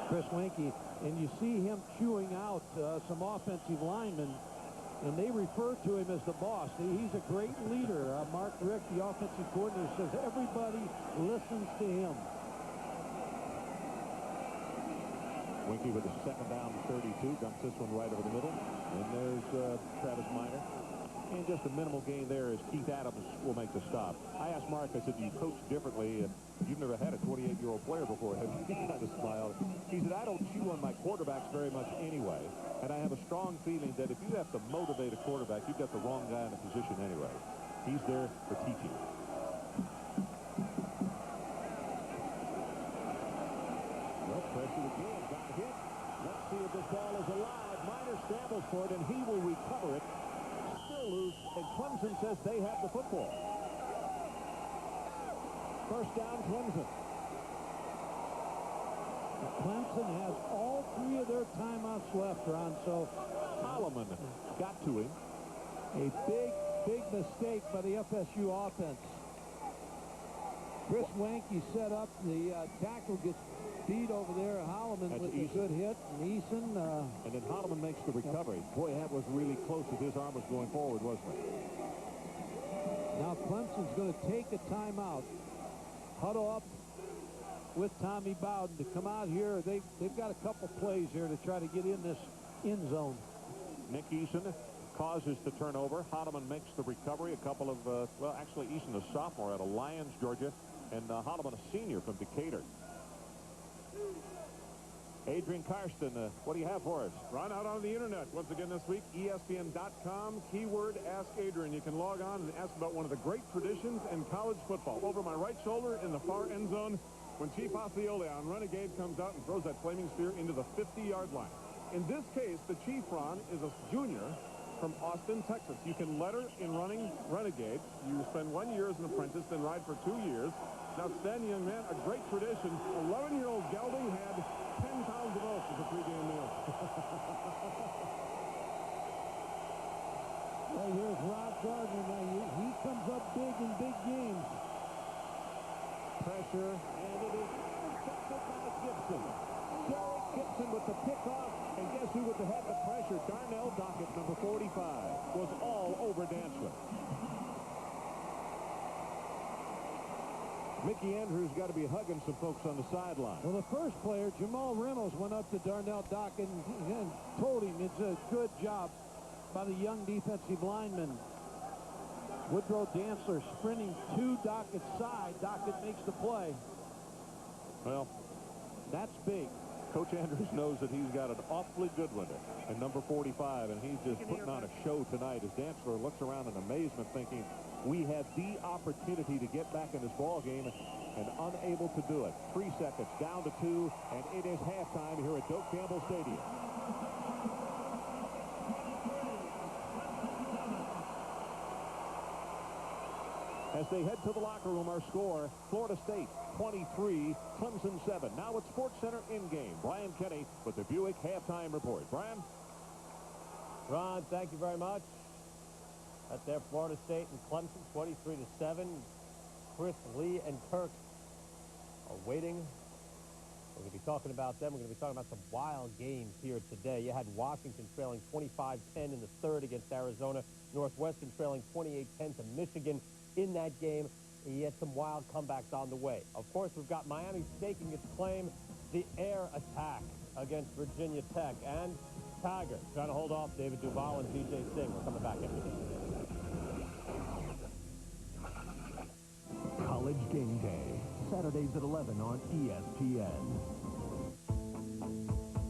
Speaker 20: Chris Wanke, and you see him chewing out some offensive linemen, and they refer to him as the boss. He's a great leader. Mark Rick, the offensive coordinator, says everybody listens to him.
Speaker 21: Winky with a second down, 32, dumps this one right over the middle. And there's Travis Minor. And just a minimal gain there as Keith Adams will make the stop. I asked Mark, I said, do you coach differently? You've never had a 28-year-old player before, have you? He kind of smiled. He said, I don't chew on my quarterbacks very much anyway. And I have a strong feeling that if you have to motivate a quarterback, you've got the wrong guy in the position anyway. He's there for teaching. Well, pressure again. Got hit. Let's see if this ball is alive. Minor scrambles for it, and he will recover it. Still loose, and Clemson says they have the football. First down, Clemson.
Speaker 20: Clemson has all 3 of their timeouts left, Ron, so
Speaker 21: Solomon got to him.
Speaker 20: A big mistake by the FSU offense. Chris Wanke set up. The tackle gets beat over there. Holloman with a good hit. And Eason.
Speaker 21: And then Holloman makes the recovery. Boy, that was really close if his arm was going forward, wasn't it?
Speaker 20: Now Clemson's going to take a timeout. Huddle up with Tommy Bowden to come out here. They've got a couple plays here to try to get in this end zone.
Speaker 21: Nick Eason causes the turnover. Holloman makes the recovery. A couple of, well, actually, Eason, a sophomore out of Lyons, Georgia, and Holloman, a senior from Decatur. Adrian Karsten, what do you have for us?
Speaker 1: Ron, out on the internet once again this week, ESPN.com, keyword Ask Adrian. You can log on and ask about one of the great traditions in college football. Over my right shoulder in the far end zone, when Chief Osceola on Renegade comes out and throws that flaming spear into the 50-yard line. In this case, the Chief, Ron, is a junior from Austin, Texas. You can letter in running Renegade. You spend 1 year as an apprentice, then ride for 2 years. An outstanding young man, a great tradition. 11-year-old Gelding had 10 pounds of oats as a pregame meal.
Speaker 20: Well, here's Rod Gardner. Now he comes up big in big games.
Speaker 21: Pressure, and it is intercepted by Gibson. Derek Gibson with the pickoff, and guess who had the pressure? Darnell Dockett, number 45, was all over Dantzler. Mickey Andrews got to be hugging some folks on the sideline.
Speaker 20: Well, the first player, Jamal Reynolds, went up to Darnell Dockett and told him it's a good job by the young defensive lineman. Woodrow Dantzler sprinting to Dockett's side. Dockett makes the play.
Speaker 21: Well,
Speaker 20: that's big.
Speaker 21: Coach Andrews knows that he's got an awfully good one at number 45, and he's just putting on a show tonight as Dantzler looks around in amazement thinking, we had the opportunity to get back in this ball game and unable to do it. 3 seconds, down to 2, and it is halftime here at Doak Campbell Stadium. As they head to the locker room, our score, Florida State 23, Clemson 7. Now at Sports Center in-game. Brian Kenny with the Buick halftime report. Brian?
Speaker 12: Ron, thank you very much. That's there, Florida State and Clemson, 23-7. Chris, Lee, and Kirk are waiting We're going to be talking about them. We're going to be talking about some wild games here today. You had Washington trailing 25-10 in the third against Arizona. Northwestern trailing 28-10 to Michigan in that game. And you had some wild comebacks on the way. Of course, we've got Miami staking its claim, the air attack against Virginia Tech. And Tigers trying to hold off David Duval and DJ Singh. We're coming back after this.
Speaker 4: College Game Day, Saturdays at 11 on ESPN.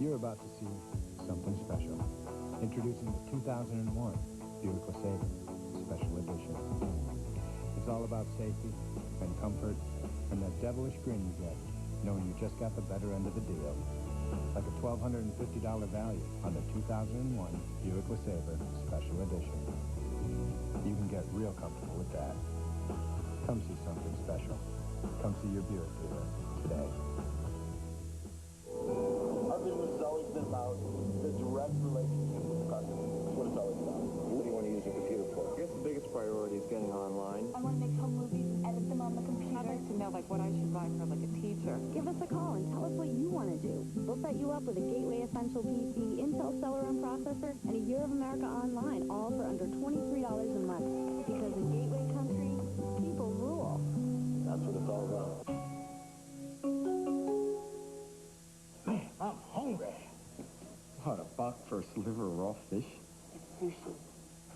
Speaker 11: You're about to see something special. Introducing the 2001 Buick LeSabre Special Edition. It's all about safety and comfort and that devilish grin you get knowing you just got the better end of the deal. Like a $1,250 value on the 2001 Buick LeSabre Special Edition. You can get real comfortable with that. Come see something special. Come see your Buick dealer today.
Speaker 6: Our business has always been about the direct relationship with the customer. That's what it's always about. What do you want to use your computer for? I guess the biggest priority is getting online.
Speaker 13: I want to make home movies and edit them on the computer.
Speaker 2: I'd like to know, like, what I should buy for, like, a teacher. Give us a call and tell us what you want to do. We'll set you up with a Gateway Essential PC, Intel Celeron processor, and a Year of America Online, all for under $23 a month. Because in Gateway Country, people rule.
Speaker 6: That's what it's all about.
Speaker 17: Man, I'm hungry.
Speaker 3: What, $1 for a sliver of raw fish?
Speaker 17: Sushi.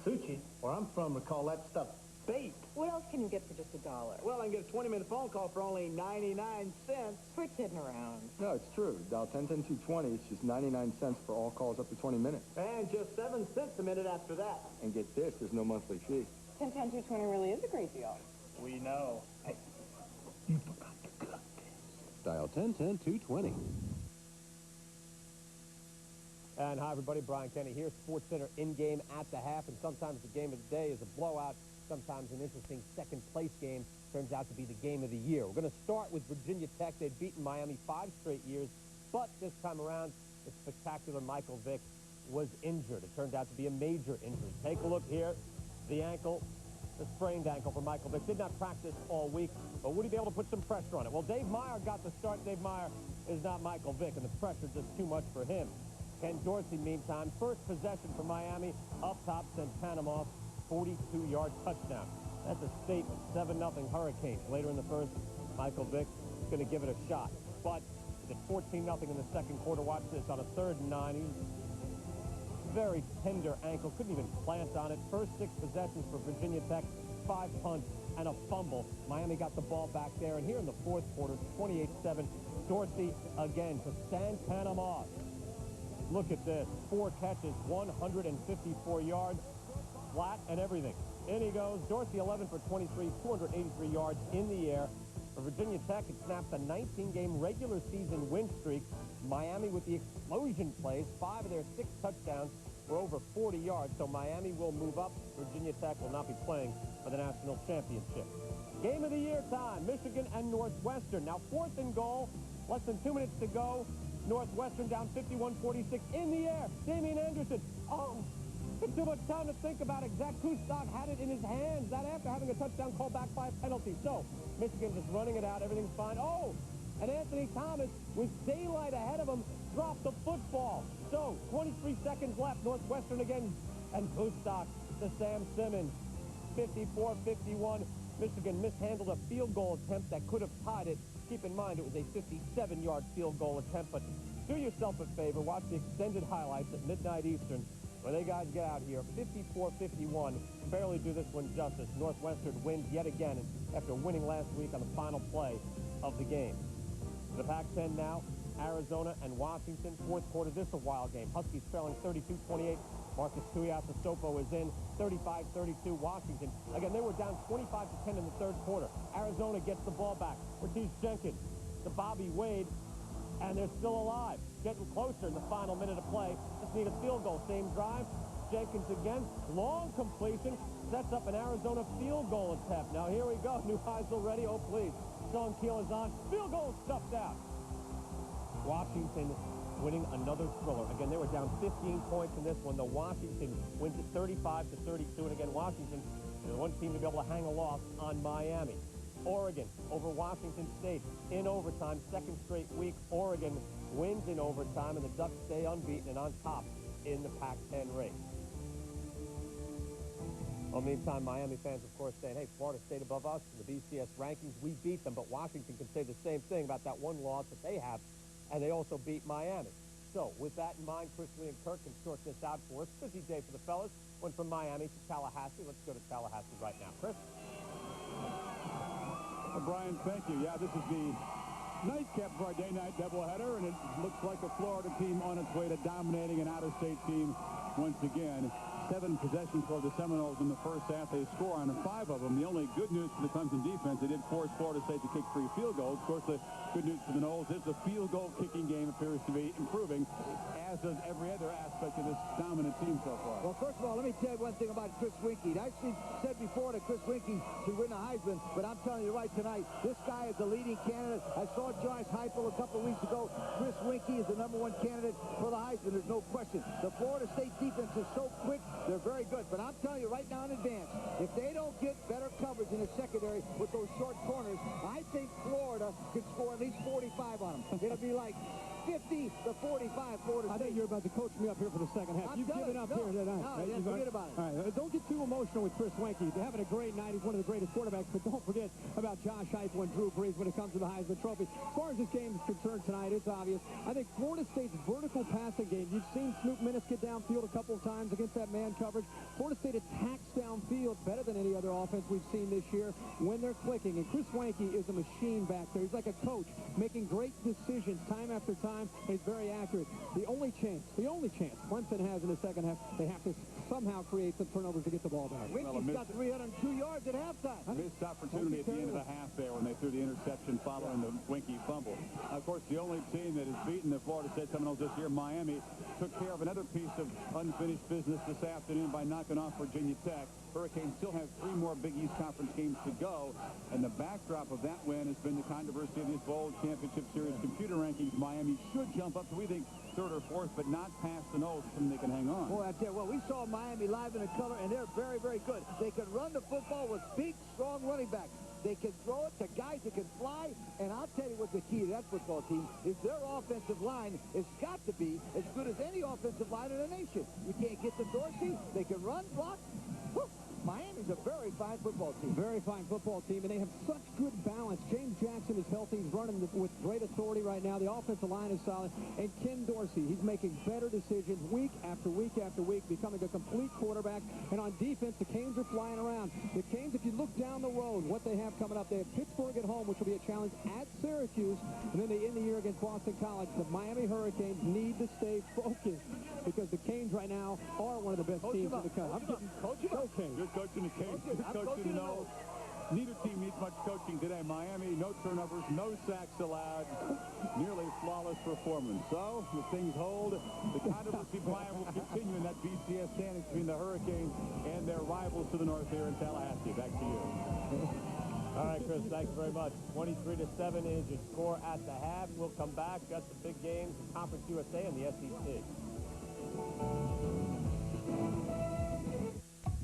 Speaker 17: Sushi? Where I'm from, we call that stuff bait.
Speaker 2: What else can you get for just $1?
Speaker 17: Well, I can get a 20-minute phone call for only 99 cents.
Speaker 2: Quit kidding around.
Speaker 3: No, it's true. Dial 10-10-220. It's just 99 cents for all calls up to 20 minutes.
Speaker 17: And just 7 cents a minute after that.
Speaker 3: And get this, there's no monthly fee.
Speaker 2: 10-10-220 really is a great deal.
Speaker 17: We know. Hey, you forgot to cut this.
Speaker 7: Dial 10-10-220.
Speaker 12: And hi, everybody. Brian Kenny here. Sports Center in-game at the half. And sometimes the game of the day is a blowout. Sometimes an interesting second-place game turns out to be the game of the year. We're going to start with Virginia Tech. They've beaten Miami 5 straight years. But this time around, the spectacular Michael Vick was injured. It turned out to be a major injury. Take a look here. The ankle, the sprained ankle for Michael Vick. Did not practice all week, but would he be able to put some pressure on it? Well, Dave Meyer got the start. Dave Meyer is not Michael Vick, and the pressure just too much for him. Ken Dorsey, meantime, first possession for Miami, up top, sent Panama, 42-yard touchdown. That's a statement, 7-0 Hurricanes. Later in the first, Michael Vick is going to give it a shot. But it's 14-0 in the second quarter. Watch this, on a 3rd and 9. He's very tender ankle, couldn't even plant on it. First 6 possessions for Virginia Tech, 5 punts and a fumble. Miami got the ball back there, and here in the fourth quarter, 28-7, Dorsey again to San Panama. Look at this, 4 catches, 154 yards, flat and everything. In he goes, Dorsey 11 for 23, 283 yards in the air. For Virginia Tech, it snapped a 19-game regular season win streak. Miami with the explosion plays, 5 of their 6 touchdowns were over 40 yards, so Miami will move up. Virginia Tech will not be playing for the national championship. Game of the year time, Michigan and Northwestern. Now 4th and goal, less than 2 minutes to go. Northwestern down 51-46 in the air. Damian Anderson. Oh, took too much time to think about it. Zach Kustok had it in his hands. That after having a touchdown called back by a penalty. So Michigan just running it out. Everything's fine. Oh, and Anthony Thomas, with daylight ahead of him, dropped the football. So 23 seconds left. Northwestern again. And Kustok to Sam Simmons. 54-51. Michigan mishandled a field goal attempt that could have tied it. Keep in mind, it was a 57-yard field goal attempt, but do yourself a favor, watch the extended highlights at midnight Eastern, where they guys get out here, 54-51, barely do this one justice. Northwestern wins yet again after winning last week on the final play of the game. The Pac-10 now, Arizona and Washington, fourth quarter, this is a wild game. Huskies trailing 32-28. Marcus Tuiasosopo is in, 35-32 Washington. Again, they were down 25-10 in the third quarter. Arizona gets the ball back. Ortiz Jenkins to Bobby Wade, and they're still alive. Getting closer in the final minute of play. Just need a field goal. Same drive. Jenkins again. Long completion. Sets up an Arizona field goal attempt. Now here we go. New Heisel ready. Oh, please. Sean Keel is on. Field goal stuffed out. Washington winning another thriller. Again, they were down 15 points in this one. The Washington wins it 35-32. And again, Washington is the one team to be able to hang a loss on Miami. Oregon over Washington State in overtime. Second straight week, Oregon wins in overtime, and the Ducks stay unbeaten and on top in the Pac-10 race. Well, meantime, Miami fans, of course, saying, hey, Florida State above us in the BCS rankings. We beat them, but Washington can say the same thing about that one loss that they have, and they also beat Miami. So, with that in mind, Chris Lee and Kirk can sort this out for us. Busy day for the fellas. Went from Miami to Tallahassee. Let's go to Tallahassee right now. Chris?
Speaker 1: Well, Brian, thank you. Yeah, this is the nightcap for our day-night doubleheader, and it looks like a Florida team on its way to dominating an out-of-state team once again. 7 possessions for the Seminoles in the first half. They score on 5 of them. The only good news for the Clemson defense, they did force Florida State to kick 3 field goals. Of course, the good news for the Noles is the field goal kicking game appears to be improving, as does every other aspect of this dominant team so far.
Speaker 5: Well, first of all, let me tell you one thing about Chris Winkie. I actually said before that Chris Winkie should win the Heisman, but I'm telling you right tonight, this guy is the leading candidate. I saw Josh Heupel a couple of weeks ago. Chris Winkie is the #1 candidate for the Heisman. There's no question. The Florida State defense is so quick. They're very good. But I'm telling you right now in advance, if they don't get better coverage in the secondary with those short corners, I think Florida could score at least 45 on them. It'll be like 50 to 45 Florida State.
Speaker 8: I think you're about to coach me up here for the second half. You've given up here tonight.
Speaker 5: No, forget about it.
Speaker 8: All right, don't get too emotional with Chris Winkie. They're having a great night. He's one of the greatest quarterbacks. But don't forget about Josh Heupel and Drew Brees when it comes to the Heisman Trophy. As far as this game is concerned tonight, it's obvious. I think Florida State's vertical passing game, you've seen Snoop Minnis get downfield a couple of times against that man coverage. Florida State attacks downfield better than any other offense we've seen this year when they're clicking. And Chris Winkie is a machine back there. He's like a coach making great decisions time after time. He's very accurate. The only chance Clemson has in the second half, they have to somehow create some turnovers to get the ball back.
Speaker 5: Winkie's got 302 yards at halftime.
Speaker 1: Missed opportunity at the end of the half there when they threw the interception following the Winkie fumble. Of course, the only team that has beaten the Florida State Seminoles this year, Miami, took care of another piece of unfinished business this afternoon by knocking off Virginia Tech. Hurricanes still have 3 more Big East Conference games to go, and the backdrop of that win has been the controversy of these Bowl Championship Series computer rankings. Miami should jump up to, we think, 3rd or 4th, but not past the Noles, so they can hang on.
Speaker 5: Boy, I tell you what, we saw Miami live in the color, and they're very, very good. They can run the football with big, strong running backs. They can throw it to guys that can fly, and I'll tell you what the key to that football team is. Their offensive line has got to be as good as any offensive line in the nation. You can't get to Dorsey. They can run, block. Whew. Miami's a very fine football team.
Speaker 8: Very fine football team, and they have such good balance. James Jackson is healthy. He's running with great authority right now. The offensive line is solid. And Ken Dorsey, he's making better decisions week after week after week, becoming a complete quarterback. And on defense, the Canes are flying around. The Canes, if you look down the road, what they have coming up, they have Pittsburgh at home, which will be a challenge at Syracuse, and then they end the year against Boston College. The Miami Hurricanes need to stay focused because the Canes right now are one of the best teams in the country.
Speaker 1: Coach coaching the Canes. Good coaching the Noles. Neither team needs much coaching today. Miami, no turnovers, no sacks allowed. Nearly flawless performance. So, if things hold, the controversy, Brian, will continue in that BCS standings between the Hurricanes and their rivals to the north here in Tallahassee. Back to you.
Speaker 12: All right, Chris, thanks very much. 23-7 is your score at the half. We'll come back. Got some big games in Conference USA and the SEC.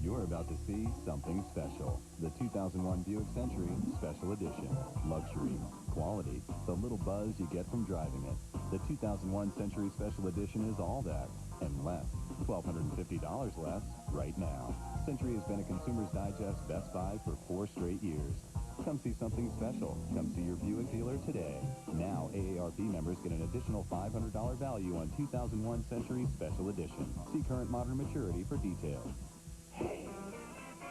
Speaker 9: You're about to see something special. The 2001 Buick Century Special Edition. Luxury, quality, the little buzz you get from driving it. The 2001 Century Special Edition is all that and less. $1,250 less right now. Century has been a Consumer's Digest Best Buy for 4 straight years. Come see something special. Come see your Buick dealer today. Now, AARP members get an additional $500 value on 2001 Century Special Edition. See current modern maturity for details.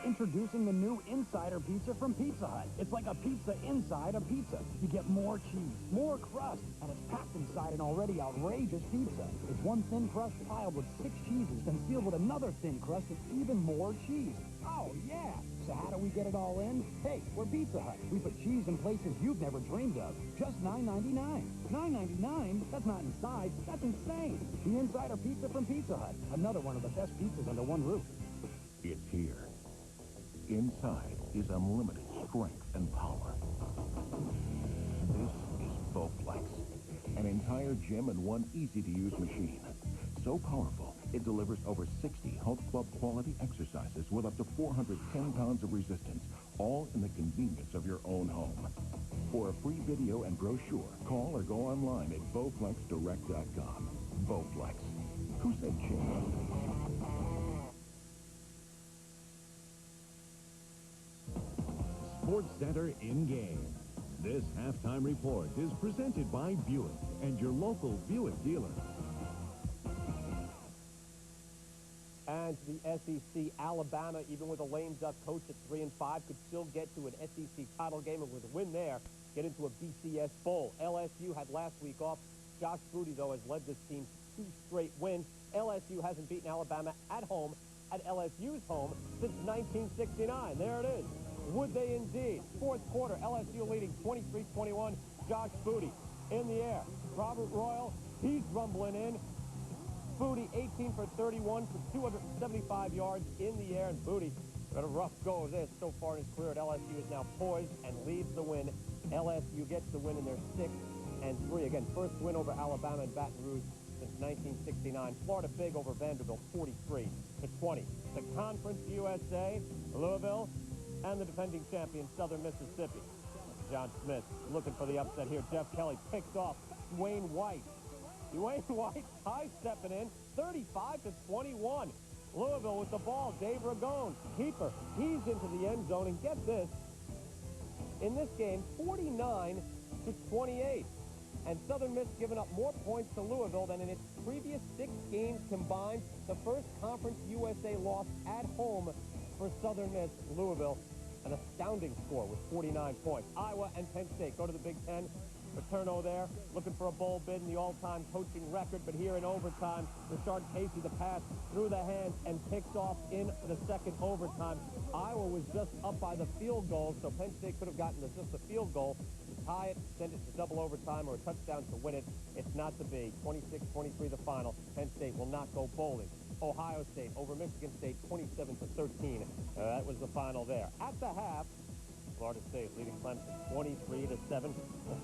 Speaker 14: Introducing the new Insider Pizza from Pizza Hut. It's like a pizza inside a pizza. You get more cheese, more crust, and it's packed inside an already outrageous pizza. It's one thin crust piled with 6 cheeses, then sealed with another thin crust with even more cheese. Oh, yeah. So how do we get it all in? Hey, we're Pizza Hut. We put cheese in places you've never dreamed of. Just $9.99. $9.99? That's not inside. That's insane. The Insider Pizza from Pizza Hut. Another one of the best pizzas under one roof.
Speaker 18: It's here. Inside is unlimited strength and power. This is Bowflex, an entire gym in one easy-to-use machine. So powerful,
Speaker 10: It delivers over 60 health club quality exercises with up to 410 pounds of resistance, all in the convenience of your own home. For a free video and brochure, call or go online at BowFlexDirect.com. Bowflex. Who said change?
Speaker 15: Sports Center in-game. This halftime report is presented by Buick and your local Buick dealer.
Speaker 12: And the SEC, Alabama, even with a lame duck coach at 3-5, could still get to an SEC title game, and with a win there, get into a BCS Bowl. LSU had last week off. Josh Booty, though, has led this team to 2 straight wins. LSU hasn't beaten Alabama at home, at LSU's home, since 1969. There it is. Would they indeed? Fourth quarter, LSU leading 23-21. Josh Booty in the air. Robert Royal, he's rumbling in. Booty 18 for 31 for 275 yards in the air. And Booty got a rough go of this so far in his career at LSU, is now poised and leads the win. LSU gets the win in their 6-3. Again, first win over Alabama and Baton Rouge since 1969. Florida big over Vanderbilt, 43-20. The Conference USA, Louisville, and the defending champion, Southern Mississippi. John Smith looking for the upset here. Jeff Kelly picks off Dwayne White. Dwayne White high-stepping in, 35-21. Louisville with the ball. Dave Ragone, keeper. He's into the end zone, and get this. In this game, 49-28. And Southern Miss giving up more points to Louisville than in its previous 6 games combined. The first Conference USA loss at home for Southern Miss. Louisville, an astounding score with 49 points. Iowa and Penn State go to the Big Ten. Paterno there, looking for a bowl bid in the all-time coaching record, but here in overtime, Rashard Casey, the pass through the hands and picks off in the second overtime. Iowa was just up by the field goal, so Penn State could have gotten just a field goal to tie it, send it to double overtime, or a touchdown to win it. It's not to be. 26-23 the final. Penn State will not go bowling. Ohio State over Michigan State, 27-13. That was the final there. At the half, Florida State leading Clemson 23-7.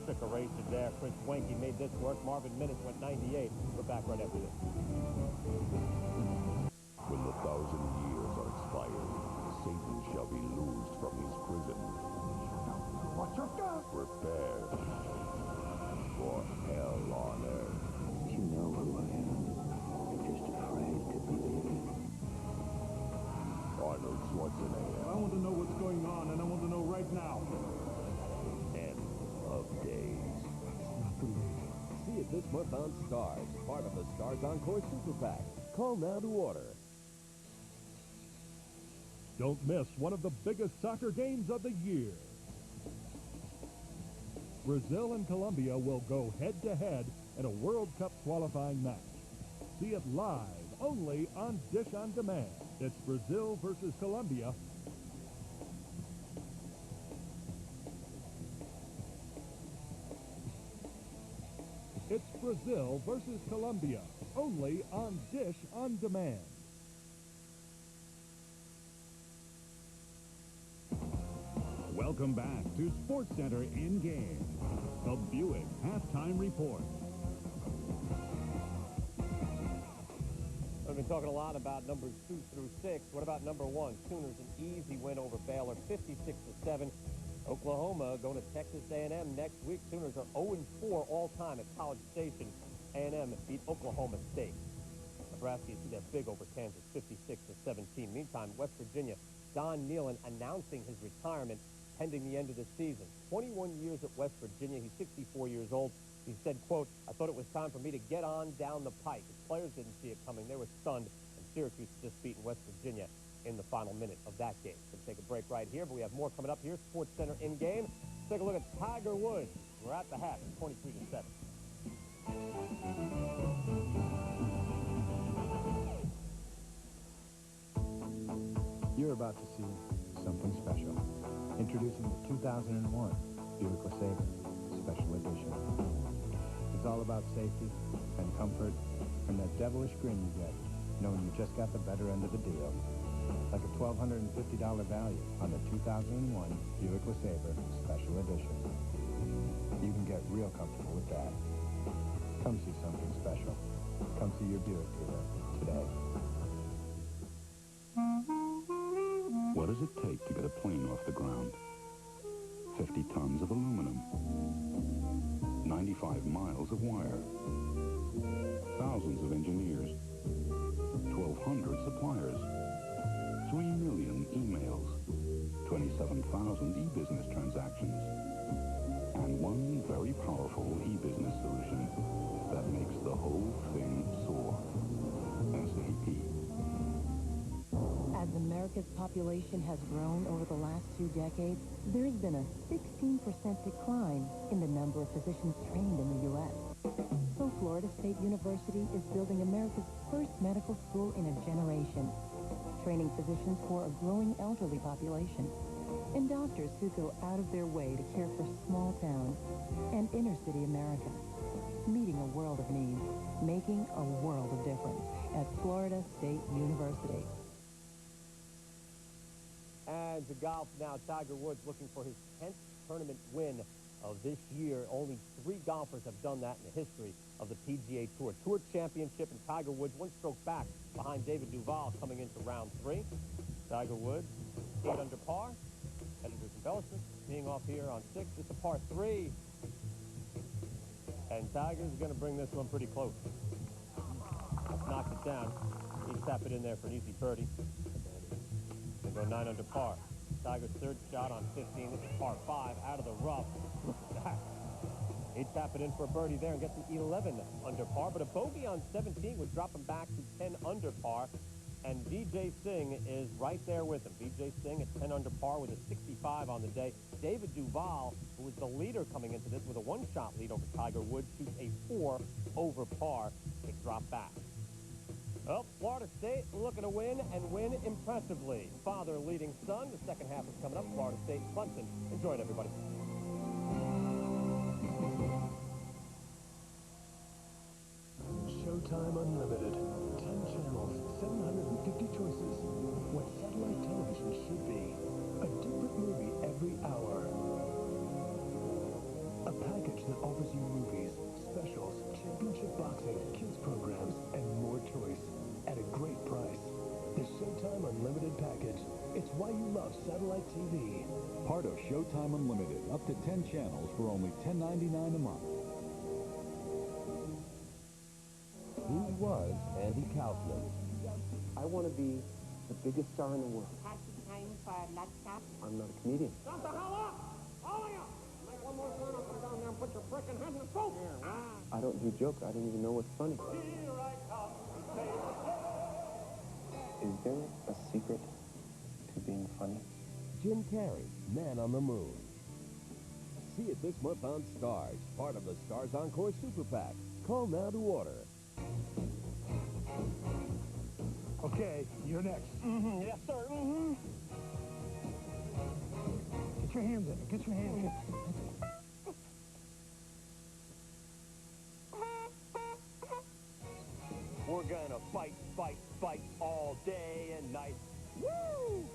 Speaker 12: Trickeration there. Chris Wenke made this work. Marvin Minnis went 98. We're back right after this.
Speaker 18: When the 1,000 years are expired, Satan shall be loosed from his prison.
Speaker 5: Watch your step.
Speaker 18: Prepare for hell on earth.
Speaker 3: You know who I am. You're just afraid to believe it.
Speaker 18: Arnold Schwarzenegger.
Speaker 1: I want to know what's going on, and I want to know right now.
Speaker 18: End of days.
Speaker 7: See it this month on Stars, part of the Stars Encore Super Pack. Call now to order.
Speaker 15: Don't miss one of the biggest soccer games of the year. Brazil and Colombia will go head-to-head in a World Cup qualifying match. See it live only on Dish on Demand. It's Brazil versus Colombia. It's Brazil versus Colombia, only on Dish on Demand. Welcome back to SportsCenter in-game. The Buick Halftime Report.
Speaker 12: We've been talking a lot about numbers 2 through 6. What about number 1? Sooners, an easy win over Baylor, 56-7. Oklahoma going to Texas A&M next week. Sooners are 0-4 all-time at College Station. A&M beat Oklahoma State. Nebraska, you see that big over Kansas, 56-17. Meantime, West Virginia, Don Nehlen announcing his retirement pending the end of the season. 21 years at West Virginia. He's 64 years old. He said, quote, "I thought it was time for me to get on down the pike." His players didn't see it coming. They were stunned. And Syracuse just beaten West Virginia in the final minute of that game. We'll take a break right here, but we have more coming up here. Sports Center in game. Let's take a look at Tiger Woods. We're at the half, 23-7.
Speaker 22: You're about to see something special. Introducing the 2001 Buick LeSabre Special Edition. It's all about safety and comfort and that devilish grin you get knowing you just got the better end of the deal. Like a $1,250 value on the 2001 Buick LeSabre Special Edition. You can get real comfortable with that. Come see something special. Come see your Buick dealer today.
Speaker 7: today.
Speaker 16: What does it take to get a plane off the ground? 50 tons of aluminum, 95 miles of wire, thousands of engineers, 1,200 suppliers, 3 million emails, 27,000 e-business transactions, and one very powerful e-business solution that makes the whole thing soar. SAP.
Speaker 2: As America's population has grown over the last 2 decades, there's been a 16% decline in the number of physicians trained in the U.S. So Florida State University is building America's first medical school in a generation, training physicians for a growing elderly population, and doctors who go out of their way to care for small town and inner city America, meeting a world of needs, making a world of difference at Florida State University.
Speaker 12: And to golf now, Tiger Woods looking for his 10th tournament win of this year. Only 3 golfers have done that in the history of the PGA Tour. Tour Championship, and Tiger Woods 1 stroke back behind David Duval coming into round 3. Tiger Woods, 8 under par. Editor's embellishment, teeing off here on 6. It's a par 3. And Tiger's going to bring this one pretty close. Knocks it down. He'd tap it in there for an easy birdie. They go 9 under par. Tiger's 3rd shot on 15. This is par 5 out of the rough. Look at that. He'd tap it in for a birdie there and get to 11 under par. But a bogey on 17 would drop him back to 10 under par. And Vijay Singh is right there with him. Vijay Singh at 10 under par with a 65 on the day. David Duval, who was the leader coming into this with a 1-shot lead over Tiger Woods, shoots a 4 over par to drop back. Well, Florida State looking to win and win impressively. Father leading son. The second half is coming up. Florida State, Clemson. Enjoy it, everybody.
Speaker 15: Showtime Unlimited. 10 channels, 750 choices. What satellite television should be. A different movie every hour. A package that offers you movies, specials, championship boxing, kids programs, and more choice at a great price. The Showtime Unlimited package. It's why you love satellite TV.
Speaker 4: Part of Showtime Unlimited. Up to 10 channels for only $10.99 a month.
Speaker 7: Who was Andy Kaufman?
Speaker 3: I want to be the biggest star in the world. I'm not a comedian.
Speaker 5: Shut the hell up! All of you! Make one more sign up and down there and put your frickin' head in the soup!
Speaker 3: I don't do jokes. I don't even know what's funny.
Speaker 5: Here I come.
Speaker 3: Is there a secret to being funny?
Speaker 7: Jim Carrey, Man on the Moon. See it this month on Stars, part of the Stars Encore Super Pack. Call now to order.
Speaker 14: Okay, you're next.
Speaker 5: Yes, sir.
Speaker 14: Get your hands in it. Get your hands in it.
Speaker 12: We're gonna fight, fight, fight all day and night. Woo!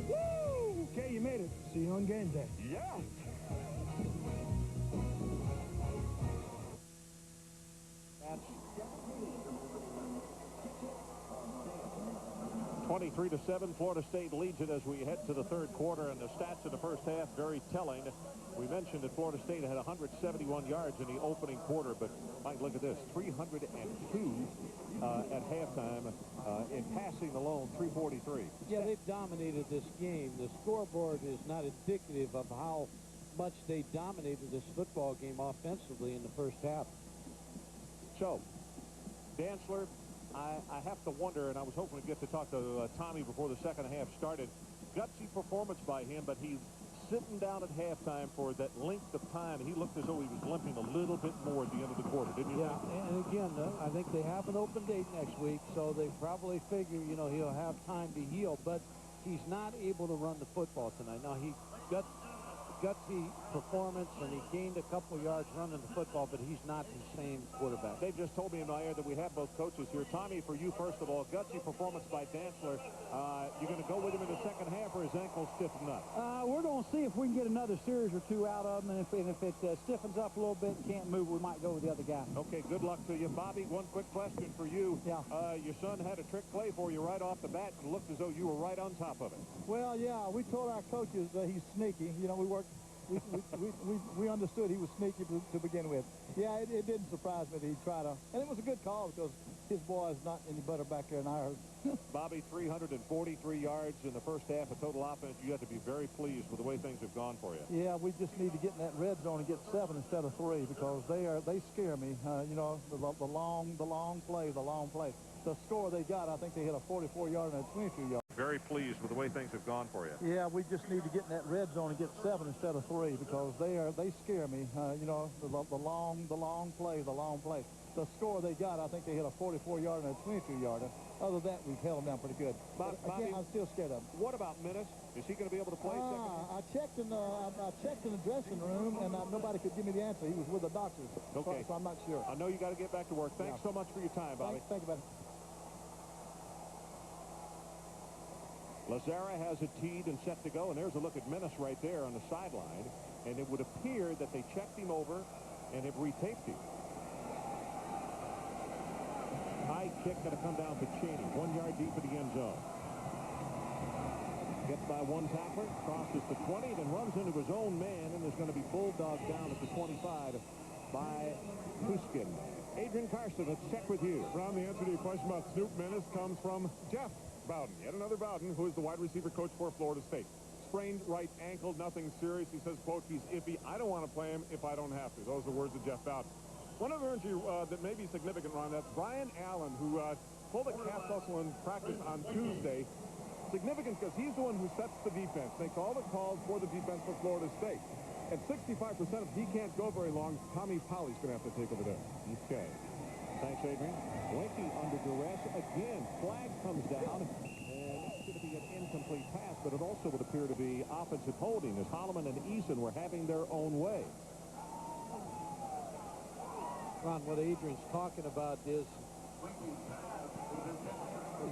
Speaker 14: Woo! Okay, you made it. See you on game day.
Speaker 12: Yeah!
Speaker 1: 23-7, Florida State leads it as we head to the 3rd quarter, and the stats of the first half very telling. We mentioned that Florida State had 171 yards in the opening quarter, but Mike, look at this, 302 at halftime. In passing alone, 343.
Speaker 20: Yeah, they've dominated this game. The scoreboard is not indicative of how much they dominated this football game offensively in the first half.
Speaker 1: So, Dantzler, I have to wonder, and I was hoping to get to talk to Tommy before the second half started. Gutsy performance by him, but he's sitting down at halftime for that length of time. He looked as though he was limping a little bit more at the end of the quarter, didn't you?
Speaker 20: Yeah, and again, I think they have an open date next week, so they probably figure, you know, he'll have time to heal, but he's not able to run the football tonight. Now, he got
Speaker 19: gutsy performance, and he gained a couple yards running the football, but he's not the same quarterback.
Speaker 1: They just told me in my ear that we have both coaches here. Tommy, for you, first of all, gutsy performance by Dantzler. You're going to go with him in the second half, or his ankle stiffened up?
Speaker 8: We're going to see if we can get another series or two out of him, and if it stiffens up a little bit and can't move, we might go with the other guy.
Speaker 1: Okay, good luck to you. Bobby, one quick question for you.
Speaker 8: Yeah.
Speaker 1: Your son had a trick play for you right off the bat, and it looked as though you were right on top of it.
Speaker 5: Well, yeah, we told our coaches he's sneaky. You know, we understood he was sneaky to begin with. Yeah, it didn't surprise me that he tried to, and it was a good call because his boy is not any better back there than ours.
Speaker 1: Bobby, 343 yards in the first half of total offense. You have to be very pleased with the way things have gone for you.
Speaker 5: Yeah, we just need to get in that red zone and get 7 instead of 3 because they scare me. You know, the long play. The score they got, I think they hit a 44-yard and a 22-yard.
Speaker 1: Very pleased with the way things have gone for you.
Speaker 5: Yeah, we just need to get in that red zone and get 7 instead of 3 because they scare me. You know, the long play. The score they got, I think they hit a 44-yard and a 22-yard. Other than that, we've held them down pretty good. But again, I'm still scared of them.
Speaker 1: What about Minnis? Is he going to be able to play second?
Speaker 5: I checked in the dressing room, and nobody could give me the answer. He was with the doctors.
Speaker 1: Okay.
Speaker 5: So I'm not sure.
Speaker 1: I know you got to get back to work. Thanks so much for your time, Bobby.
Speaker 5: Thank you, buddy.
Speaker 1: Lazara has it teed and set to go, and there's a look at Minnis right there on the sideline. And it would appear that they checked him over and have retaped him. High kick going to come down to Cheney, 1 yard deep in the end zone. Gets by one tackler, crosses the 20, then runs into his own man, and is going to be bulldogged down at the 25 by Puskin. Adrian Carson, let's check with you.
Speaker 21: Ron, the answer to your question about Snoop Minnis comes from Jeff Bowden, yet another Bowden, who is the wide receiver coach for Florida State. Sprained right ankle, nothing serious. He says, quote, he's iffy. I don't want to play him if I don't have to. Those are words of Jeff Bowden. One other injury that may be significant, Ron, that's Brian Allen, who pulled a calf muscle in practice on Tuesday. Significant because he's the one who sets the defense, makes all the calls for the defense for Florida State. At 65%, if he can't go very long, Tommy Polly's going to have to take over there.
Speaker 1: Okay. Thanks, Adrian. Winky under duress again. Flag comes down, and that's going to be an incomplete pass, but it also would appear to be offensive holding as Holloman and Eason were having their own way.
Speaker 19: Ron, what Adrian's talking about is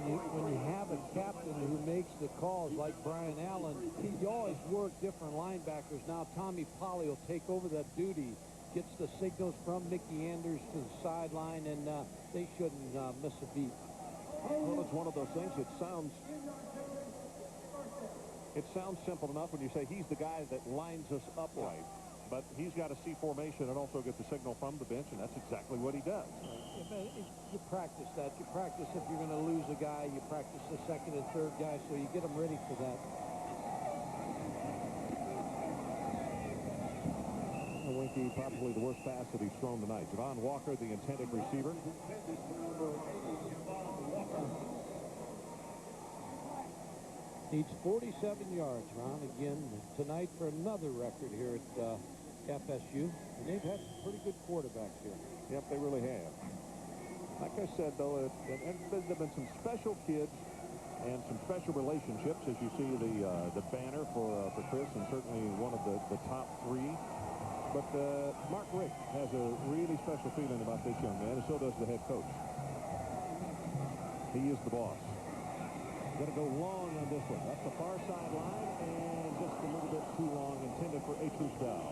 Speaker 19: when you have a captain who makes the calls like Brian Allen, you always work different linebackers. Now Tommy Polly will take over that duty, gets the signals from Mickey Anders to the sideline, and they shouldn't miss a beat.
Speaker 1: Well, it's one of those things. It sounds simple enough when you say he's the guy that lines us up right. But he's got to see formation and also get the signal from the bench, and that's exactly what he does.
Speaker 19: You practice that. You practice if you're going to lose a guy. You practice the second and third guy, so you get them ready for that.
Speaker 1: Winky, probably the worst pass that he's thrown tonight. Javon Walker, the intended receiver.
Speaker 19: Needs 47 yards, Ron, again tonight for another record here at FSU. And they've had some pretty good quarterbacks here.
Speaker 1: Yep, they really have. Like I said, though, and there have been some special kids and some special relationships, as you see the banner for Chris, and certainly one of the top 3. But Mark Richt has a really special feeling about this young man, and so does the head coach. He is the boss. Going to go long on this one. That's the far sideline, and just a little bit too long, intended for Atrus Bell.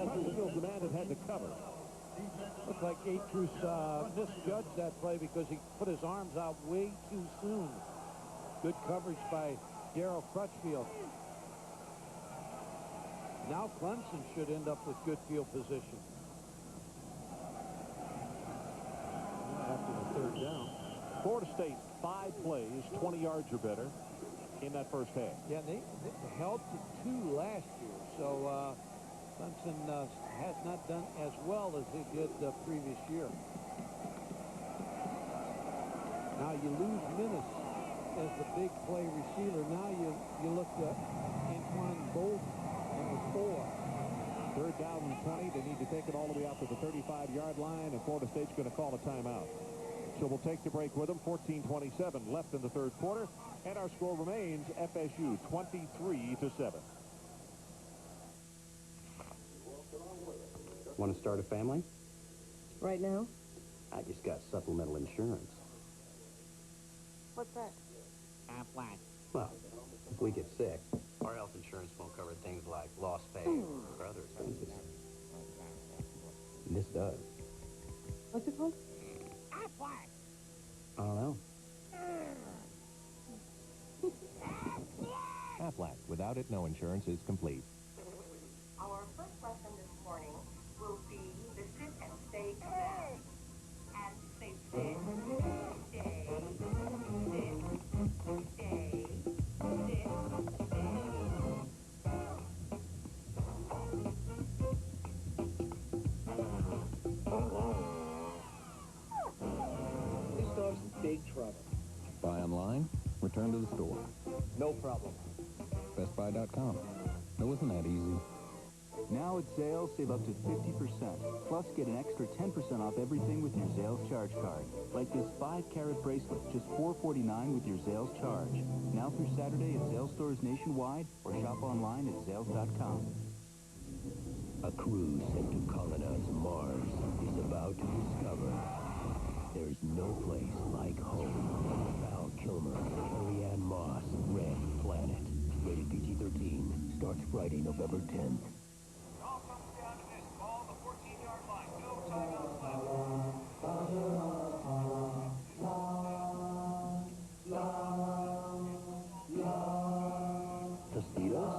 Speaker 1: Huntsville's the man that had to cover.
Speaker 19: Looked like Atrus misjudged that play because he put his arms out way too soon. Good coverage by Darryl Crutchfield. Now Clemson should end up with good field position.
Speaker 1: After the third down. Florida State, 5 plays, 20 yards or better in that first half.
Speaker 19: Yeah, they held to 2 last year, so Clemson has not done as well as they did the previous year. Now you lose Minnis as the big play receiver. Now you look at Antoine Bolden, number 4.
Speaker 1: Third down and 20. They need to take it all the way out to the 35-yard line, and Florida State's going to call a timeout. So we'll take the break with them. 14:27 left in the third quarter, and our score remains FSU 23-7.
Speaker 3: Want to start a family?
Speaker 2: Right now?
Speaker 3: I just got supplemental insurance.
Speaker 2: What's that?
Speaker 3: Aflac. Well, if we get sick, our health insurance won't cover things like lost pay or other expenses. And this does.
Speaker 2: What's it called?
Speaker 3: Aflac. I don't know.
Speaker 7: Aflac. Without it, no insurance is complete.
Speaker 11: Our first lesson this morning will be the sit and stay command. And say sit, stay, sit, stay, sit,
Speaker 17: This dog's in big trouble.
Speaker 22: Buy online, return to the store.
Speaker 17: No problem.
Speaker 22: BestBuy.com. It isn't that easy.
Speaker 3: Now at Zales, save up to 50%. Plus, get an extra 10% off everything with your Zales charge card. Like this 5-carat bracelet, just $4.49 with your Zales charge. Now through Saturday at Zales stores nationwide or shop online at Zales.com.
Speaker 13: A crew sent to colonize Mars is about to discover there's no place like home. Val Kilmer, Carrie Ann Moss, Red Planet. Rated PG-13. Starts Friday, November 10th.
Speaker 3: Tostitos?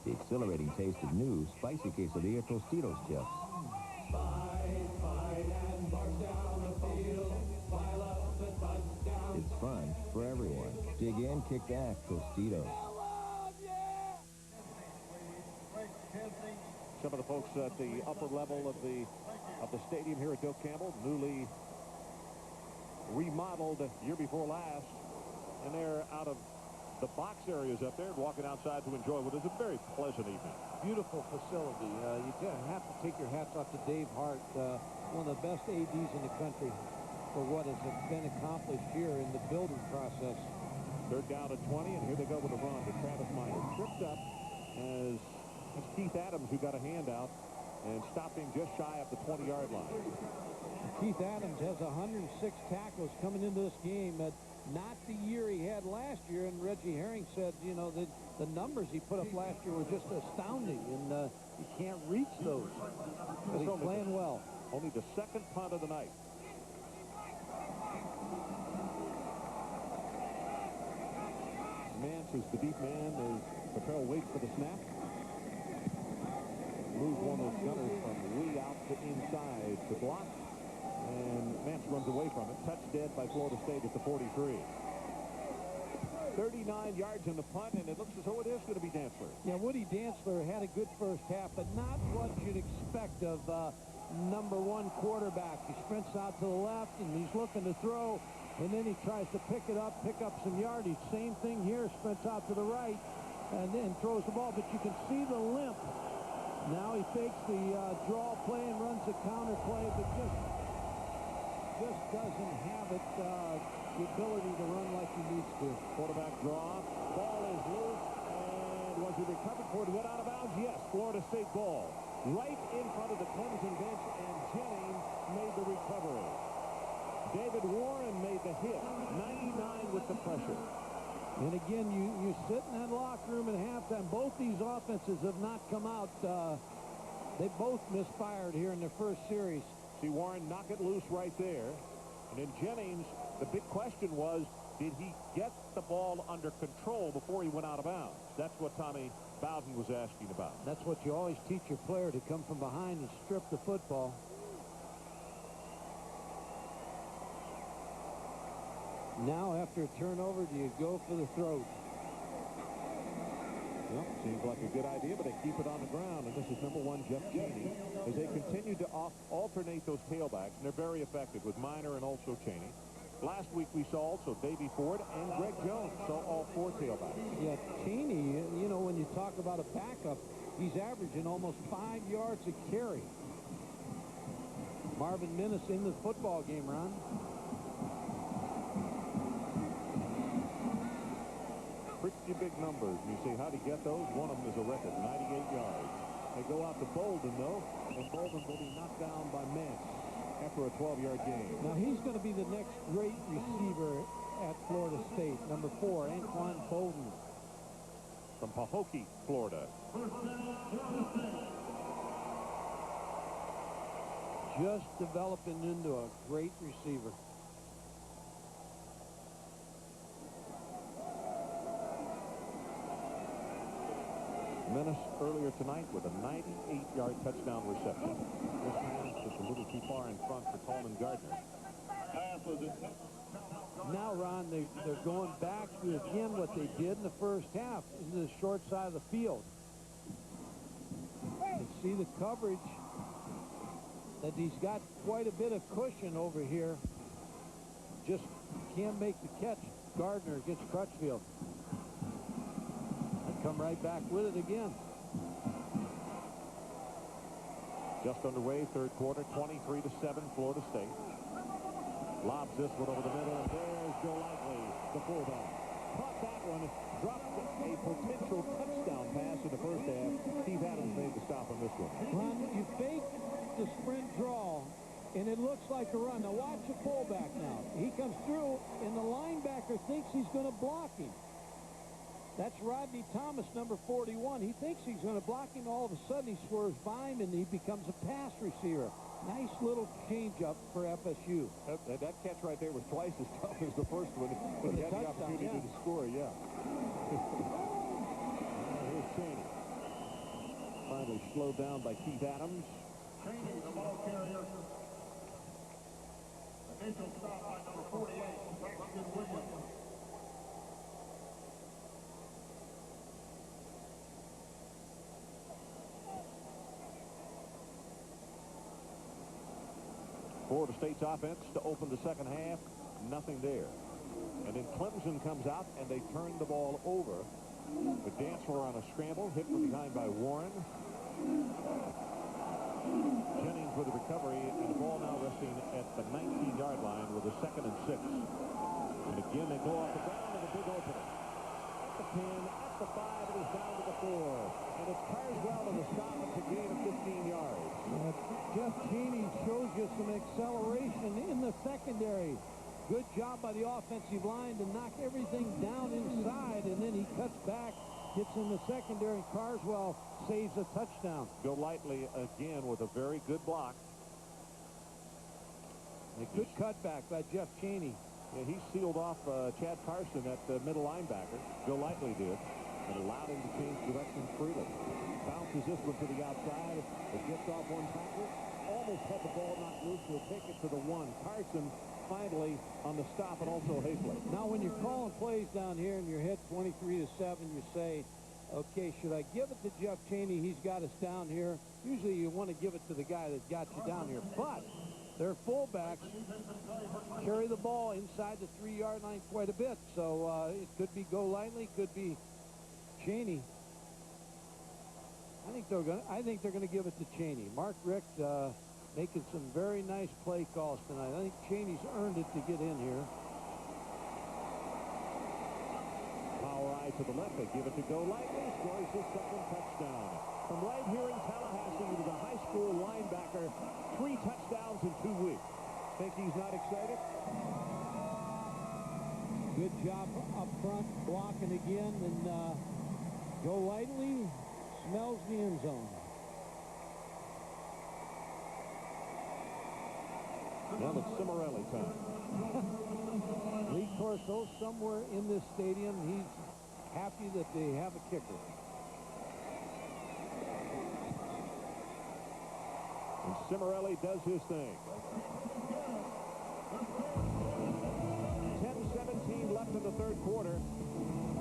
Speaker 7: The exhilarating taste of new spicy quesadilla Tostitos chips. It's fun for everyone. Dig in, kick back, Tostitos.
Speaker 1: Some of the folks at the upper level of the stadium here at Doak Campbell, newly remodeled year before last, and they're out of the box areas up there, walking outside to enjoy what is a very pleasant evening.
Speaker 19: Beautiful facility. You have to take your hats off to Dave Hart, one of the best ADs in the country, for what has been accomplished here in the building process.
Speaker 1: Third down at 20, and here they go with a run to Travis Minor. Tripped up as Keith Adams, who got a handout and stopped him just shy of the 20-yard line.
Speaker 19: Keith Adams has 106 tackles coming into this game. Not the year he had last year, and Reggie Herring said, you know, the numbers he put up last year were just astounding, and you can't reach those. But he's playing well.
Speaker 1: Only the second punt of the night. Mance is the deep man as Papel waits for the snap. Moves one of those gunners from way out to inside to block. And Mance runs away from it. Touched dead by Florida State at the 43. 39 yards in the punt, and it looks as though it is going to be Dantzler.
Speaker 19: Yeah, Woody Dantzler had a good first half, but not what you'd expect of number one quarterback. He sprints out to the left, and he's looking to throw, and then he tries to pick up some yardage. Same thing here, sprints out to the right, and then throws the ball, but you can see the limp. Now he fakes the draw play and runs the counter play, but just doesn't have it, the ability to run like he needs to.
Speaker 1: Quarterback draw. Ball is loose, and was he recovered for it? Went out of bounds? Yes, Florida State ball. Right in front of the Clemson bench, and Jennings made the recovery. David Warren made the hit. 99 with the pressure.
Speaker 19: And again, you sit in that locker room at halftime. Both these offenses have not come out. They both misfired here in their first series.
Speaker 1: See Warren knock it loose right there. And then Jennings, the big question was, did he get the ball under control before he went out of bounds? That's what Tommy Bowden was asking about.
Speaker 19: That's what you always teach your player, to come from behind and strip the football. Now, after a turnover, do you go for the throat?
Speaker 1: Well, seems like a good idea, but they keep it on the ground. And this is number one, Jeff Cheney, as they continue to alternate those tailbacks. And they're very effective with Minor and also Cheney. Last week we saw also Davey Ford and Greg Jones, so all four tailbacks.
Speaker 19: Yeah, Cheney, you know, when you talk about a backup, he's averaging almost 5 yards a carry. Marvin Minnis in the football game, Ron.
Speaker 1: Pretty big numbers. You see, how'd he get those? One of them is a record, 98 yards. They go out to Bolden, though, and Bolden will be knocked down by Mance after a 12-yard gain.
Speaker 19: Now, he's going to be the next great receiver at Florida State. Number 4, Anquan Bolden.
Speaker 1: From Pahokee, Florida.
Speaker 19: Just developing into a great receiver.
Speaker 1: Menace earlier tonight with a 98-yard touchdown reception. This pass just a little too far in front for Coleman Gardner.
Speaker 19: Now, Ron, they're going back to, again, what they did in the first half, into the short side of the field. You see the coverage, that he's got quite a bit of cushion over here. Just can't make the catch. Gardner against Crutchfield. Come right back with it again.
Speaker 1: Just underway, third quarter, 23-7, Florida State. Lobs this one over the middle, and there's Joe Likely, the fullback. Caught that one, dropped a potential touchdown pass in the first half. Steve Adams made the stop on this one.
Speaker 19: Ron, you fake the sprint draw, and it looks like a run. Now watch the fullback now. He comes through, and the linebacker thinks he's going to block him. That's Rodney Thomas, number 41. He thinks he's going to block him. All of a sudden, he swerves by him, and he becomes a pass receiver. Nice little change-up for FSU.
Speaker 1: That catch right there was twice as tough as the first one. But he had the opportunity to score, yeah. Here's Cheney. Finally slowed down by Keith Adams.
Speaker 5: Cheney, the ball carrier. Initial stop by number 48, Braxton Williams.
Speaker 1: Florida State's offense to open the second half, nothing there. And then Clemson comes out, and they turn the ball over. But Dantzler on a scramble, hit from behind by Warren. Jennings with a recovery, and the ball now resting at the 19-yard line with a 2nd and 6. And again, they go off the ground in a big opener. At the 10, at the 5, it is down to the 4. And it's Carswell on the stop at the gain of 15 yards.
Speaker 19: Jeff Cheney shows you some acceleration in the secondary. Good job by the offensive line to knock everything down inside, and then he cuts back, gets in the secondary, and Carswell saves a touchdown.
Speaker 1: Go lightly again with a very good block.
Speaker 19: A good cutback by Jeff Cheney.
Speaker 1: Yeah, he sealed off Chad Carson at the middle linebacker. Go lightly did. And allowed him to change direction freely. Bounces this one to the outside. It gets off one tackle. Almost had the ball knocked loose. He'll take it to the 1. Carson finally on the stop, and also Hazley.
Speaker 19: Now, when you're calling plays down here and you're hit 23-7, you say, okay, should I give it to Jeff Cheney? He's got us down here. Usually you want to give it to the guy that got you down here. But their fullbacks carry the ball inside the 3-yard line quite a bit. So it could be go lightly, could be Cheney. I think they're going to give it to Cheney. Mark Richt making some very nice play calls tonight. I think Cheney's earned it to get in here.
Speaker 1: Power eye to the left. They give it to go lightly. Scores his 2nd touchdown. From right here in Tallahassee to the high school linebacker. 3 touchdowns in 2 weeks. Think he's not excited?
Speaker 19: Good job up front, blocking again, and go lightly, smells the end zone.
Speaker 1: Now it's Cimarelli time.
Speaker 19: Lee Corso somewhere in this stadium, he's happy that they have a kicker.
Speaker 1: And Cimarelli does his thing. 10-17 left in the third quarter.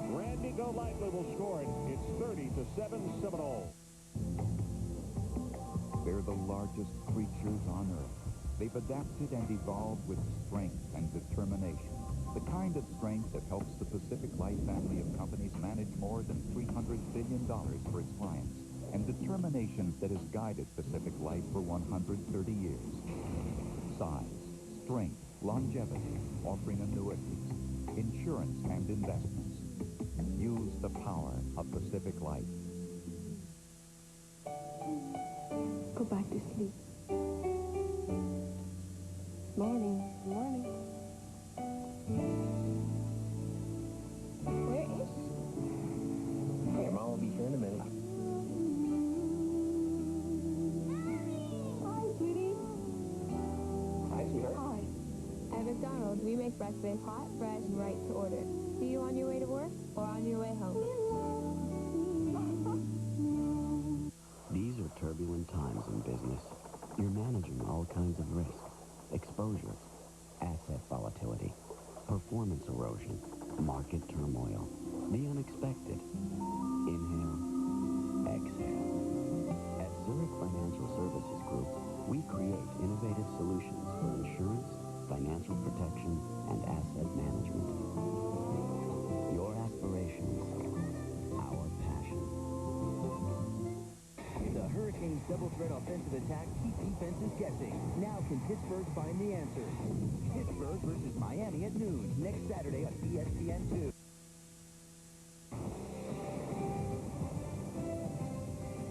Speaker 1: Randy Golightly will score it. It's 30-7 Seminoles.
Speaker 6: They're the largest creatures on Earth. They've adapted and evolved with strength and determination. The kind of strength that helps the Pacific Life family of companies manage more than $300 billion for its clients. And determination that has guided Pacific Life for 130 years. Size, strength, longevity, offering annuities, insurance, and investments. Use the power of Pacific Life.
Speaker 9: go back to sleep. Morning. Morning. Where is she?
Speaker 17: Your mom will be here in a minute.
Speaker 9: Hi, sweetie.
Speaker 17: Hi, sweetheart.
Speaker 9: Hi. At McDonald's, we make breakfast hot, fresh, right to order. See you on your way to work or on your way home.
Speaker 10: These are turbulent times in business. You're managing all kinds of risk, exposure, asset volatility, performance erosion, market turmoil, the unexpected. Inhale, exhale. At Zurich Financial Services Group, we create innovative solutions for insurance, financial protection, and asset management. Your aspirations, our passion.
Speaker 23: The Hurricanes' double-threat offensive attack keep defenses guessing. Now can Pittsburgh find the answer? Pittsburgh versus Miami at noon, next Saturday on ESPN2.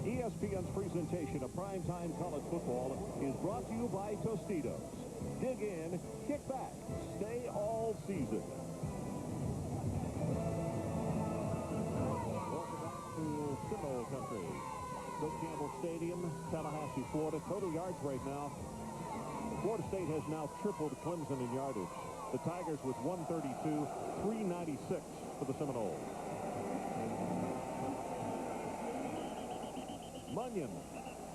Speaker 24: ESPN's presentation of primetime college football is brought to you by Tostitos. Dig in, kick back, stay all season. Welcome back to Seminole Country. Bill Campbell Stadium, Tallahassee, Florida. Total yards right now. Florida State has now tripled Clemson in yardage. The Tigers with 132, 396 for the Seminoles. Munyon,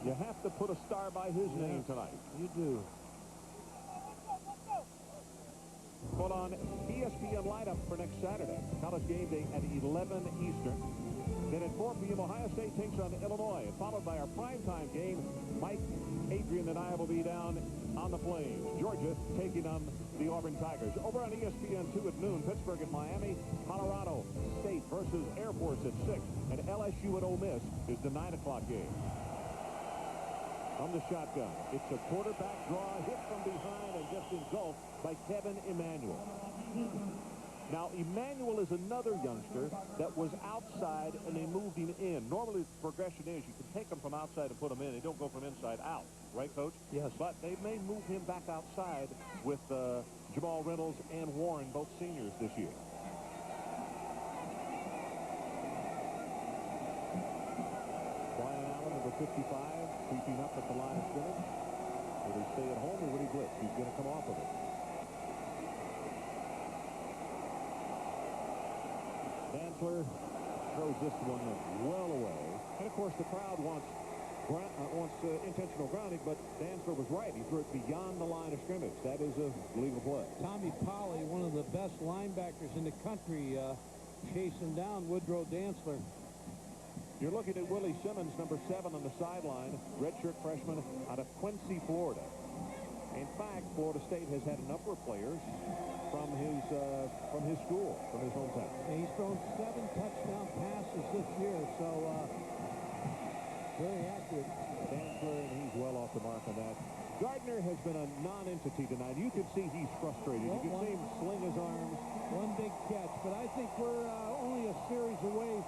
Speaker 24: you have to put a star by his name tonight.
Speaker 19: You do.
Speaker 24: Put on ESPN lineup for next Saturday. College game day at 11 Eastern. Then at 4 p.m., Ohio State takes on Illinois, followed by our primetime game. Mike, Adrian, and I will be down on the Flames. Georgia taking on the Auburn Tigers. Over on ESPN2 at noon, Pittsburgh and Miami. Colorado State versus Air Force at 6. And LSU at Ole Miss is the 9 o'clock game. On the shotgun, it's a quarterback draw, hit from behind, and just engulfed by Kevin Emanuel. Now, Emanuel is another youngster that was outside, and they moved him in. Normally, the progression is you can take him from outside and put him in. They don't go from inside out. Right, Coach?
Speaker 19: Yes.
Speaker 24: But they may move him back outside with Jamal Reynolds and Warren, both seniors this year. Brian Allen, number 55, creeping up at the line of scrimmage. Will he stay at home or will he blitz? He's going to come off of it. Dantzler throws this one well away. And, of course, the crowd wants intentional grounding, but Dantzler was right. He threw it beyond the line of scrimmage. That is a legal play.
Speaker 20: Tommy Polley, one of the best linebackers in the country, chasing down Woodrow Dantzler.
Speaker 24: You're looking at Willie Simmons, number 7 on the sideline, redshirt freshman out of Quincy, Florida. In fact, Florida State has had a number of players from his school, from his hometown.
Speaker 20: And he's thrown 7 touchdown passes this year, so very accurate.
Speaker 24: Dantzler, and he's well off the mark on that. Gardner has been a non-entity tonight. You can see he's frustrated. You can see him sling his arms.
Speaker 20: One big catch, but I think we're only a series away,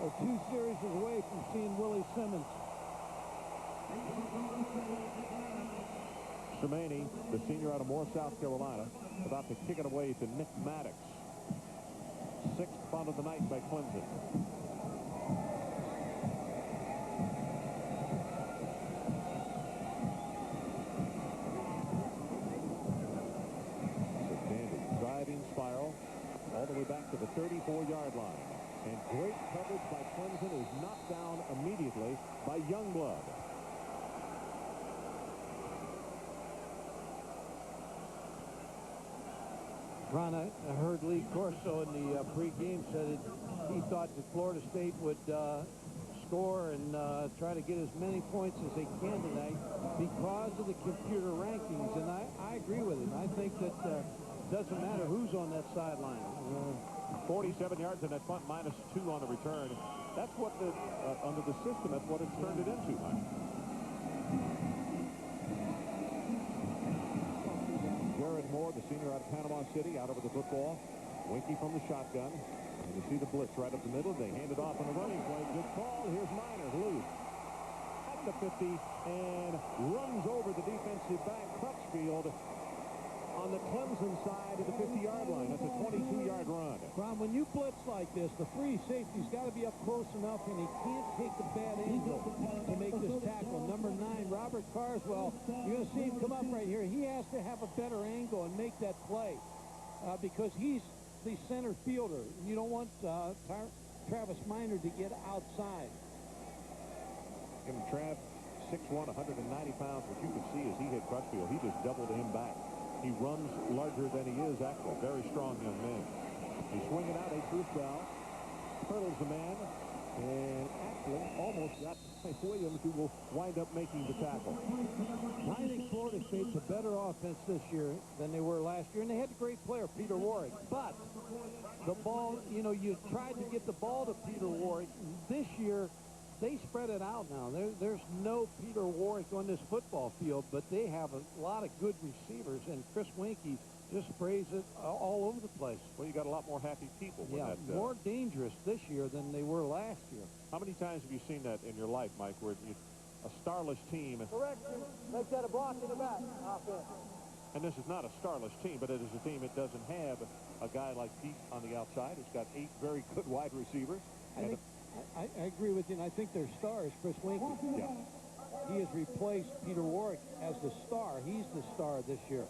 Speaker 20: or 2 series away from seeing Willie Simmons.
Speaker 24: Semaney, the senior out of Moore, South Carolina, about to kick it away to Nick Maddox. 6th punt of the night by Clemson. Driving spiral all the way back to the 34-yard line. And great coverage by Clemson is knocked down immediately by Youngblood.
Speaker 20: Ron, I heard Lee Corso in the pregame said he thought that Florida State would score and try to get as many points as they can tonight because of the computer rankings. And I agree with him. I think that doesn't matter who's on that sideline.
Speaker 24: 47 yards in that punt, -2 on the return. That's what under the system, that's what it's turned it into, Mike. Jared Moore, the senior out of Panama City, out over the football. Winky from the shotgun. And you see the blitz right up the middle. They hand it off on the running play. Good call. Here's Minor loose. the 50 and runs over the defensive back, Crutchfield, on the Clemson side of the 50-yard line. That's a 22-yard run.
Speaker 20: Ron, when you blitz like this, the free safety's got to be up close enough, and he can't take a bad angle to make this tackle. Number 9, Robert Carswell, you're going to see him come up right here. He has to have a better angle and make that play because he's the center fielder. You don't want Travis Minor to get outside.
Speaker 24: And Trav, 6'1", 190 pounds. What you can see as he hit Crutchfield, he just doubled him back. He runs larger than he is, actually. Very strong young man. He's swinging out a Bruce Bell. Hurdles the man. And actually almost got Williams, who will wind up making the tackle.
Speaker 20: I think Florida State's a better offense this year than they were last year. And they had a great player, Peter Warwick. But the ball, you know, you tried to get the ball to Peter Warwick. This year, they spread it out now. There's no Peter Warwick on this football field, but they have a lot of good receivers, and Chris Winkie just sprays it all over the place.
Speaker 24: Well, you got a lot more happy people.
Speaker 20: Yeah, more dangerous this year than they were last year.
Speaker 24: How many times have you seen that in your life, Mike, where a starless team...
Speaker 5: Correction, make that a block in the back offense.
Speaker 24: And this is not a starless team, but it is a team that doesn't have a guy like Pete on the outside. It's got 8 very good wide receivers.
Speaker 20: I agree with you, and I think their star is Chris Winkie.
Speaker 24: Yeah.
Speaker 20: He has replaced Peter Warwick as the star. He's the star this year.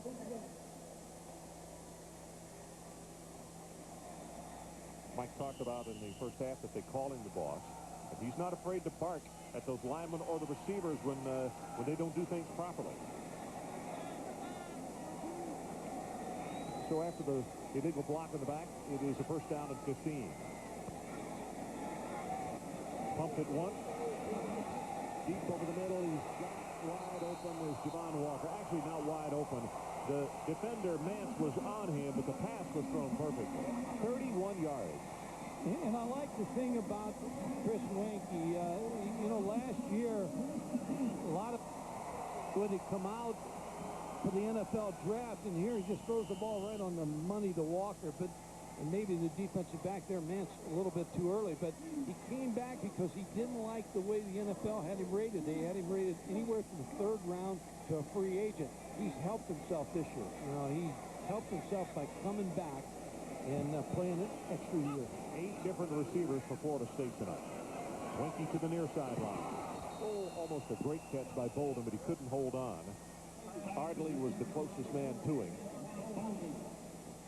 Speaker 24: Mike talked about in the first half that they call him the boss. But he's not afraid to bark at those linemen or the receivers when they don't do things properly. So after the illegal block in the back, it is a first down and 15. Pumped it once. Deep over the middle. He's got wide open. There's Javon Walker. Actually not wide open. The defender, Mance, was on him, but the pass was thrown perfectly. 31 yards.
Speaker 20: And I like the thing about Chris Winkie. You know, last year, a lot of when he come out for the NFL draft, and here he just throws the ball right on the money to Walker. But and maybe the defensive back there, Mance, a little bit too early. But he came back because he didn't like the way the NFL had him rated. They had him rated anywhere from the 3rd round to a free agent. He's helped himself this year. You know, he helped himself by coming back and playing an extra year.
Speaker 24: 8 different receivers for Florida State tonight. Winkie to the near sideline. Oh, almost a great catch by Bolden, but he couldn't hold on. Ardley was the closest man to him.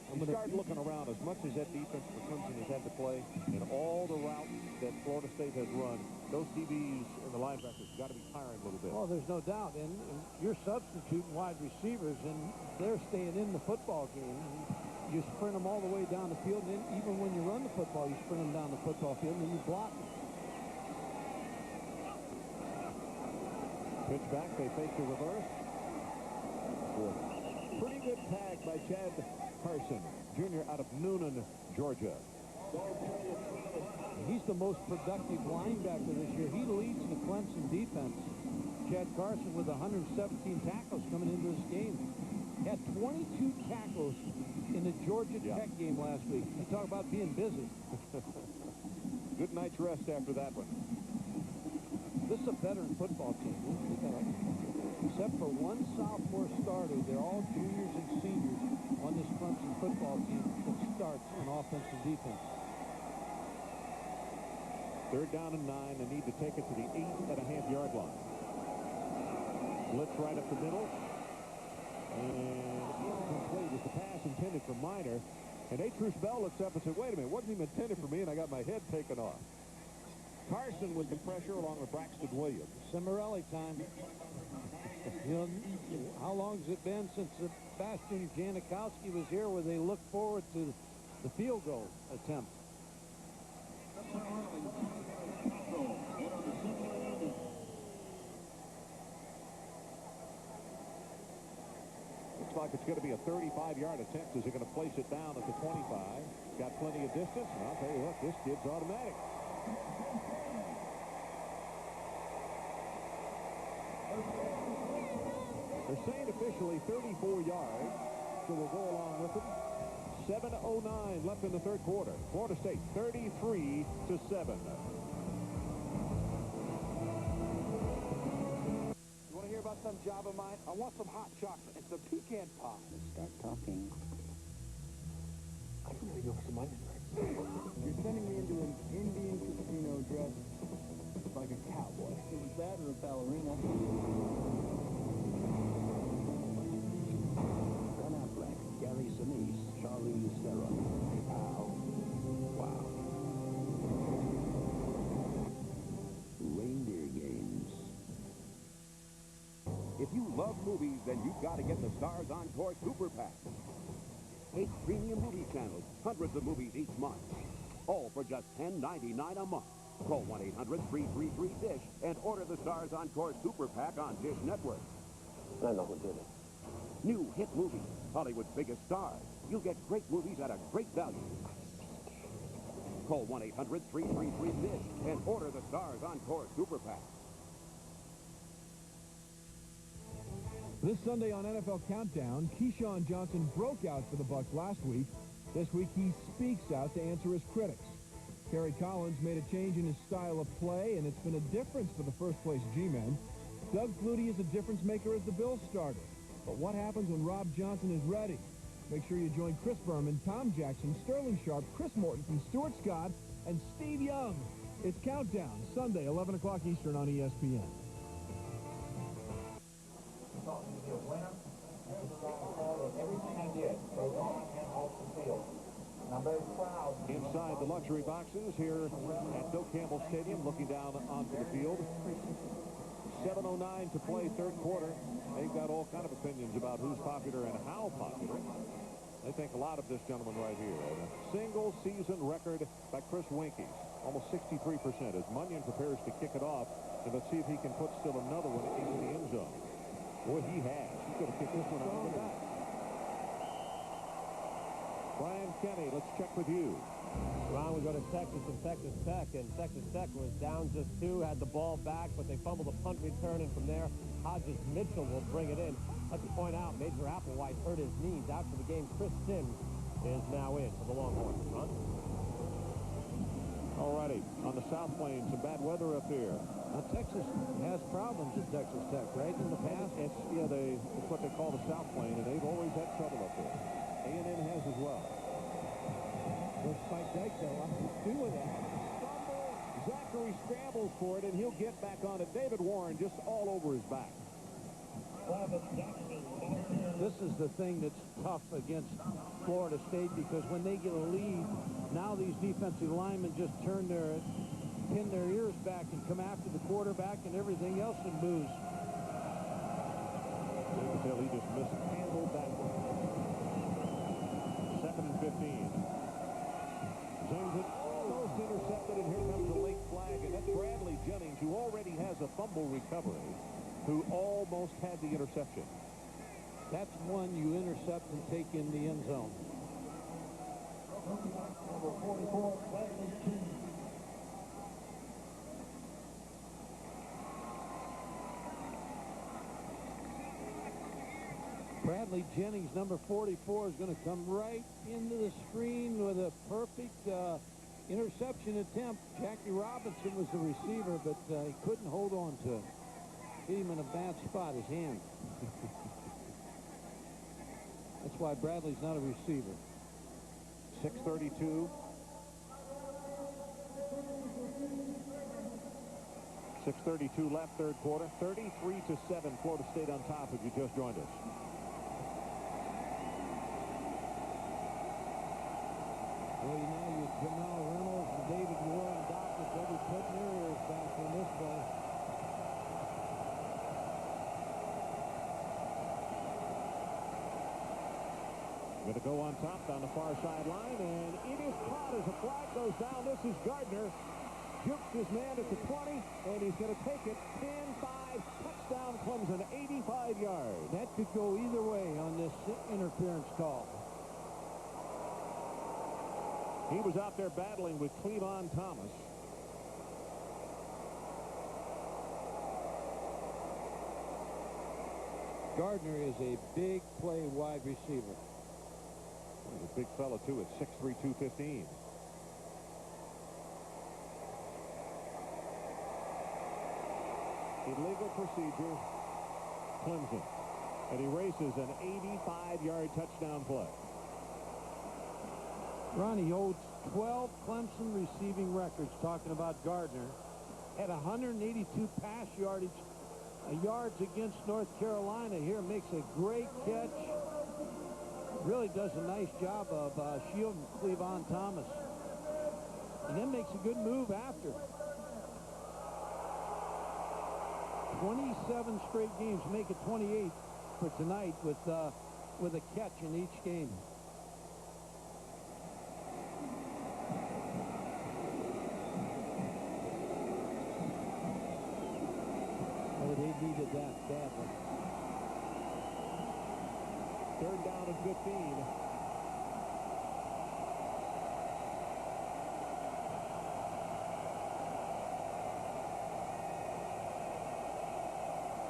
Speaker 24: You start looking around, as much as that defense for Clemson has had to play, and all the routes that Florida State has run, those DBs and the linebackers got to be tiring a little bit.
Speaker 20: Oh, there's no doubt. And you're substituting wide receivers, and they're staying in the football game. And you sprint them all the way down the field, and then even when you run the football, you sprint them down the football field, and then you block them.
Speaker 24: Pitch back, they fake the reverse. Pretty good tag by Chad Carson, Jr. out of Noonan, Georgia.
Speaker 20: He's the most productive linebacker this year. He leads the Clemson defense. Chad Carson with 117 tackles coming into this game. He had 22 tackles in the Georgia Tech game last week. You talk about being busy.
Speaker 24: Good night's rest after that one.
Speaker 20: This is a veteran football team. Except for one sophomore starter, they're all juniors and seniors on this Clemson football team that starts on offense and defense.
Speaker 24: 3rd down and 9. They need to take it to the 8.5-yard line. Blitz right up the middle. And incomplete is the pass intended for Minor. And Atruce Bell looks up and said, wait a minute, wasn't even intended for me, and I got my head taken off. Carson with the pressure along with Braxton Williams.
Speaker 20: Cimarelli time. You know, how long has it been since Sebastian Janikowski was here where they look forward to the field goal attempt?
Speaker 24: Looks like it's going to be a 35-yard attempt as they're going to place it down at the 25. Got plenty of distance, and I'll tell you what, this kid's automatic. They're saying officially 34 yards, so we'll go along with them. 7:09 left in the 3rd quarter. Florida State 33-7.
Speaker 4: want some Java mine? I want some hot chocolate and some pecan pie.
Speaker 3: Start talking.
Speaker 17: I can really go for some onion rings.
Speaker 3: You're sending me into an Indian casino dress like a cowboy. Is that or a ballerina?
Speaker 13: Ben Affleck, Gary Sinise, Charlize Theron. Wow. Reindeer games.
Speaker 15: If you love movies, then you've got to get the Stars Encore Super Pack. 8 premium movie channels, hundreds of movies each month. All for just $10.99 a month. Call 1-800-333-DISH and order the Stars Encore Super Pack on Dish Network.
Speaker 17: I know who did it.
Speaker 15: New hit movies, Hollywood's biggest stars. You'll get great movies at a great value. Call 1-800-333-DISH and order the Stars Encore Super Pack.
Speaker 16: This Sunday on NFL Countdown, Keyshawn Johnson broke out for the Bucs last week. This week he speaks out to answer his critics. Kerry Collins made a change in his style of play, and it's been a difference for the first-place G-men. Doug Flutie is a difference maker as the Bills starter. But what happens when Rob Johnson is ready? Make sure you join Chris Berman, Tom Jackson, Sterling Sharp, Chris Mortensen, Stuart Scott, and Steve Young. It's Countdown, Sunday, 11 o'clock Eastern on ESPN.
Speaker 17: Everything I did, both on and off the field. And I'm very proud.
Speaker 24: Inside the luxury boxes here at Bill Campbell Stadium, looking down onto the field. 7:09 to play, third quarter. They've got all kind of opinions about who's popular and how popular. They think a lot of this gentleman right here. A single-season record by Chris Winkie, almost 63%, as Munyon prepares to kick it off. And let's see if he can put still another one into the end zone. Boy, he has. He's going to kick this one out of the back. Brian Kenny, let's check with you.
Speaker 12: Ron, we go to Texas and Texas Tech, and Texas Tech was down just 2, had the ball back, but they fumbled a punt return, and from there, Hodges Mitchell will bring it in. Let's point out, Major Applewhite hurt his knees out for the game. Chris Sims is now in for the Longhorns. Ron?
Speaker 24: All righty, on the South Plains, some bad weather up there.
Speaker 19: Texas has problems at Texas Tech, right, in the past?
Speaker 24: It's what they call the South Plain, and they've always had trouble up there. A&M has as well.
Speaker 19: Well, Spike Dyke got a lot to do with that.
Speaker 24: Fumble. Zachary scrambles for it, and he'll get back on it. David Warren just all over his back.
Speaker 19: This is the thing that's tough against Florida State, because when they get a lead, now these defensive linemen just pin their ears back and come after the quarterback and everything else and booze.
Speaker 24: You can tell he just mishandled that one. 2nd and 15. James it almost intercepted, and here comes the late flag, and that's Bradley Jennings, who already has a fumble recovery, who almost had the interception.
Speaker 19: That's one you intercept and take in the end zone.
Speaker 17: Number 44, Bradley Jennings.
Speaker 19: Bradley Jennings, number 44, is going to come right into the screen with a perfect interception attempt. Jackie Robinson was the receiver, but he couldn't hold on to it. Hit him in a bad spot, his hand. That's why Bradley's not a receiver.
Speaker 24: 6:32. 6:32 left, third quarter. 33-7, Florida State on top if you just joined us.
Speaker 19: Well, now you Jamal Reynolds and David Warren doctors, they'll be putting their ears back on this play.
Speaker 24: Going to go on top down the far sideline, and it is caught as a flag goes down. This is Gardner. Jukes his man at the 20, and he's going to take it. 10-5, touchdown Clemson, 85 yards.
Speaker 19: That could go either way on this interference call.
Speaker 24: He was out there battling with Cleavon Thomas.
Speaker 19: Gardner is a big play wide receiver.
Speaker 24: He's a big fella, too, at 6'3", 215. Illegal procedure. and he races an 85-yard touchdown play.
Speaker 20: Ronnie holds 12 Clemson receiving records, talking about Gardner. Had 182 pass yards against North Carolina here. Makes a great catch. Really does a nice job of shielding Cleavon Thomas. And then makes a good move after. 27 straight games, make it 28 for tonight with a catch in each game. Oh, they needed that badly.
Speaker 24: 3rd down and 15.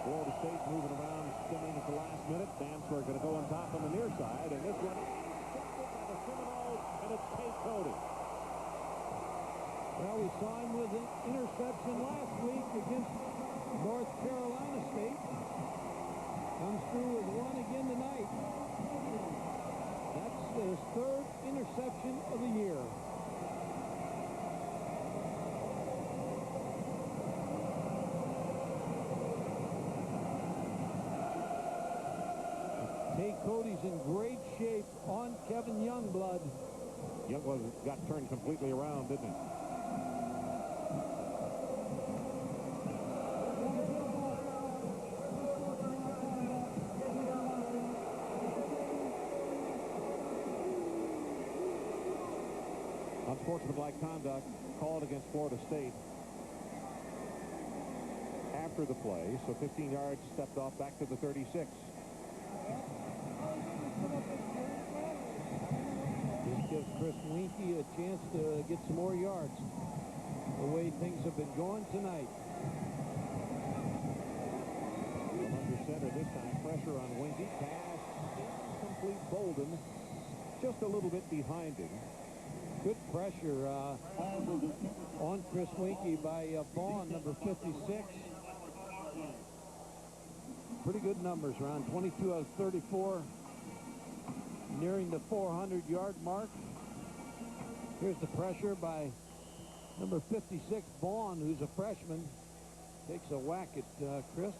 Speaker 24: Florida State moving around, skimming at the last minute. Dantzler going to go on top on the near side, and this one is intercepted by the Seminoles, and it's Tate Cody.
Speaker 20: Well, we saw him with an interception last week against North Carolina State. Comes through with one again tonight. That's his 3rd interception of the year. Tate Cody's in great shape on Kevin Youngblood.
Speaker 24: Youngblood got turned completely around, didn't he? Unsportsmanlike conduct called against Florida State after the play, so 15 yards stepped off back to the 36.
Speaker 20: This gives Chris Winkie a chance to get some more yards. The way things have been going tonight.
Speaker 24: Under center this time, pressure on Winkie. Pass incomplete. Bolden just a little bit behind him.
Speaker 20: Good pressure on Chris Winkie by Vaughn, number 56. Pretty good numbers, around 22 out of 34. Nearing the 400-yard mark. Here's the pressure by number 56, Vaughn, who's a freshman. Takes a whack at Chris.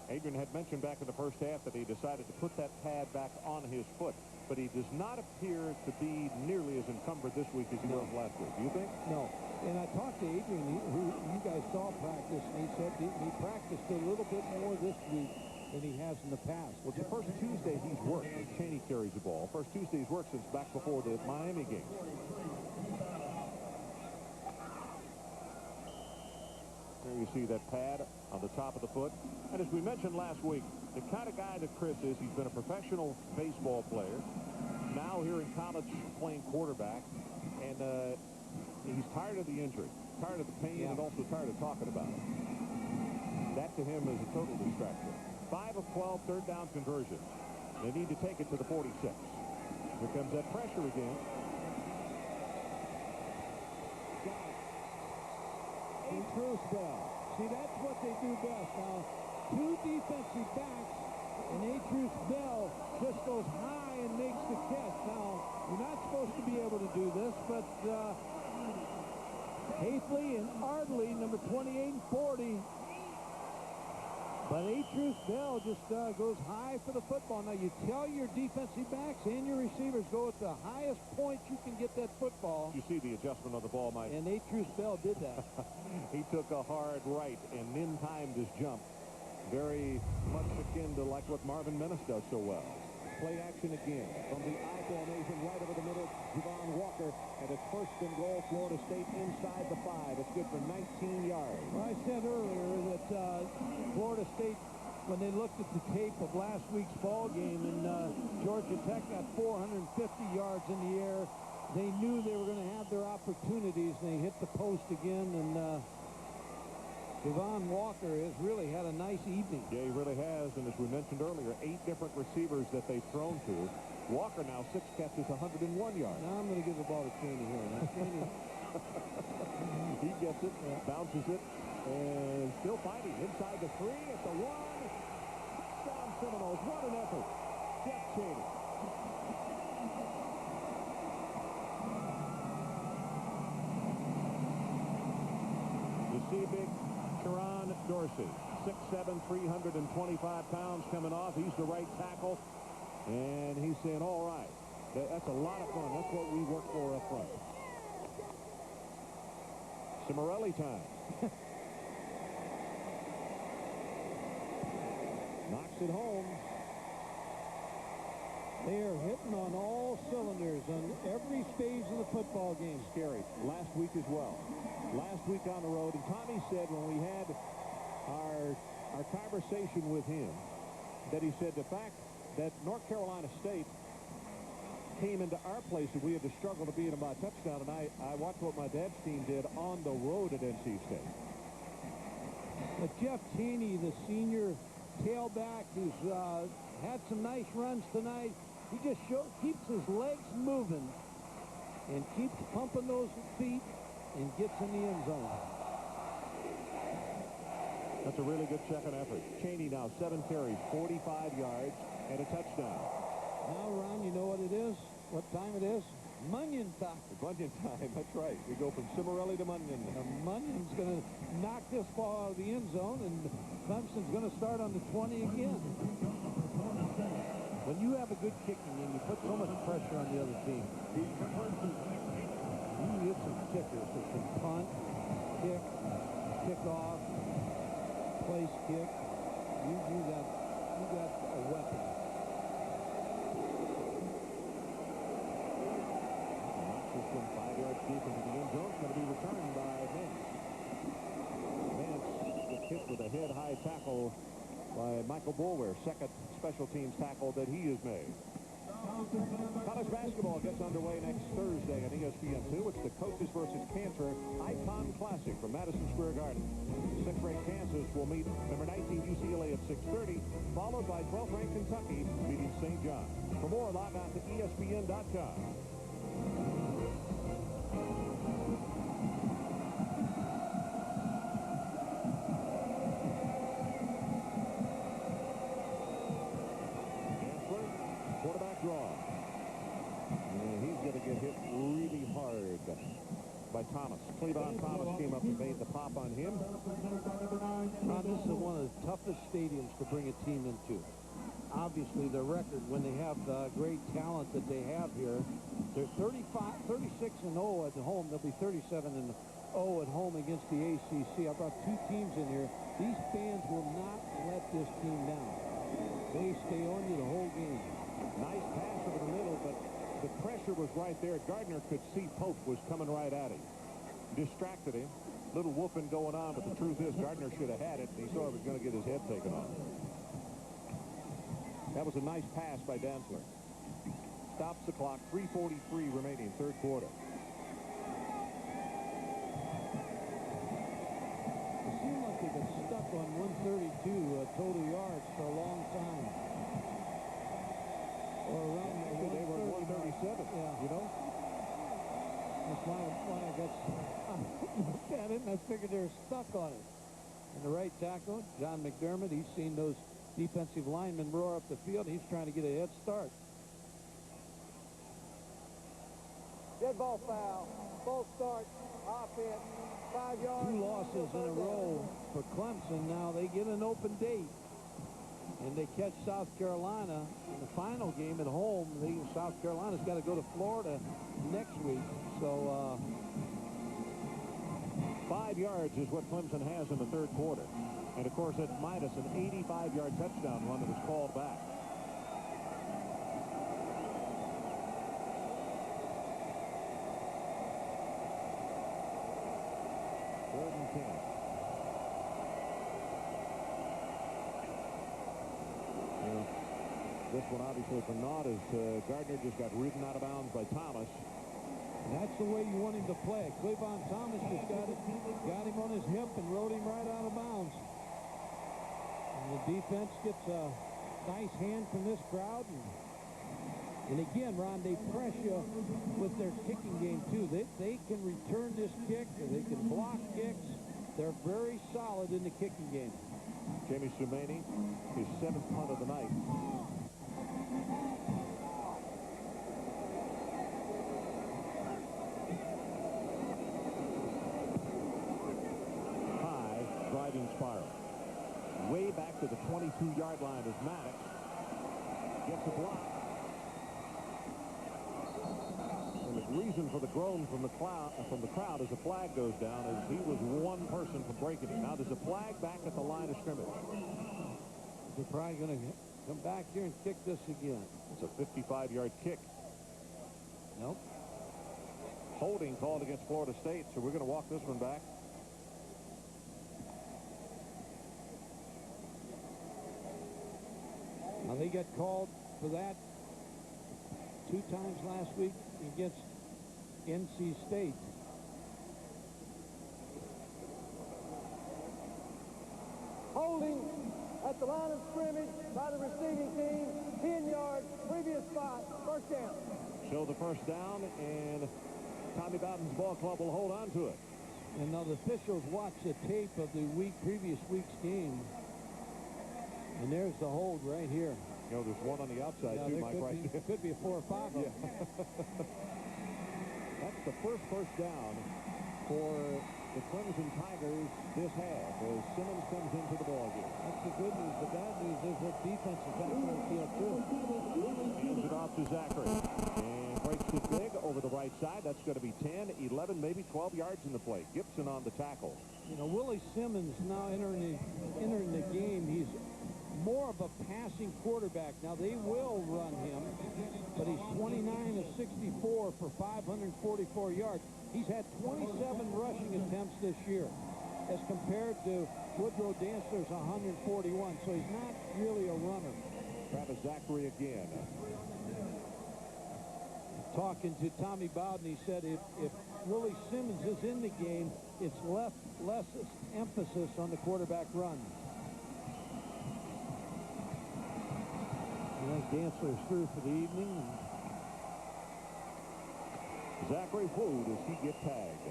Speaker 24: Adrian had mentioned back in the first half that he decided to put that pad back on his foot, but he does not appear to be nearly as encumbered this week as he was last week. Do you think?
Speaker 20: No. And I talked to Adrian, who you guys saw practice, and he said he practiced a little bit more this week than he has in the past.
Speaker 24: Well, it's the first Tuesday he's worked as Cheney carries the ball. First Tuesday he's worked since back before the Miami game. There you see that pad on the top of the foot. And as we mentioned last week, the kind of guy that Chris is, he's been a professional baseball player. Now here in college playing quarterback. And he's tired of the injury, tired of the pain, and also tired of talking about it. That to him is a total distraction. 5 of 12, 3rd down conversion. They need to take it to the 46. Here comes that pressure again.
Speaker 20: Bruce Bell. See, that's what they do best. Now, 2 defensive backs, and Atruce Bell just goes high and makes the catch. Now, you're not supposed to be able to do this, but Hafley and Ardley, number 28 and 40. But Atruce Bell just goes high for the football. Now, you tell your defensive backs and your receivers go at the highest point you can get that football.
Speaker 24: You see the adjustment on the ball, Mike.
Speaker 20: And Atruce Bell did that.
Speaker 24: He took a hard right and then timed his jump. Very much akin to like what Marvin Menace does so well. Play action again from the I formation right over the middle. Javon Walker, and it's 1st and goal. Florida State inside the 5. It's good for 19 yards.
Speaker 20: Well, I said earlier that Florida State, when they looked at the tape of last week's ball game, and Georgia Tech got 450 yards in the air, they knew they were going to have their opportunities, and they hit the post again, and Javon Walker has really had a nice evening.
Speaker 24: Yeah, he really has, and as we mentioned earlier, 8 different receivers that they've thrown to. Walker now 6 catches, 101 yards.
Speaker 20: Now I'm going to give the ball to Cheney here.
Speaker 24: He gets it, bounces it, and still fighting inside the 3 at the 1. Touchdown What an effort. Jeff Cheney. You see big Sharon Dorsey, 6'7", 325 pounds coming off. He's the right tackle. And he's saying, all right, that's a lot of fun. That's what we work for up front. Cimarelli time. Knocks it home.
Speaker 20: They are hitting on all cylinders on every stage of the football game.
Speaker 24: Scary. Last week as well. Last week on the road. And Tommy said when we had our conversation with him that he said the fact that North Carolina State came into our place and we had to struggle to beat them by a touchdown. And I watched what my dad's team did on the road at NC State.
Speaker 20: But Jeff Cheney, the senior tailback, who's had some nice runs tonight, he just keeps his legs moving and keeps pumping those feet and gets in the end zone.
Speaker 24: That's a really good second effort. Cheney now 7 carries, 45 yards, and a touchdown.
Speaker 20: Now, Ron, you know what it is? What time it is? Munyon time.
Speaker 24: Munyon time, that's right. We go from Cimarelli to Munyon.
Speaker 20: Munyon's going to knock this ball out of the end zone, and Clemson's going to start on the 20 again. When you have a good kicking game, you put so much pressure on the other team. You get some kickers that can punt, kick, kick off, place kick. You got a weapon.
Speaker 24: This one 5 yards deep into the end zone. It's going to be returned by Vance. Vance gets hit with a head-high tackle by Michael Boulware, second special teams tackle that he has made. College basketball gets underway next Thursday on ESPN2. It's the Coaches versus Cancer Icon Classic from Madison Square Garden. 6th-ranked Kansas will meet number 19 UCLA at 6:30, followed by 12th-ranked Kentucky meeting St. John. For more, log on to ESPN.com. Quarterback draw. And he's going to get hit really hard by Thomas. Cleavon Thomas came up and made the pop on him.
Speaker 20: Ron, this is one of the toughest stadiums to bring a team into. Obviously, their record, when they have the great talent that they have here, they're 36-0 at home. They'll be 37-0 at home against the ACC. I brought 2 teams in here. These fans will not let this team down. They stay on you the whole game.
Speaker 24: Nice pass over the middle, but the pressure was right there. Gardner could see Pope was coming right at him. Distracted him. Little whooping going on, but the truth is Gardner should have had it, and he saw he was going to get his head taken off. That was a nice pass by Dantzler. Stops the clock. 3:43 remaining, third quarter.
Speaker 20: It seemed like they got stuck on 132 total yards for a long time. Or around
Speaker 24: they were 137,
Speaker 20: yeah.
Speaker 24: You know?
Speaker 20: That's why I looked at it and I figured they were stuck on it. And the right tackle, John McDermott, he's seen those defensive linemen roar up the field. He's trying to get a head start.
Speaker 5: Dead ball foul. Full start. Offense. 5 yards.
Speaker 20: 2 losses in a row for Clemson. Now they get an open date. And they catch South Carolina in the final game at home. South Carolina's got to go to Florida next week. So
Speaker 24: 5 yards is what Clemson has in the third quarter. And, of course, at minus an 85-yard touchdown run that was called back. Third and 10. This one obviously for naught as Gardner just got ridden out of bounds by Thomas.
Speaker 20: And that's the way you want him to play. Cleavon Thomas just got him on his hip and rode him right out of bounds. And the defense gets a nice hand from this crowd. And again, Ron, they press you with their kicking game, too. They can return this kick, or they can block kicks. They're very solid in the kicking game.
Speaker 24: Jamie Sumani, his 7th punt of the night. High driving spiral. Way back to the 22-yard line is Maddox. Gets a block. And the reason for the groan from the crowd as the flag goes down is he was one person from breaking it. Now there's a flag back at the line of scrimmage.
Speaker 19: They're probably going to come back here and kick this again.
Speaker 24: It's a 55-yard kick.
Speaker 19: Nope.
Speaker 24: Holding called against Florida State, so we're going to walk this one back.
Speaker 19: Now they got called for that 2 times last week against NC State.
Speaker 5: Holding at the line of scrimmage by the receiving team, 10 yards, previous spot, first down.
Speaker 24: Show the first down, and Tommy Bowden's ball club will hold on to it.
Speaker 19: And now the officials watch the tape of the previous week's game. And there's the hold right here.
Speaker 24: You know, there's one on the outside, too, Mike, right there.
Speaker 19: Could be a 4 or 5 of them.
Speaker 24: That's the first down for the Clemson Tigers this half as Simmons comes into the ball game.
Speaker 19: That's the good news. The bad news is that defense is back on the field, too.
Speaker 24: Hands it off to Zachary. And breaks it big over the right side. That's going to be 10, 11, maybe 12 yards in the play. Gibson on the tackle.
Speaker 19: You know, Willie Simmons now entering the game. He's more of a passing quarterback. Now, they will run him, but he's 29 of 64 for 544 yards. He's had 27 rushing attempts this year as compared to Woodrow Dantzler's 141, so he's not really a runner.
Speaker 24: Travis Zachary again.
Speaker 19: Talking to Tommy Bowden, he said if Willie Simmons is in the game, it's less emphasis on the quarterback run. And Dantzler's through for the evening.
Speaker 24: Zachary, who does he get tagged?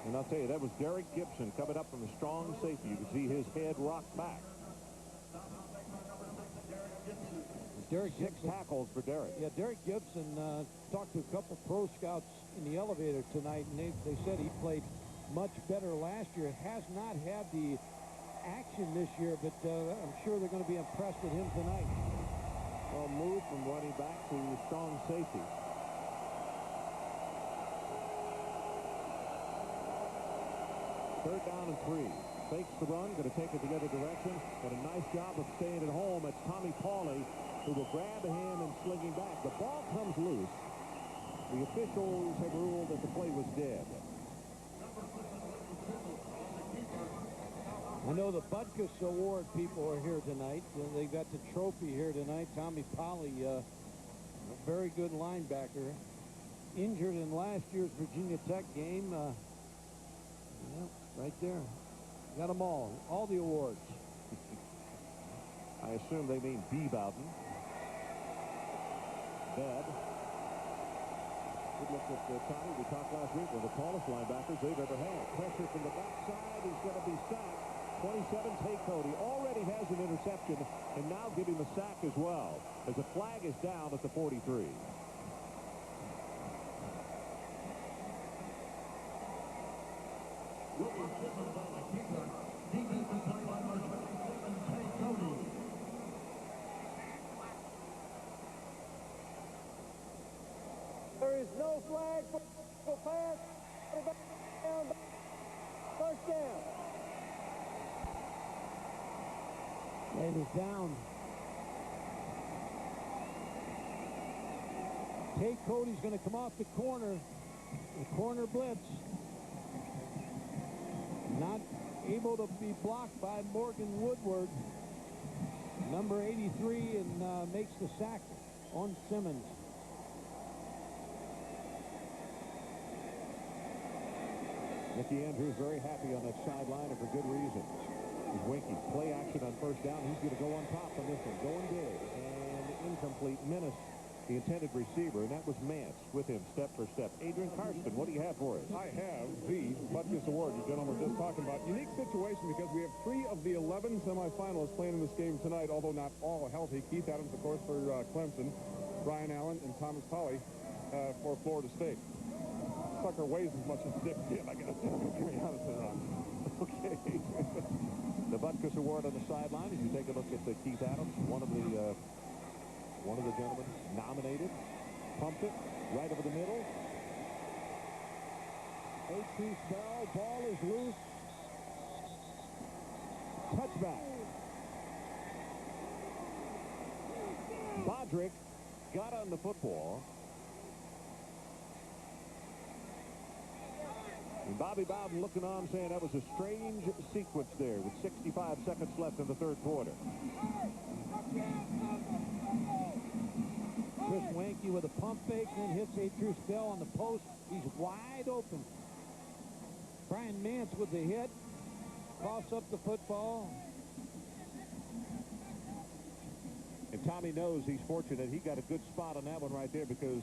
Speaker 24: And I'll tell you, that was Derek Gibson coming up from the strong safety. You can see his head rocked back.
Speaker 19: Derek
Speaker 24: Six tackles for Derek.
Speaker 19: Yeah, Derek Gibson talked to a couple pro scouts in the elevator tonight, and they said he played much better last year. Has not had the action this year, but I'm sure they're going to be impressed with him tonight.
Speaker 24: Well, move from running back to strong safety. Third down and 3. Fakes the run, going to take it the other direction, but a nice job of staying at home. It's Tommy Pauly who will grab him and sling him back. The ball comes loose. The officials have ruled that the play was dead.
Speaker 19: I know the Butkus Award people are here tonight. They got the trophy here tonight. Tommy Pauly, a very good linebacker. Injured in last year's Virginia Tech game. Yeah, right there. Got them all the awards.
Speaker 24: I assume they mean B. Bowden. Bed. Good look at Tommy. We talked last week, one of the tallest linebackers they've ever had. Pressure from the backside. He's going to be sacked. 27, Tay Cody already has an interception, and now giving the sack as well, as the flag is down at the 43.
Speaker 5: There is no flag for pass. First down.
Speaker 19: It is down. Tay Cody's going to come off the corner. The corner blitz. Not able to be blocked by Morgan Woodward. Number 83, and makes the sack on Simmons.
Speaker 24: Mickey Andrews very happy on that sideline, and for good reason. He's winking. Play action on first down. He's going to go on top on this one. Going big. And incomplete. Menace the intended receiver, and that was Mance with him step for step. Adrian Karsten, what do you have for us?
Speaker 1: I have the Butkus Award you gentlemen were just talking about. Unique situation because we have 3 of the 11 semifinalists playing in this game tonight, although not all healthy. Keith Adams, of course, for Clemson, Brian Allen, and Thomas Polly for Florida State. Sucker weighs as much as Dick did, I gotta tell you, to be honest with you.
Speaker 24: Okay. The Butkus Award on the sideline, as you take a look at Keith Adams, one of the gentlemen nominated. Pumped it right over the middle.
Speaker 20: A.T. Spell, ball is loose.
Speaker 24: Touchback. Bodrick got on the football. And Bobby Bowden looking on, saying that was a strange sequence there with 65 seconds left in the third quarter.
Speaker 20: Chris Wanke with a pump fake, then hits A. Spell on the post. He's wide open. Brian Mance with the hit. Cross up the football.
Speaker 24: And Tommy knows he's fortunate. He got a good spot on that one right there because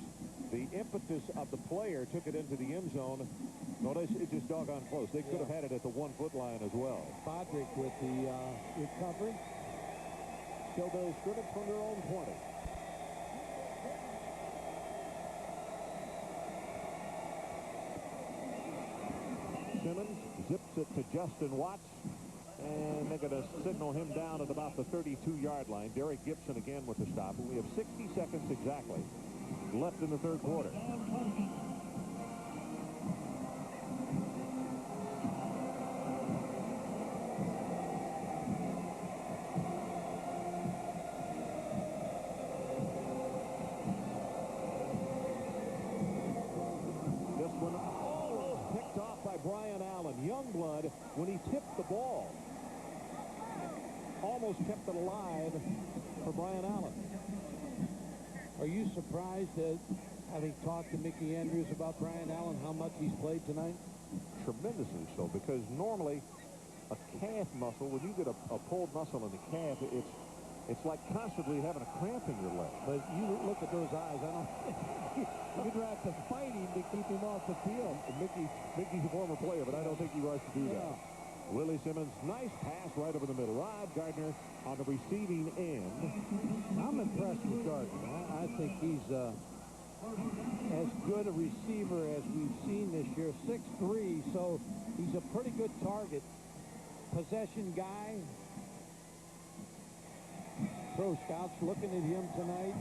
Speaker 24: the impetus of the player took it into the end zone. Notice it's just doggone close. They could have had it at the 1-foot line as well.
Speaker 20: Bodrick with the recovery.
Speaker 24: Stillville scrimmage from their own 20. Simmons zips it to Justin Watts. And they're going to signal him down at about the 32-yard line. Derek Gibson again with the stop. And we have 60 seconds exactly left in the third quarter. This one almost picked off by Brian Allen. Youngblood, when he tipped the ball, almost kept it alive for Brian Allen.
Speaker 20: Are you surprised that, having talked to Mickey Andrews about Brian Allen, how much he's played tonight?
Speaker 24: Tremendously so, because normally a calf muscle, when you get a pulled muscle in the calf, it's like constantly having a cramp in your leg.
Speaker 20: But you look at those eyes. I don't. You'd have to fight him to keep him off the field.
Speaker 24: Mickey's a former player, but I don't think he rushed to do that. Willie Simmons, nice pass right over the middle. Rod Gardner on the receiving end.
Speaker 20: I'm impressed with Gardner. I think he's as good a receiver as we've seen this year. 6'3", so he's a pretty good target. Possession guy. Pro scouts looking at him tonight.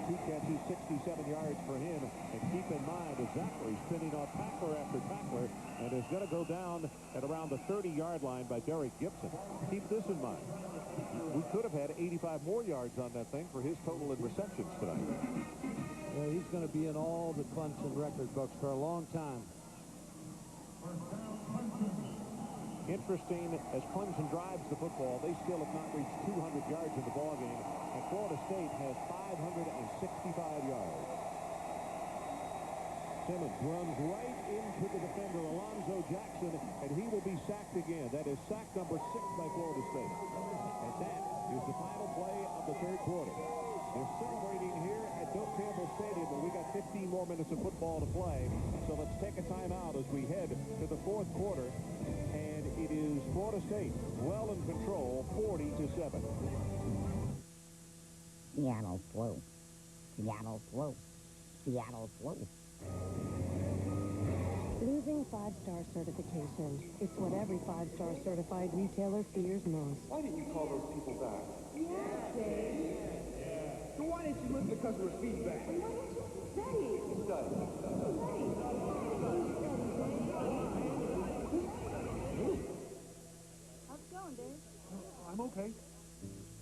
Speaker 24: 2 catches, 67 yards for him. And keep in mind, Zachary's pinning off tackler after tackler and is going to go down at around the 30-yard line by Derek Gibson. Keep this in mind. We could have had 85 more yards on that thing for his total in receptions tonight.
Speaker 20: Yeah, he's going to be in all the Clemson record books for a long time.
Speaker 24: Interesting, as Clemson drives the football, they still have not reached 200 yards in the ballgame, and Florida State has 565 yards. Simmons runs right into the defender, Alonzo Jackson, and he will be sacked again. That is sack number 6 by Florida State. And that is the final play of the third quarter. They're celebrating here at Bill Campbell Stadium, but we got 15 more minutes of football to play. So let's take a timeout as we head to the fourth quarter. And it is Florida State well in control, 40-7.
Speaker 8: Seattle flu. Seattle flu. Seattle flu.
Speaker 14: Losing 5-star certification. It's what every 5-star certified retailer fears most.
Speaker 4: Why didn't you call those people back?
Speaker 14: Yeah, Dave.
Speaker 4: So why didn't you listen to customer feedback?
Speaker 14: Why don't you study?
Speaker 18: How's it going, Dave?
Speaker 4: I'm okay.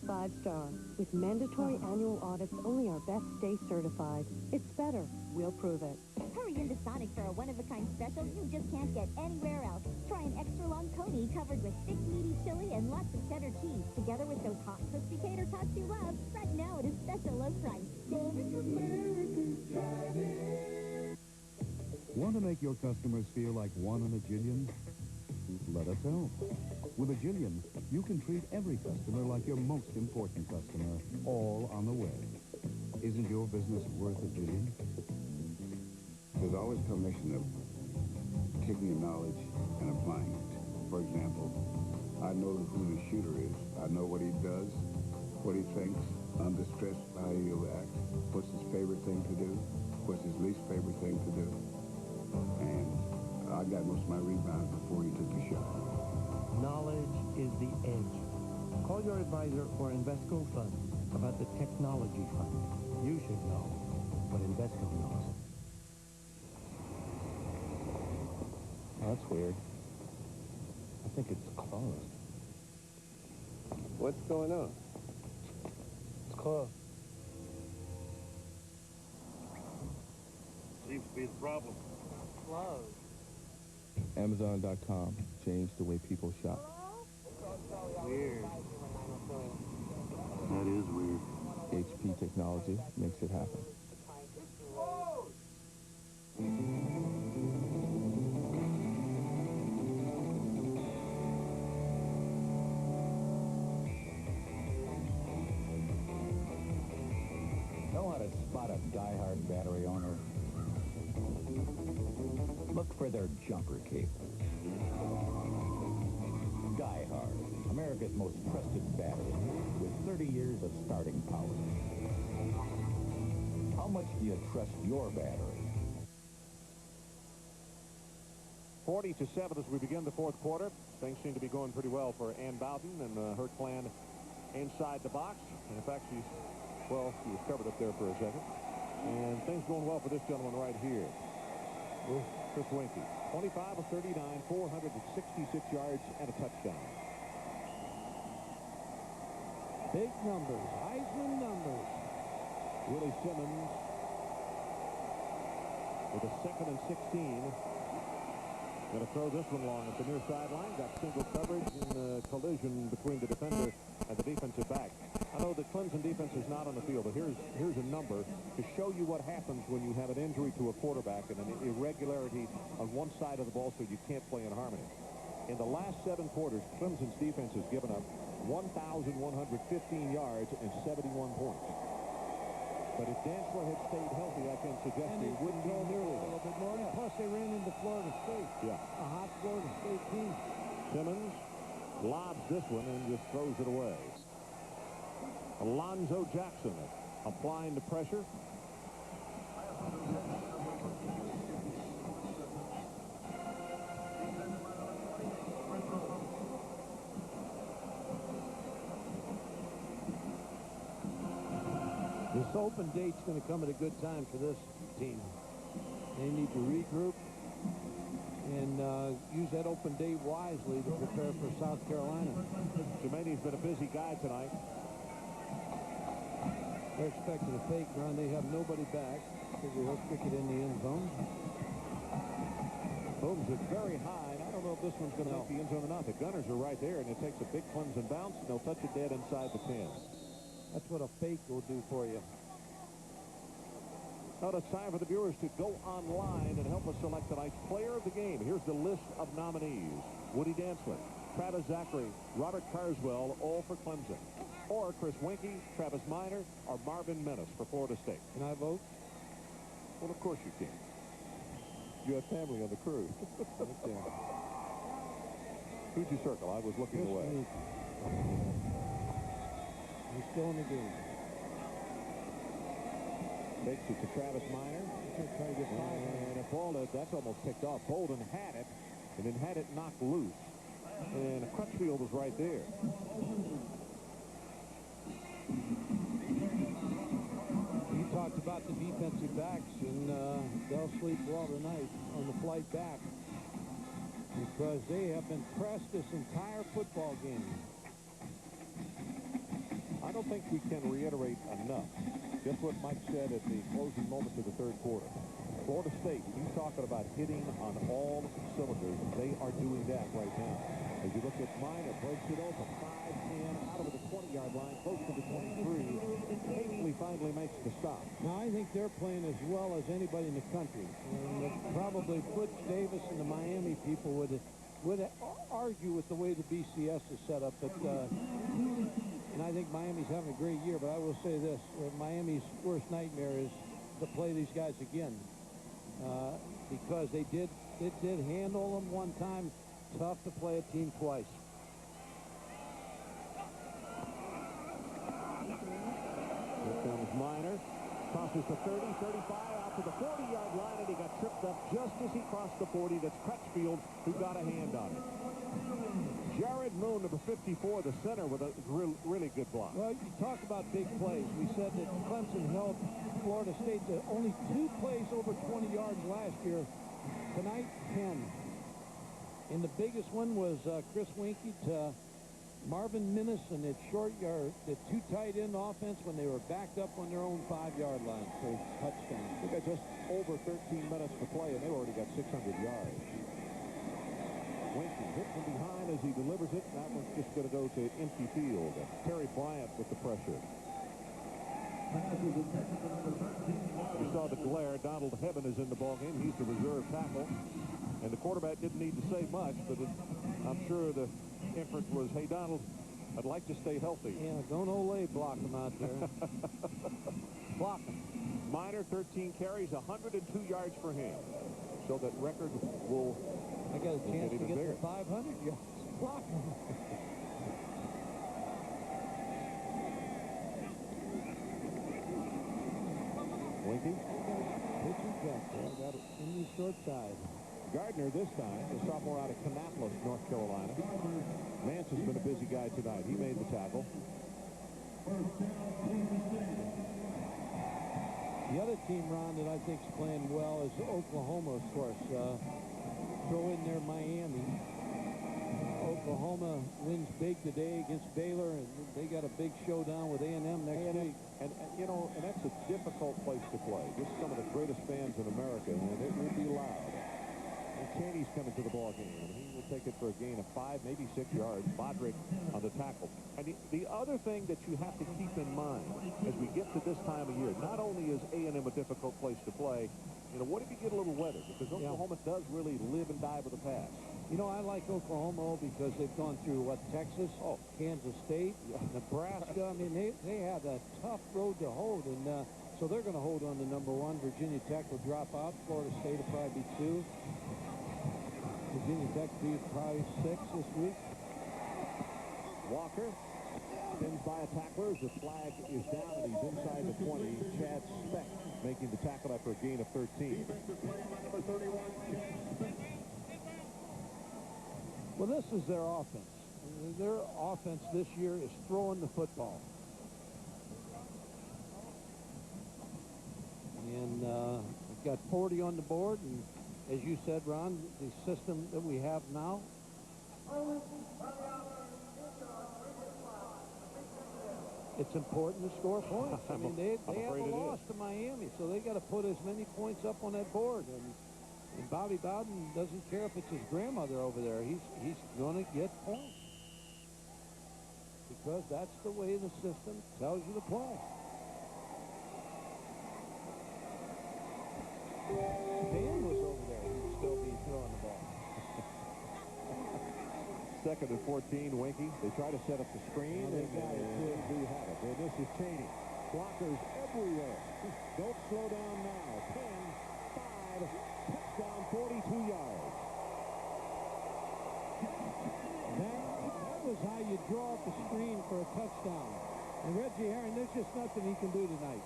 Speaker 14: 5-star. With mandatory annual audits, only our best stay certified. It's better. We'll prove it.
Speaker 21: Hurry into Sonic for a one-of-a-kind special you just can't get anywhere else. Try an extra-long coney covered with thick, meaty chili and lots of cheddar cheese, together with those hot, crispy tater tots you love. Right now at a special low price.
Speaker 6: Want to make your customers feel like one in a jillion?
Speaker 2: let us help. With a Jillian, you can treat every customer like your most important customer, all on the way. Isn't your business worth a Jillian?
Speaker 11: There's always a combination of taking your knowledge and applying it. For example, I know who the shooter is. I know what he does, what he thinks, under stress, how he'll act, what's his favorite thing to do, what's his least favorite thing to do. And I got most of my rebounds before he took the shot.
Speaker 17: Knowledge is the edge. Call your advisor for Invesco Funds about the technology fund. You should know what Invesco knows.
Speaker 3: Oh, that's weird. I think it's closed.
Speaker 17: What's going on? It's closed.
Speaker 24: Seems to be the problem.
Speaker 17: Closed.
Speaker 2: Amazon.com changed the way people shop.
Speaker 17: Weird.
Speaker 11: That is weird.
Speaker 2: HP technology makes it happen.
Speaker 6: Know how to spot a die-hard battery owner? Look for their jumper cable. Die-hard, America's most trusted battery, with 30 years of starting power. How much do you trust your battery?
Speaker 24: 40-7 as we begin the fourth quarter. Things seem to be going pretty well for Ann Bowden and her clan inside the box. And in fact, she was covered up there for a second. And things going well for this gentleman right here. Chris Winkie. 25 of 39, 466 yards and a touchdown.
Speaker 20: Big numbers, Heisman numbers.
Speaker 24: Willie Simmons with a 2nd and 16. Going to throw this one long at the near sideline. Got single coverage in the collision between the defender and the defensive back. I know the Clemson defense is not on the field, but here's a number to show you what happens when you have an injury to a quarterback and an irregularity on one side of the ball so you can't play in harmony. In the last 7 quarters, Clemson's defense has given up 1,115 yards and 71 points. But if Dantzler had stayed healthy, I can suggest he wouldn't go nearly
Speaker 20: a little bit more.
Speaker 24: Yeah.
Speaker 20: Plus, they ran into Florida State.
Speaker 24: Yeah.
Speaker 20: A hot Florida State team.
Speaker 24: Simmons lobs this one and just throws it away. Alonzo Jackson applying the pressure.
Speaker 20: This open date's going to come at a good time for this team. They need to regroup and use that open date wisely to prepare for South Carolina.
Speaker 24: Jermaine's been a busy guy tonight.
Speaker 20: They're expecting a fake run. They have nobody back. Figure he'll stick it in the end zone.
Speaker 24: Booms it very high, and I don't know if this one's going to make the end zone or not. The Gunners are right there, and it takes a big Clemson bounce, and they'll touch it dead inside the 10.
Speaker 20: That's what a fake will do for you.
Speaker 24: Now it's time for the viewers to go online and help us select tonight's player of the game. Here's the list of nominees. Woody Dantzler, Travis Zachary, Robert Carswell, all for Clemson. Or Chris Winkie, Travis Minor, or Marvin Menace for Florida State.
Speaker 20: Can I vote?
Speaker 24: Well, of course you can. You have family on the crew. Who'd you circle? I was looking away.
Speaker 20: He's still in the game.
Speaker 24: Takes it to Travis Minor.
Speaker 20: Trying to get by.
Speaker 24: And a ball that's almost picked off. Bolden had it, and then had it knocked loose. And Crutchfield was right there.
Speaker 20: You talked about the defensive backs, and they'll sleep well tonight on the flight back because they have been pressed this entire football game.
Speaker 24: I don't think we can reiterate enough just what Mike said at the closing moments of the third quarter. Florida State, he's talking about hitting on all cylinders. They are doing that right now. As you look at Minor, breaks it open, 5-10, out over the 20-yard line, close to the 23. Hastily finally makes the stop.
Speaker 20: Now, I think they're playing as well as anybody in the country. And probably Butch Davis and the Miami people would
Speaker 19: would argue with the way the BCS is set up, but and I think Miami's having a great year, but I will say this, Miami's worst nightmare is to play these guys again, because they did handle them one time. Tough to play a team twice.
Speaker 24: Here comes Minor. Crosses the 30, 35, out to the 40-yard line, and he got tripped up just as he crossed the 40. That's Crutchfield who got a hand on it. Jared Moon, number 54, the center, with a really good block.
Speaker 19: Well, you talk about big plays. We said that Clemson held Florida State to only 2 plays over 20 yards last year. Tonight, 10. And the biggest one was Chris Winkie to Marvin Minnis and its short yard, the 2 tight end offense when they were backed up on their own 5-yard line for a touchdown.
Speaker 24: They got just over 13 minutes to play, and they already got 600 yards. Winkie hit from behind as he delivers it. That one's just going to go to empty field. Terry Bryant with the pressure. You saw the glare. Donald Heben is in the ballgame. He's the reserve tackle. And the quarterback didn't need to say much, but I'm sure the inference was, hey, Donald, I'd like to stay healthy.
Speaker 19: Yeah, don't Ole block him out there. Block him.
Speaker 24: Minor, 13 carries, 102 yards for him. So that record will
Speaker 19: I got a chance to get
Speaker 24: bigger.
Speaker 19: to 500 yards. Block him.
Speaker 24: Winkie.
Speaker 19: Pitching catch. Got it in the short side.
Speaker 24: Gardner this time, the sophomore out of Kannapolis, North Carolina. Nance has been a busy guy tonight. He made the tackle.
Speaker 19: The other team, Ron, that I think is playing well is Oklahoma, of course. Throw in there Miami. Oklahoma wins big today against Baylor, and they got a big showdown with A&M next week.
Speaker 24: And you know, and that's a difficult place to play. Just some of the greatest fans in America, and it will be loud. And Chaney's coming to the ball game, and he will take it for a gain of 5, maybe 6 yards. Bodrick on the tackle. And the other thing that you have to keep in mind as we get to this time of year, not only is A&M a difficult place to play, you know, what if you get a little weather? Because Oklahoma does really live and die with a pass.
Speaker 19: You know, I like Oklahoma because they've gone through, Texas, Kansas State, Nebraska. I mean, they had a tough road to hold, and so they're going to hold on to number 1. Virginia Tech will drop out. Florida State will probably be 2. Virginia Tech will be probably 6 this week.
Speaker 24: Walker spins by a tackler. The flag is down, and he's inside the 20. Chad Speck making the tackle after a gain of 13.
Speaker 19: Well, this is their offense. Their offense this year is throwing the football. And we've got 40 on the board, and as you said, Ron, the system that we have now, it's important to score points. I mean, they have a loss to Miami, so they got to put as many points up on that board. And Bobby Bowden doesn't care if it's his grandmother over there. He's going to get points. Because that's the way the system tells you to play. Dan was over there. He'd still be throwing the ball.
Speaker 24: 2nd and 14, Winkie. They try to set up the screen, and they do have it. And this is Chaney. Blockers everywhere. Don't slow down now. 10, 5, touchdown, 42 yards.
Speaker 19: That was how you draw up the screen for a touchdown. And Reggie Herring, there's just nothing he can do tonight.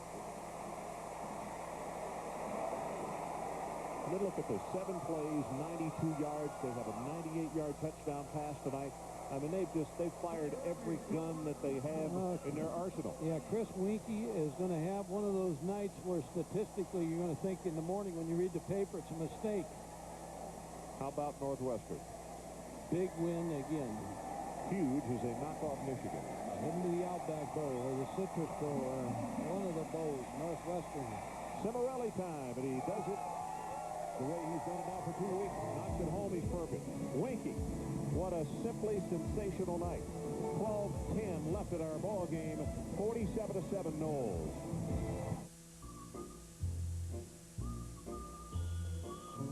Speaker 24: Let's look at this. 7 plays, 92 yards. They have a 98-yard touchdown pass tonight. I mean, they've fired every gun that they have in their arsenal.
Speaker 19: Yeah, Chris Winkie is going to have one of those nights where statistically you're going to think in the morning when you read the paper it's a mistake.
Speaker 24: How about Northwestern?
Speaker 19: Big win again.
Speaker 24: Huge as they knock off Michigan.
Speaker 19: Into the Outback Bowl or the Citrus Bowl or one of the bowls, Northwestern.
Speaker 24: Cimarelli time, and he does it the way he's done it now for 2 weeks. Knocks it home, he's perfect. Winkie, what a simply sensational night. 12-10 left in our ball game. 47-7 Knowles.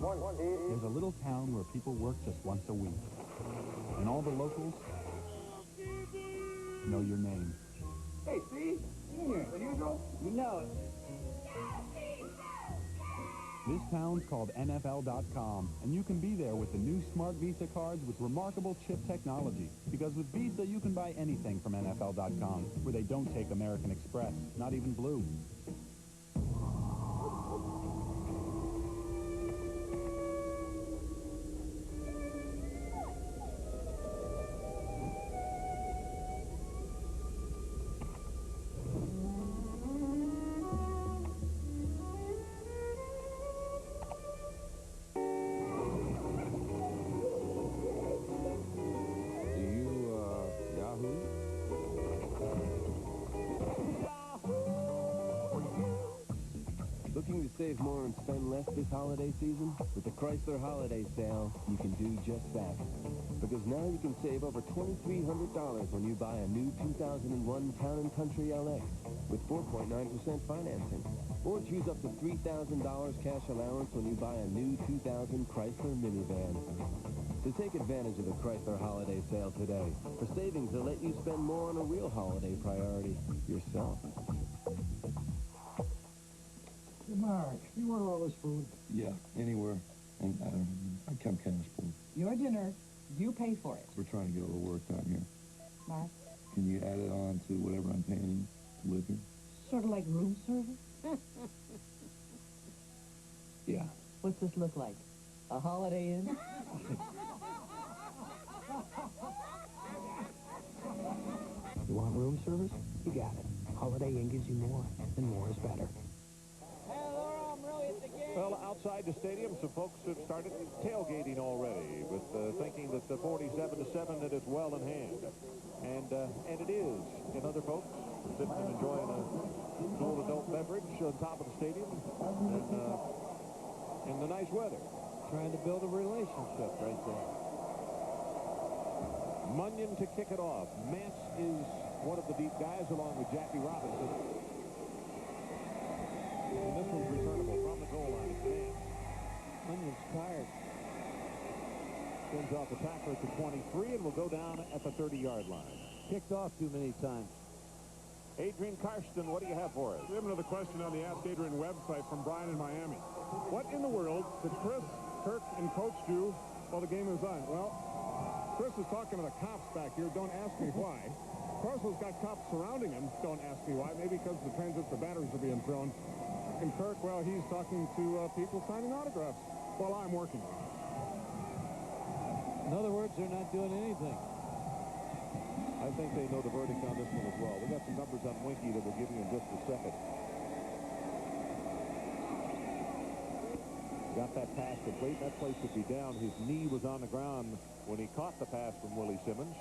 Speaker 6: There's a little town where people work just once a week.
Speaker 2: And all the locals know your name.
Speaker 3: Hey, Steve. Senior, as usual. You know it.
Speaker 2: This town's called NFL.com, and you can be there with the new Smart Visa cards with remarkable chip technology. Because with Visa, you can buy anything from NFL.com, where they don't take American Express, not even Blue.
Speaker 13: Looking to save more and spend less this holiday season? With the Chrysler Holiday Sale, you can do just that. Because now you can save over $2,300 when you buy a new 2001 Town & Country LX with 4.9% financing. Or choose up to $3,000 cash allowance when you buy a new 2000 Chrysler minivan. So take advantage of the Chrysler Holiday Sale today for savings that let you spend more on a real holiday priority, yourself.
Speaker 17: Mark, you want all this food?
Speaker 7: Yeah, anywhere. And I'm kind of spoiled.
Speaker 9: Your dinner, you pay for it.
Speaker 7: We're trying to get a little work done here.
Speaker 9: Mark?
Speaker 7: Can you add it on to whatever I'm paying to live here?
Speaker 9: Sort of like room service?
Speaker 7: Yeah.
Speaker 9: What's this look like? A Holiday Inn?
Speaker 17: You want room service? You got it. Holiday Inn gives you more, and more is better.
Speaker 24: Well, outside the stadium, some folks have started tailgating already, with thinking that the 47-7 that is well in hand, and it is. And other folks sitting and enjoying a cool adult beverage on top of the stadium, and in the nice weather.
Speaker 19: Trying to build a relationship right there.
Speaker 24: Munyon to kick it off. Mance is one of the deep guys, along with Jackie Robinson. And this one's returnable from the goal line. Mance.
Speaker 19: Munyon's tired.
Speaker 24: Sends off the tackler to 23 and will go down at the 30-yard line.
Speaker 19: Kicked off too many times.
Speaker 24: Adrian Karsten, what do you have for us?
Speaker 1: We have another question on the Ask Adrian website from Brian in Miami. What in the world did Chris, Kirk, and Coach do while the game was on? Well, Chris is talking to the cops back here. Don't ask me why. Carlson's got cops surrounding him. Don't ask me why. Maybe because the transistor batteries are being thrown. And Kirk, well, he's talking to people signing autographs while I'm working.
Speaker 19: In other words, they're not doing anything.
Speaker 24: I think they know the verdict on this one as well. We got some numbers on Winky that we'll give you in just a second. Got that pass complete. That place should be down. His knee was on the ground when he caught the pass from Willie Simmons.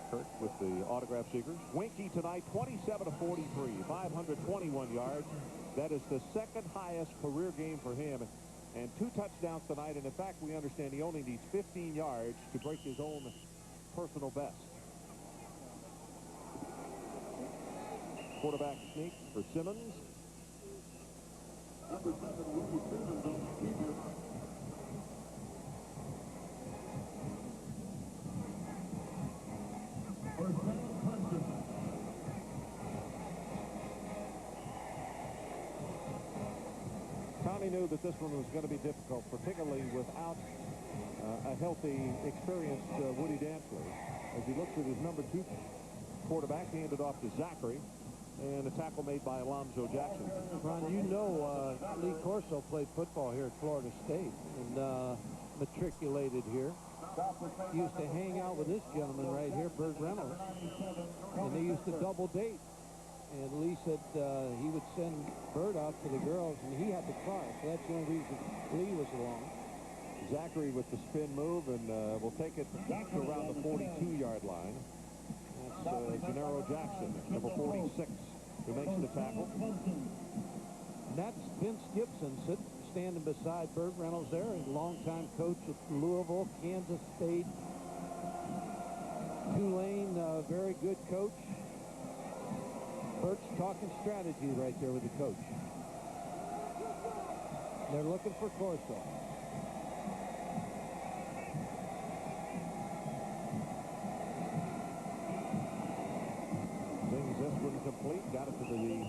Speaker 24: Kirk with the autograph seekers. Winky tonight, 27 of 43, 521 yards. That is the second highest career game for him. And 2 touchdowns tonight. And in fact, we understand he only needs 15 yards to break his own personal best. Quarterback sneak for Simmons. Tommy knew that this one was going to be difficult, particularly without a healthy, experienced Woody Dantzler. As he looks at his number 2 quarterback, handed off to Zachary, and a tackle made by Alonzo Jackson.
Speaker 19: Ron, you know Lee Corso played football here at Florida State and matriculated here. He used to hang out with this gentleman right here, Burt Reynolds, and they used to double date. And Lee said he would send Burt out to the girls, and he had the car, so that's the only reason Lee was along.
Speaker 24: Zachary with the spin move, and will take it to around the 42-yard line. That's Gennaro Jackson, number 46, who makes the tackle.
Speaker 19: And that's Vince Gibson standing beside Burt Reynolds there, a longtime coach at Louisville, Kansas State, Tulane, very good coach. Burt's talking strategy right there with the coach. They're looking for Corso.
Speaker 24: incomplete. Got it to the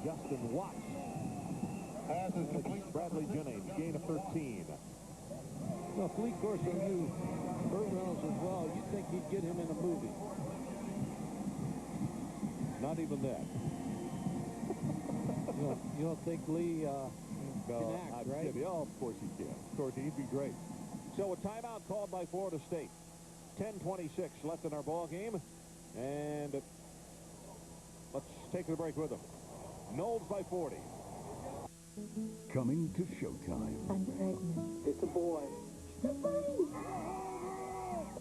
Speaker 24: Justin Watts.
Speaker 1: Pass is complete.
Speaker 24: Bradley Jennings, gain of 13.
Speaker 19: Well, if Lee Corso knew Burt Reynolds as well, you'd think he'd get him in a movie.
Speaker 24: Not even that.
Speaker 19: You don't think Lee can act, right?
Speaker 24: Oh, of course he can. Of course, he'd be great. So a timeout called by Florida State. 10:26 left in our ball game. And let's take the break with them. Knowles by 40.
Speaker 10: Coming to Showtime.
Speaker 8: I'm pregnant.
Speaker 4: It's a boy.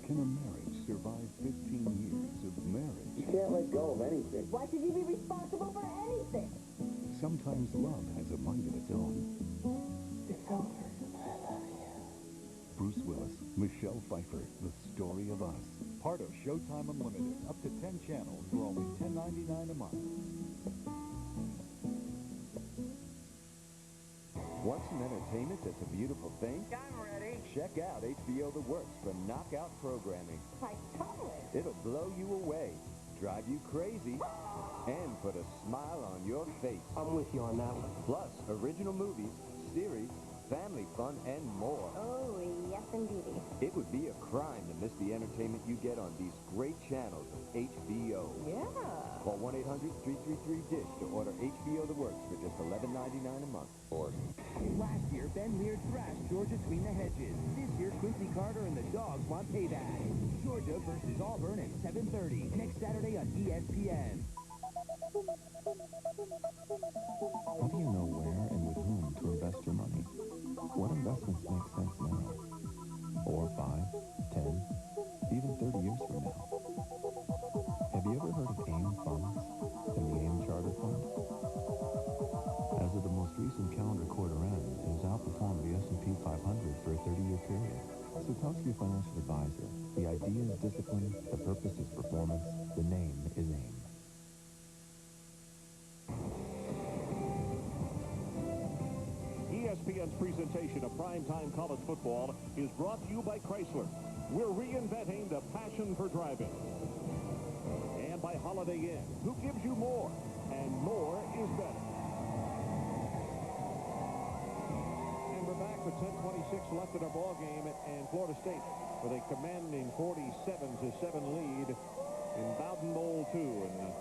Speaker 10: Can a marriage survive 15 years of marriage?
Speaker 4: You can't let go of anything.
Speaker 21: Why should you be responsible for anything?
Speaker 10: Sometimes love has a mind of its own.
Speaker 4: It's over. I love you.
Speaker 10: Bruce Willis, Michelle Pfeiffer, The Story of Us.
Speaker 6: Part of Showtime Unlimited. Up to 10 channels for only $10.99 a month. Want some entertainment that's a beautiful thing?
Speaker 8: I'm ready.
Speaker 6: Check out HBO The Works for knockout programming. It'll blow you away, drive you crazy, and put a smile on your face.
Speaker 4: I'm with you on that one.
Speaker 6: Plus, original movies, series, family fun, and more.
Speaker 21: Oh, yes, indeedy.
Speaker 6: It would be a crime to miss the entertainment you get on these great channels of HBO.
Speaker 21: Yeah.
Speaker 6: Call 1-800-333-DISH to order HBO The Works for just $11.99 a month. Or
Speaker 18: last year, Ben Lear thrashed Georgia between the hedges. This year, Quincy Carter and the Dogs want payback. Georgia versus Auburn at 7:30 next Saturday on ESPN.
Speaker 2: How do you know where and with whom to invest your money? What investments make sense now? Or 5, 10, even 30 years from now? Have you ever heard of AIM funds and the AIM Charter Fund? As of the most recent calendar quarter end, it has outperformed the S&P 500 for a 30-year period. So talk to your financial advisor. The idea is discipline, the purpose is performance, the name is AIM.
Speaker 24: ESPN's presentation of primetime college football is brought to you by Chrysler. We're reinventing the passion for driving. And by Holiday Inn, who gives you more, and more is better. And we're back with 10:26 left in our ball game, and Florida State with a commanding 47-7 lead in Bowden Bowl 2. And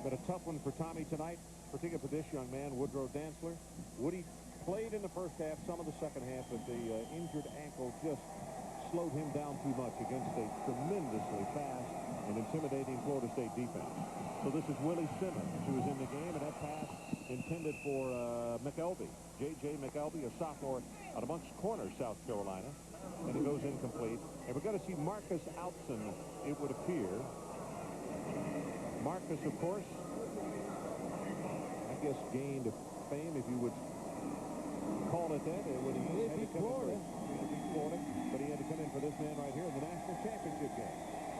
Speaker 24: been a tough one for Tommy tonight, particularly for this young man, Woodrow Dantzler. Woody played in the first half, some of the second half, but the injured ankle just slowed him down too much against a tremendously fast and intimidating Florida State defense. So this is Willie Simmons, who is in the game, and that pass intended for McElvey. J.J. McElvey, a sophomore out of Moncks Corner, South Carolina, and it goes incomplete. And we're going to see Marcus Outson, it would appear. Marcus, of course, I guess gained fame, if you would call it that, when he had to come in for Florida, but he had to come in for this man right here in the national championship game.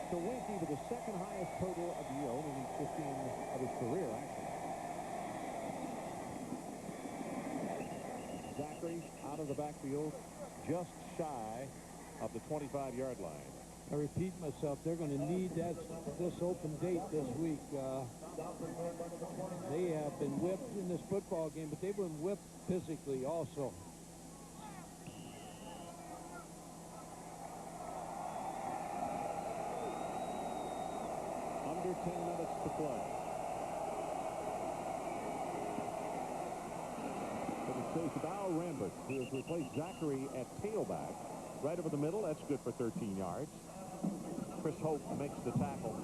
Speaker 24: So Winkey with the second highest total of the year, only 15 of his career, actually. Zachary out of the backfield, just shy of the 25-yard line.
Speaker 19: I repeat myself, they're going to need this open date this week. They have been whipped in this football game, but they've been whipped physically also.
Speaker 24: Under 10 minutes to play. So it says Val Rambert, who has replaced Zachary at tailback. Right over the middle, that's good for 13 yards. Chris Hope makes the tackle.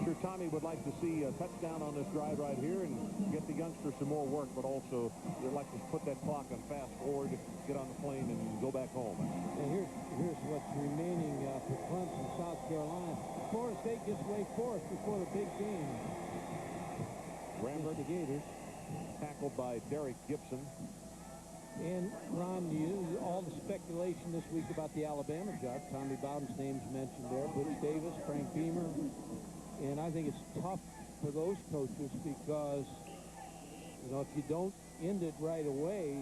Speaker 24: Sure, Tommy would like to see a touchdown on this drive right here and get the youngster some more work, but also would like to put that clock on fast forward, get on the plane, and go back home.
Speaker 19: And here's what's remaining for Clemson, South Carolina. Florida State gets Wake Forest before the big game.
Speaker 24: Rambert,
Speaker 19: the Gators,
Speaker 24: tackled by Derek Gibson.
Speaker 19: And, Ron, all the speculation this week about the Alabama job. Tommy Bowden's name's mentioned there. Butch Davis, Frank Beamer. And I think it's tough for those coaches because, if you don't end it right away,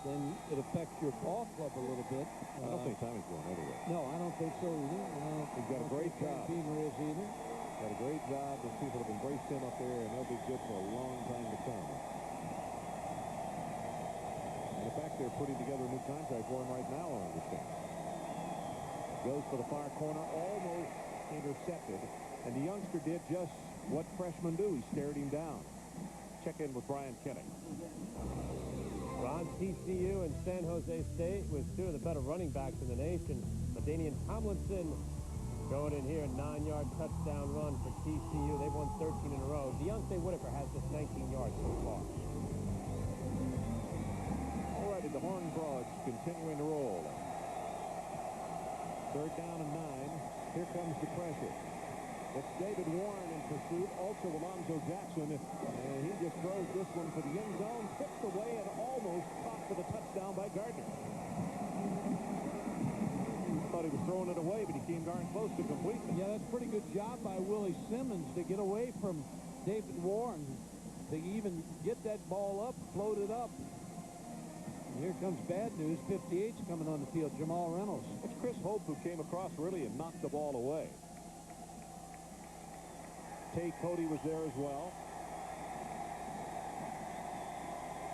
Speaker 19: then it affects your ball club a little bit.
Speaker 24: I don't think Tommy's going anywhere.
Speaker 19: No, I don't think so either.
Speaker 24: He's got a great job.
Speaker 19: Frank Beamer is either.
Speaker 24: Got a great job. The people have embraced him up there, and they'll be good for a long time to come. And in fact, they're putting together a new contract for him right now, I understand. Goes for the far corner, almost intercepted. And the youngster did just what freshmen do. He stared him down. Check in with Brian Kenny.
Speaker 12: Ron, TCU and San Jose State with two of the better running backs in the nation. Danian Tomlinson going in here, 9-yard touchdown run for TCU. They've won 13 in a row. Deontay Whitaker has just 19 yards so far.
Speaker 24: All righty, the Horned Frogs continuing to roll. 3rd down and 9. Here comes the pressure. It's David Warren in pursuit, also Alonzo Jackson, and he just throws this one for the end zone, tipped away and almost caught for the touchdown by Gardner. Thought he was throwing it away, but he came darn close to completion.
Speaker 20: Yeah, that's a pretty good job by Willie Simmons to get away from David Warren, to even get that ball up, float it up. And here comes bad news. 58's coming on the field, Jamal Reynolds.
Speaker 24: It's Chris Hope who came across really and knocked the ball away. Tay Cody was there as well.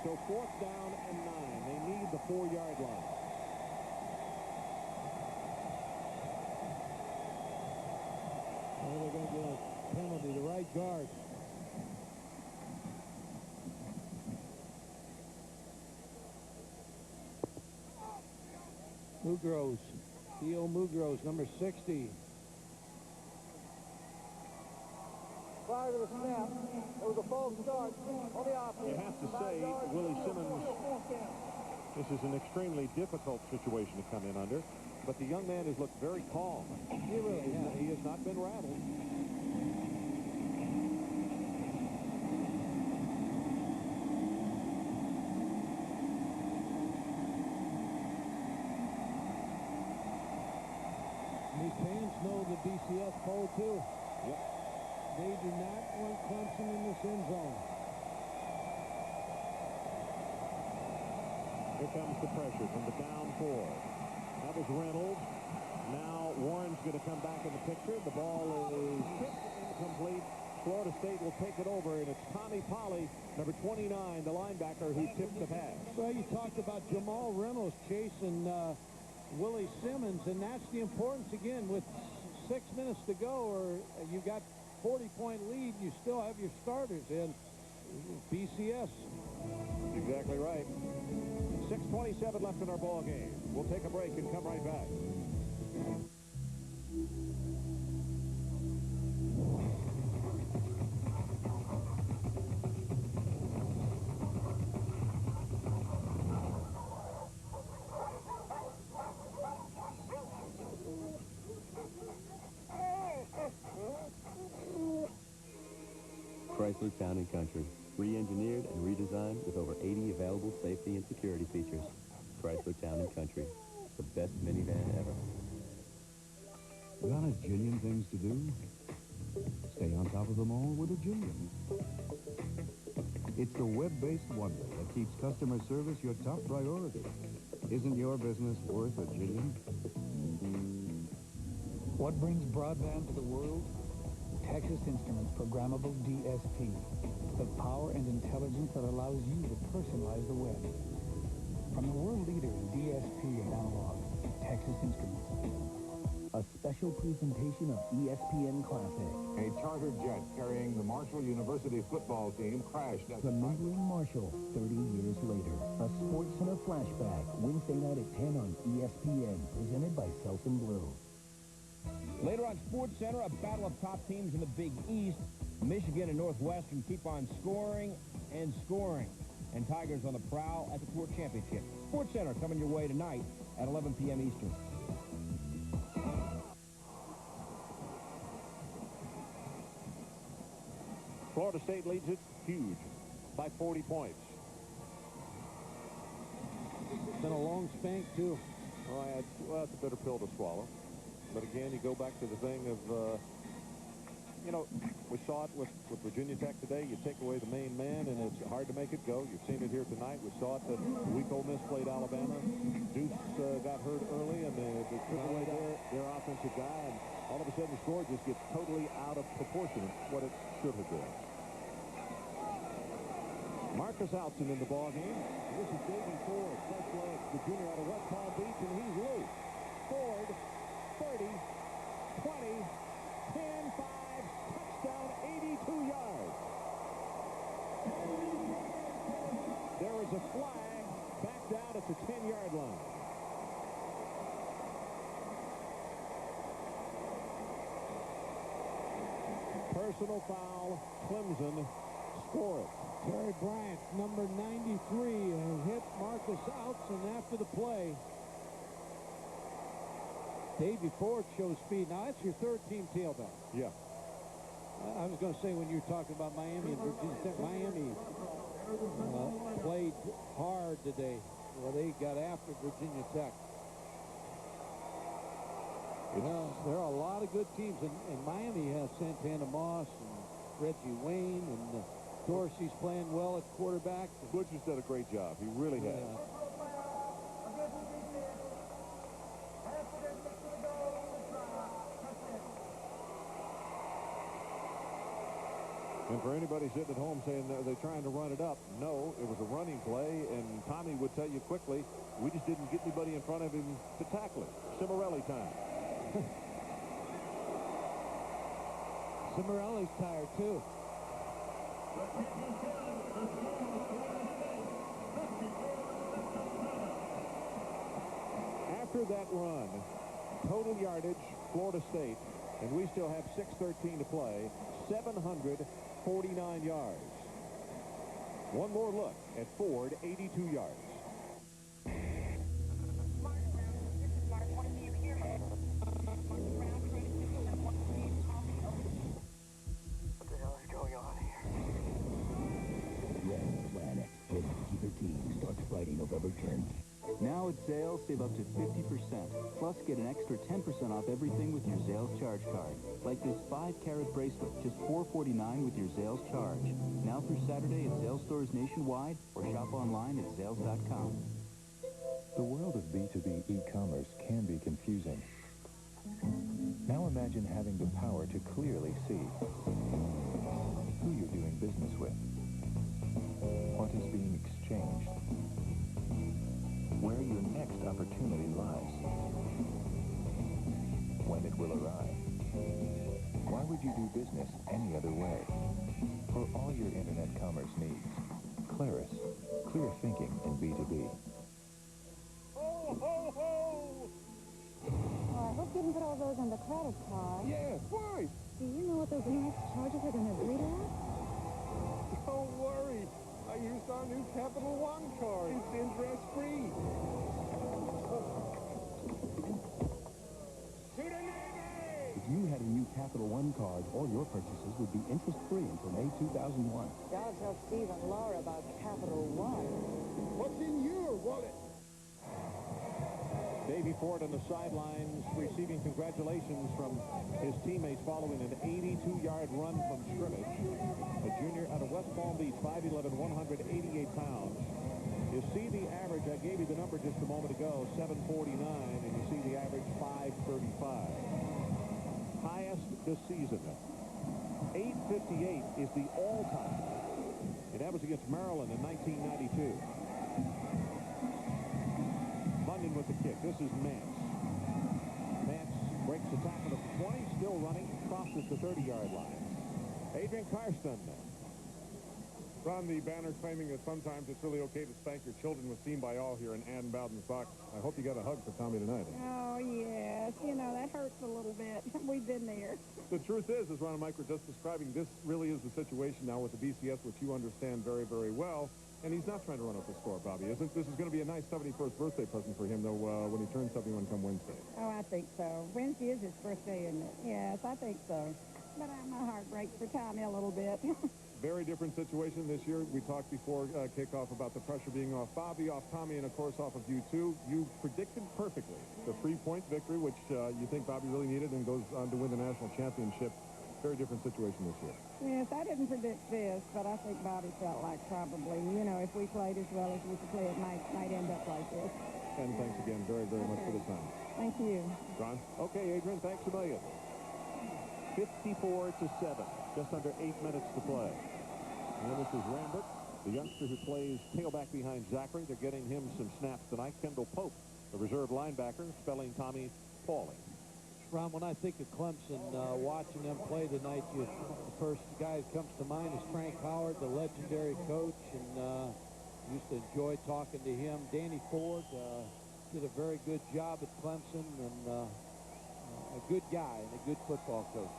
Speaker 24: So 4th down and 9. They need the 4-yard line.
Speaker 20: Well, they're going to get a penalty, the right guard. Mugros, Theo Mugros, number 60.
Speaker 5: Prior to the snap, it was a false start on the offense.
Speaker 24: You have to say, Willie Simmons, this is an extremely difficult situation to come in under, but the young man has looked very calm.
Speaker 20: He really has.
Speaker 24: He has not been rattled.
Speaker 20: These fans know the BCS poll, too.
Speaker 24: Yep.
Speaker 20: They do not want Clemson in this end zone.
Speaker 24: Here comes the pressure from the down 4. That was Reynolds. Now Warren's going to come back in the picture. The ball is tipped incomplete. Florida State will take it over, and it's Tommy Polley, number 29, the linebacker, who tipped the pass.
Speaker 20: Well, you talked about Jamal Reynolds chasing Willie Simmons, and that's the importance, again, with 6 minutes to go, or you got 40-point lead, you still have your starters in BCS.
Speaker 24: Exactly right. 6:27 left in our ball game. We'll take a break and come right back.
Speaker 15: Chrysler Town & Country, re-engineered and redesigned with over 80 available safety and security features. Chrysler Town & Country, the best minivan ever.
Speaker 10: Got a jillion things to do? Stay on top of them all with a Jillian. It's the web-based wonder that keeps customer service your top priority. Isn't your business worth a Jillian?
Speaker 16: What brings broadband to the world? Texas Instruments Programmable DSP. The power and intelligence that allows you to personalize the web. From the world leader in DSP and analog, Texas Instruments.
Speaker 13: A special presentation of ESPN Classic.
Speaker 22: A charter jet carrying the Marshall University football team crashed at
Speaker 13: Remembering Marshall 30 years later. A Sports Center flashback, Wednesday night at 10 on ESPN, presented by Selsun Blue.
Speaker 23: Later on Sports Center, a battle of top teams in the Big East. Michigan and Northwestern keep on scoring and scoring. And Tigers on the prowl at the Tour Championship. Sports Center coming your way tonight at 11 p.m. Eastern.
Speaker 24: Florida State leads it huge by 40 points.
Speaker 20: It's been a long spank, too.
Speaker 24: Well, that's a bitter pill to swallow. But again, you go back to the thing of, you know, we saw it with Virginia Tech today. You take away the main man, and it's hard to make it go. You've seen it here tonight. We saw it the week Ole Miss played Alabama. Deuce got hurt early, and they took away their offensive guy, and all of a a sudden the score just gets totally out of proportion what it should have been. Marcus Alston in the ball game. This is Davey Ford, fresh leg, the junior out of West Palm Beach, and he's loose. Ford, 30, 20, 10, 5, touchdown, 82 yards. There is a flag back down at the 10-yard line. Personal foul, Clemson scored.
Speaker 20: Terry Bryant, number 93, hit Marcus Alston after the play. Davey Ford shows speed. Now, that's your third-team tailback.
Speaker 24: Yeah.
Speaker 20: I was going to say, when you were talking about Miami and Virginia Tech, Miami played hard today. Well, they got after Virginia Tech. There are a lot of good teams, and Miami has Santana Moss and Reggie Wayne, and Dorsey's playing well at quarterback.
Speaker 24: Butcher's done a great job. He really has. And for anybody sitting at home saying they're trying to run it up, no, it was a running play, and Tommy would tell you quickly, we just didn't get anybody in front of him to tackle it. Cimarelli time.
Speaker 20: Cimarelli's tired, too.
Speaker 24: After that run, total yardage, Florida State, and we still have 6:13 to play, 749 yards. One more look at Ford, 82 yards.
Speaker 13: What the hell is going on here? Red Planet, Keeper Team starts Friday, November 10th.
Speaker 2: Now at Zales, save up to 50%. Plus, get an extra 10% off everything with your Zales charge card. Like this 5-carat bracelet, just $4.49 with your Zales charge. Now through Saturday at Zales stores nationwide or shop online at Zales.com.
Speaker 10: The world of B2B e-commerce can be confusing. Now imagine having the power to clearly see who you're doing business with, what is being exchanged, where your next opportunity lies, when it will arrive. Why would you do business any other way? For all your internet commerce needs, Claris, clear thinking in B2B.
Speaker 5: Ho, ho, ho!
Speaker 21: Oh, I hope you didn't put all those on the credit card.
Speaker 5: Yes, why?
Speaker 21: Do you know what those next charges are going to agree to?
Speaker 5: Don't worry. I used our new Capital One card. It's interest-free.
Speaker 2: If you had a new Capital One card, all your purchases would be interest-free until May 2001.
Speaker 9: Gotta tell Steve and Laura about Capital One.
Speaker 5: What's in your wallet?
Speaker 24: Davey Ford on the sidelines receiving congratulations from his teammates following an 82-yard run from scrimmage. A junior out of West Palm Beach, 5'11", 188 pounds. You see the average, I gave you the number just a moment ago, 749, and you see the average 535. Highest this season. 858 is the all-time. And that was against Maryland in 1992. London with the kick. This is Mance. Mance breaks the tackle at the 20, still running, crosses the 30-yard line. Adrian Karsten.
Speaker 1: Ron, the banner claiming that sometimes it's really okay to spank your children was seen by all here in Ann Bowden's box. I hope you got a hug for Tommy tonight.
Speaker 3: Oh, yes. You know, that hurts a little bit. We've been there.
Speaker 1: The truth is, as Ron and Mike were just describing, this really is the situation now with the BCS, which you understand very, very well. And he's not trying to run up the score, Bobby, isn't? This is going to be a nice 71st birthday present for him, though, when he turns 71 come Wednesday.
Speaker 3: Oh, I think so. Wednesday is his birthday, isn't it? Yes, I think so. But my heart breaks for Tommy a little bit.
Speaker 1: Very different situation this year. We talked before kickoff about the pressure being off Bobby, off Tommy, and, of course, off of you, too. You predicted perfectly the 3-point victory, which you think Bobby really needed, and goes on to win the national championship. Very different situation this year.
Speaker 3: Yes, I didn't predict this, but I think Bobby felt like probably, you know, if we played as well as we could play, it might end up like this.
Speaker 1: And thanks again very, very much for the time.
Speaker 3: Thank you.
Speaker 1: Ron?
Speaker 24: Okay, Adrian, thanks a million. 54-7. Just under 8 minutes to play. And this is Rambert, the youngster who plays tailback behind Zachary. They're getting him some snaps tonight. Kendall Pope, the reserve linebacker, spelling Tommy Pauling.
Speaker 19: Ron, when I think of Clemson, watching them play tonight, the first guy that comes to mind is Frank Howard, the legendary coach, and used to enjoy talking to him. Danny Ford did a very good job at Clemson, and a good guy and a good football coach.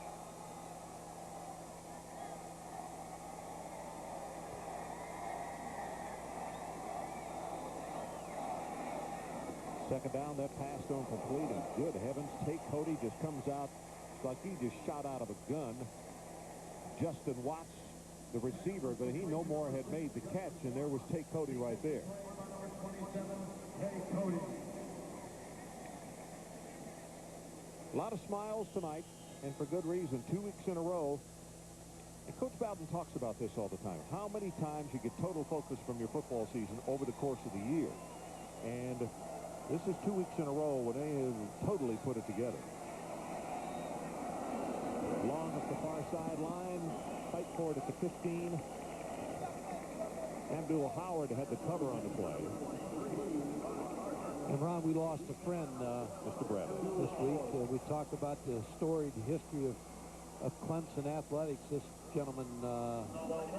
Speaker 24: Second down, that pass don't complete, and good heavens, Tate Cody just comes out like he just shot out of a gun. Justin Watts, the receiver, but he no more had made the catch, and there was Tate Cody right there. A lot of smiles tonight, and for good reason. 2 weeks in a row. And Coach Bowden talks about this all the time. How many times you get total focus from your football season over the course of the year. And this is 2 weeks in a row when they have totally put it together. Long at the far sideline. Fight for it at the 15. Abdul Howard had the cover on the play.
Speaker 19: And, Ron, we lost a friend
Speaker 24: Mr. Bradley
Speaker 19: this week. We talked about the storied history of Clemson athletics. This gentleman,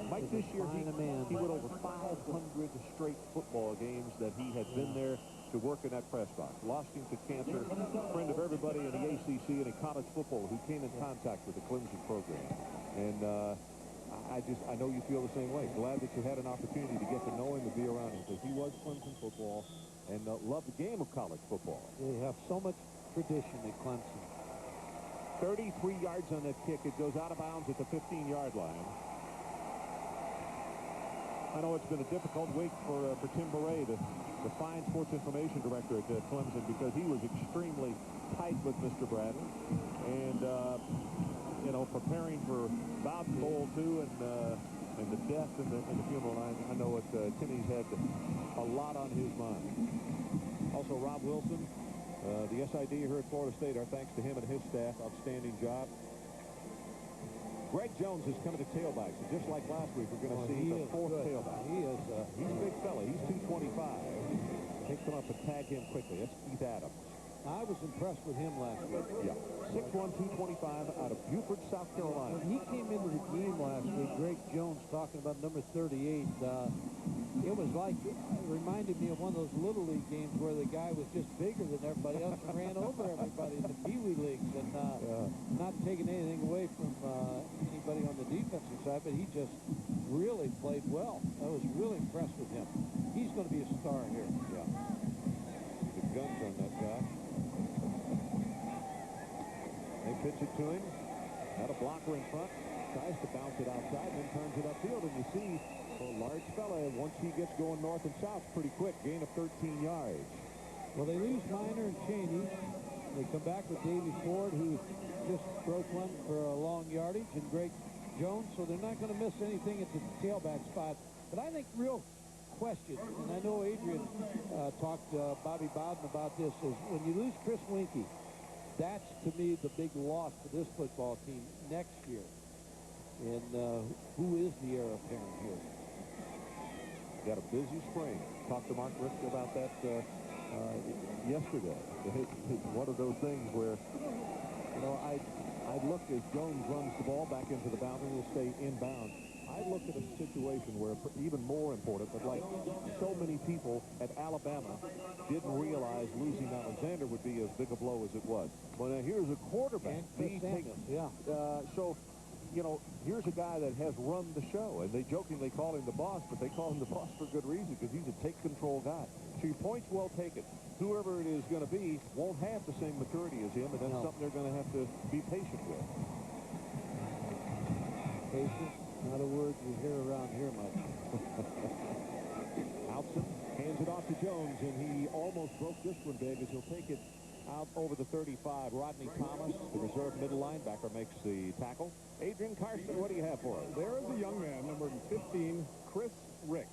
Speaker 24: Mike, this year he went over 500 straight football games that he had been there to work in that press box. Lost him to cancer. Friend of everybody in the ACC and in college football who came in contact with the Clemson program. And I know you feel the same way. Glad that you had an opportunity to get to know him and be around him, because he was Clemson football and loved the game of college football.
Speaker 19: They have so much tradition at Clemson.
Speaker 24: 33 yards on that kick. It goes out of bounds at the 15-yard line. I know it's been a difficult week for Tim Beret, the fine sports information director at Clemson, because he was extremely tight with Mr. Bradley. And, you know, preparing for Bowden Bowl 2 and the death and the funeral. I know Timmy's had a lot on his mind. Also, Rob Wilson, the SID here at Florida State, our thanks to him and his staff. Outstanding job. Greg Jones is coming to tailback. So just like last week, we're going to see the fourth tailback. He's a big fella. He's 225. Pick him up and tag him quickly. That's Keith Adams.
Speaker 19: I was impressed with him last week.
Speaker 24: Yeah. 6'1", 225 out of Beaufort, South Carolina.
Speaker 19: When he came into the game last week, Greg Jones talking about number 38, it was like, it reminded me of one of those Little League games where the guy was just bigger than everybody else and ran over everybody in the Pee Wee leagues. And not taking anything away from anybody on the defensive side, but he just really played well. I was really impressed with him. He's going to be a star here.
Speaker 24: Yeah. The guns on that guy. They pitch it to him. Got a blocker in front. Tries to bounce it outside, then turns it upfield. And you see, a large fella, once he gets going north and south pretty quick, gain of 13 yards.
Speaker 19: Well, they lose Minor and Cheney. They come back with Davey Ford, who just broke one for a long yardage, and Greg Jones, so they're not going to miss anything at the tailback spot. But I think real question, and I know Adrian talked to Bobby Bowden about this, is when you lose Chris Winkie, that's, to me, the big loss for this football team next year. And who is the heir apparent here?
Speaker 24: Got a busy spring. Talked to Mark Richt about that yesterday. It's one of those things where, you know, I'd look as Jones runs the ball back into the boundary, will stay inbound. I look at a situation where, even more important, but like so many people at Alabama didn't realize losing Alexander would be as big a blow as it was. Well, now here's a quarterback. So, you know, here's a guy that has run the show, and they jokingly call him the boss, but they call him the boss for good reason, because he's a take-control guy. So your point's well taken. Whoever it is going to be won't have the same maturity as him, and that's something they're going to have to be patient with.
Speaker 19: Patience? Not a word you hear around here much.
Speaker 24: Outson hands it off to Jones, and he almost broke this one big as he'll take it out over the 35. Rodney Thomas, the reserve middle linebacker, makes the tackle. Adrian Carson, what do you have for us?
Speaker 1: There is a young man, number 15, Chris Ricks.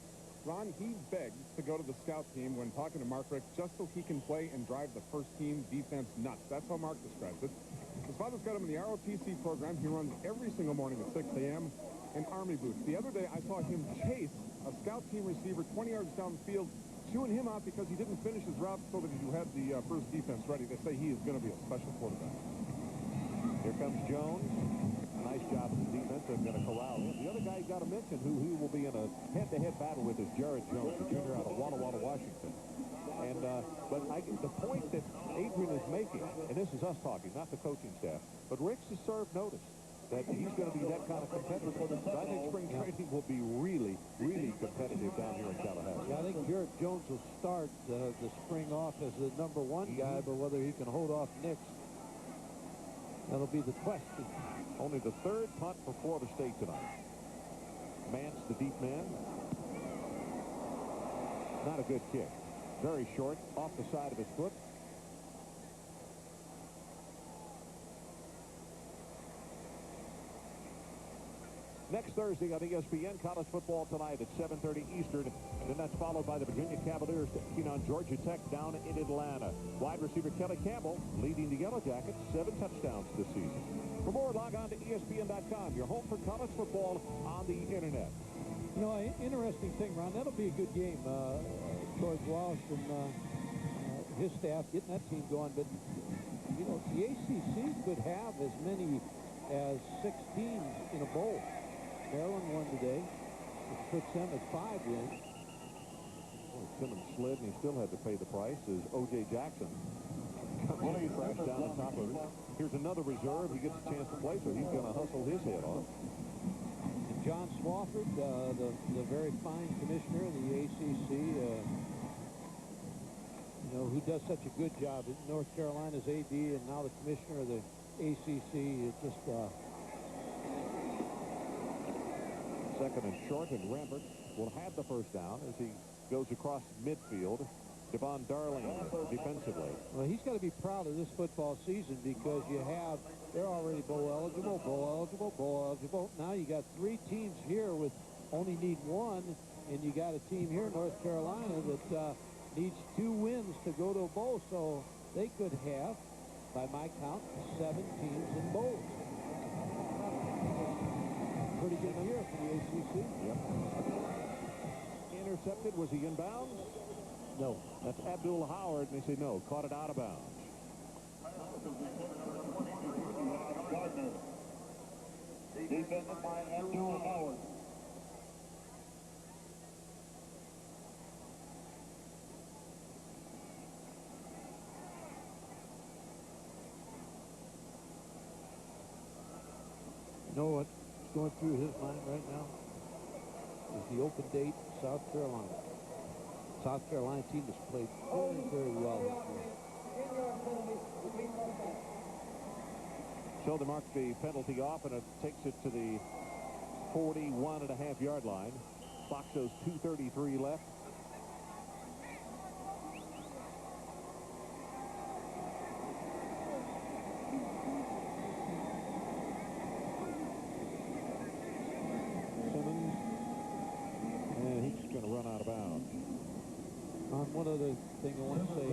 Speaker 1: Ron, he begged to go to the scout team when talking to Mark Richt just so he can play and drive the first team defense nuts. That's how Mark describes it. His father's got him in the ROTC program. He runs every single morning at 6 a.m. in Army boots. The other day, I saw him chase a scout team receiver 20 yards down the field, chewing him out because he didn't finish his route so that he had the first defense ready. They say he is going to be a special quarterback.
Speaker 24: Here comes Jones. A nice job of the defense. They're going to corral him. The other guy you got to mention who he will be in a head-to-head battle with is Jared Jones, the junior out of Walla Walla, Washington. And but the point that Adrian is making, and this is us talking, not the coaching staff, but Ricks has served notice that he's going to be that kind of competitor. So I think spring training will be really, really competitive down here in Tallahassee.
Speaker 19: Yeah, I think Jared Jones will start the spring off as the #1 guy, but whether he can hold off Nix, that'll be the question.
Speaker 24: Only the third punt for Florida State tonight. Mance, the deep man. Not a good kick. Very short, off the side of his foot. Next Thursday on ESPN, college football tonight at 7:30 Eastern. And then that's followed by the Virginia Cavaliers taking on Georgia Tech down in Atlanta. Wide receiver Kelly Campbell leading the Yellow Jackets, 7 touchdowns this season. For more, log on to ESPN.com, your home for college football on the Internet.
Speaker 19: You know, interesting thing, Ron, that'll be a good game. George Walsh and his staff getting that team going. But, you know, the ACC could have as many as 6 teams in a bowl. Maryland won today, which puts them at 5 wins.
Speaker 24: Well, Simmons slid, and he still had to pay the price as O.J. Jackson comes in, crashed down on top of it. Here's another reserve. He gets a chance to play, so he's going to hustle his head off.
Speaker 19: And John Swofford, the very fine commissioner of the ACC, you know, who does such a good job at North Carolina's AD and now the commissioner of the ACC. It's just...
Speaker 24: Second and short, and Rambert will have the first down as he goes across midfield. Devon Darling defensively.
Speaker 19: Well, he's got to be proud of this football season because they're already bowl eligible, bowl eligible, bowl eligible. Now you got 3 teams here with only need 1, and you got a team here, North Carolina, that needs 2 wins to go to a bowl. So they could have, by my count, 7 teams in bowls. Pretty good year for the ACC.
Speaker 24: Yep. Intercepted. Was he inbounds?
Speaker 19: No.
Speaker 24: That's Abdul Howard, and they say no. Caught it out of bounds.
Speaker 5: Defended by Abdul Howard.
Speaker 19: You know what's going through his mind right now is the open date in South Carolina. South Carolina team has played very, very well this year.
Speaker 24: So they mark the penalty off, and it takes it to the 41.5-yard line. Clock shows 2:33 left. Simmons, and he's going to run out of bounds.
Speaker 19: One other thing I want to say,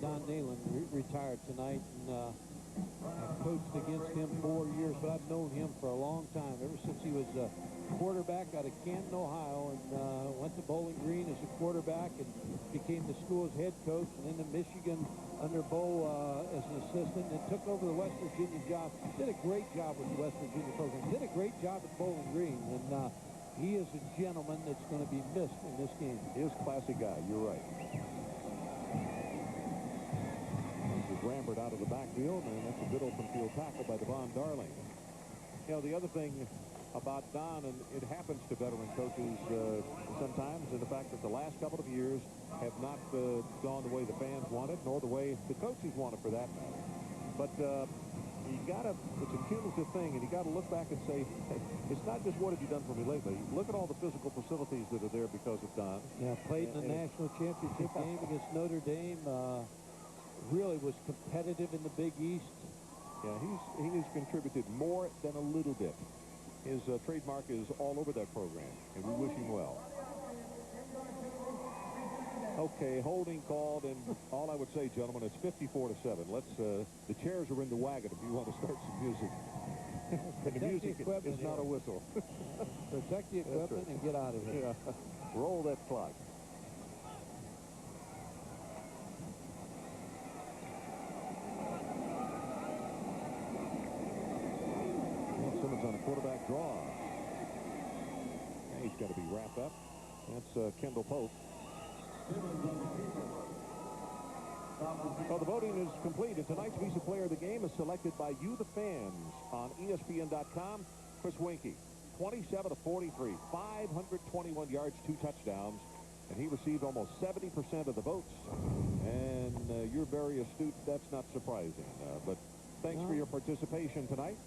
Speaker 19: Don Nalen retired tonight, and I've coached against him 4 years, but I've known him for a long time, ever since he was a quarterback out of Canton, Ohio, and went to Bowling Green as a quarterback and became the school's head coach, and then to Michigan under Bo as an assistant, and took over the West Virginia job. Did a great job with the West Virginia program. Did a great job at Bowling Green, and he is a gentleman that's going to be missed in this game.
Speaker 24: He is a classy guy. You're right. This is Rambert out of the backfield, and that's a good open field tackle by Devon Darling. You know, the other thing about Don, and it happens to veteran coaches sometimes, in the fact that the last couple of years have not gone the way the fans wanted, nor the way the coaches wanted, for that matter. But it's a cumulative thing, and you got to look back and say, hey, it's not just what have you done for me lately. Look at all the physical facilities that are there because of Don.
Speaker 19: Yeah, played in the national championship game against Notre Dame. Really was competitive in the Big East.
Speaker 24: Yeah, he has contributed more than a little bit. His trademark is all over that program, and we wish him well. Okay, holding called, and all I would say, gentlemen, it's 54-7. Let's, the chairs are in the wagon if you want to start some music. And the music is not a whistle.
Speaker 19: Protect the equipment and get out of here.
Speaker 24: Yeah. Roll that clock. Simmons on a quarterback draw. He's got to be wrapped up. That's Kendall Pope. Well, the voting is complete, and tonight's Visa Player of the Game is selected by you, the fans, on ESPN.com. Chris Winkie, 27 of 43, 521 yards, 2 touchdowns, and he received almost 70% of the votes. And you're very astute. That's not surprising. But thanks for your participation tonight.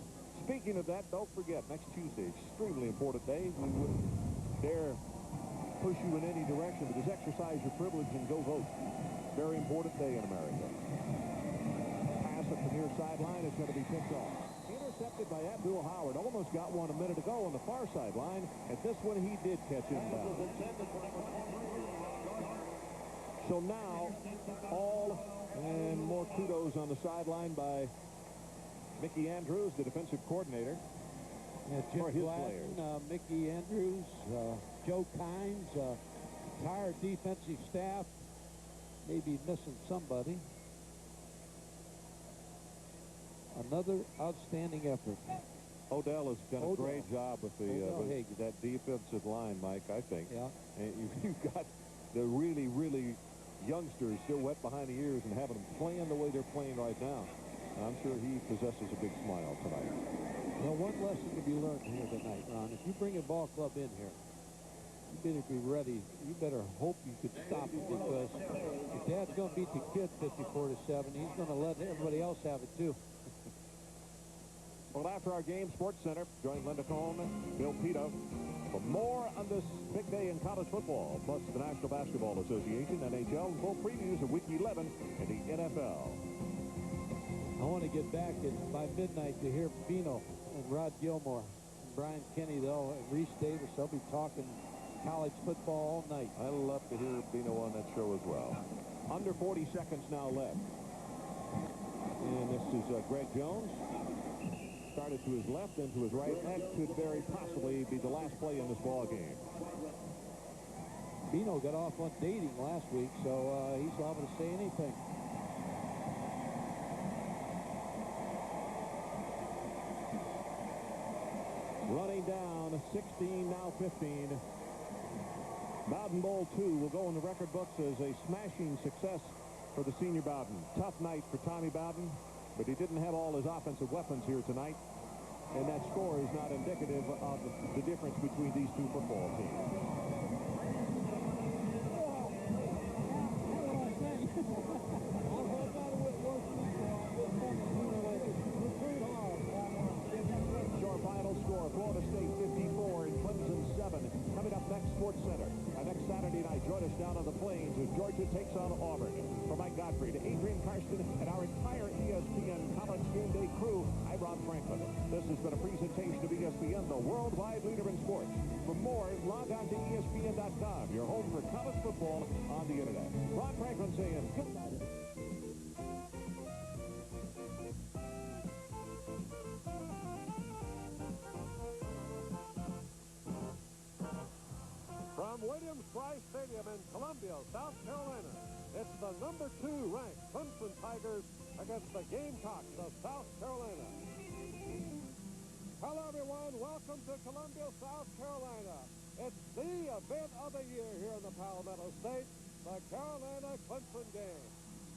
Speaker 24: Speaking of that, don't forget, next Tuesday, extremely important day. We wouldn't dare push you in any direction, because exercise your privilege and go vote. Very important day in America. Pass at the near sideline is going to be picked off. Intercepted by Abdul Howard. Almost got one a minute ago on the far sideline. At this one, he did catch him down. So now, all and more kudos on the sideline by Mickey Andrews, the defensive coordinator.
Speaker 19: Yeah, Jim
Speaker 24: for his
Speaker 19: Gladden,
Speaker 24: players.
Speaker 19: Mickey Andrews, Joe Kynes, entire defensive staff. Maybe missing somebody. Another outstanding effort.
Speaker 24: Odell has done a great job with that defensive line, Mike, I think.
Speaker 19: Yeah.
Speaker 24: And you've got the really, really youngsters still wet behind the ears and having them playing the way they're playing right now. I'm sure he possesses a big smile tonight.
Speaker 19: Well, one lesson to be learned here tonight, Ron. If you bring a ball club in here, you better be ready. You better hope you could stop it, because your dad's going to beat the kid 54-7. He's going to let everybody else have it, too.
Speaker 24: Well, after our game, Sports Center joined Linda Cohn, Bill Pito, for more on this big day in college football, plus the National Basketball Association, NHL, and full previews of Week 11 in the NFL.
Speaker 19: I want to get back by midnight to hear Bino and Rod Gilmore and Brian Kenny, though, and Reese Davis. They'll be talking college football all night.
Speaker 24: I love to hear Bino on that show as well. Under 40 seconds now left. And this is Greg Jones. Started to his left, then to his right. That could very possibly be the last play in this ball game.
Speaker 19: Bino got off on dating last week, so he's liable to say anything.
Speaker 24: Running down, 16, now 15. Bowden Bowl 2 will go in the record books as a smashing success for the senior Bowden. Tough night for Tommy Bowden, but he didn't have all his offensive weapons here tonight. And that score is not indicative of the difference between these two football teams. Your final score, Florida State 54 and Clemson 7. Coming up next, Sports Center. Next Saturday night, join us down on the Plains as Georgia takes on Auburn. For Mike Gottfried, Adrian Karsten, and our entire ESPN College Game Day crew, I'm Rob Franklin. This has been a presentation of ESPN, the worldwide leader in sports. For more, log on to ESPN.com, your home for college football on the Internet. Rob Franklin saying good night.
Speaker 1: From Williams-Brice Stadium in Columbia, South Carolina, it's the number 2 ranked Clemson Tigers against the Gamecocks of South Carolina. Hello, everyone. Welcome to Columbia, South Carolina. It's the event of the year here in the Palmetto State, the Carolina Clemson game.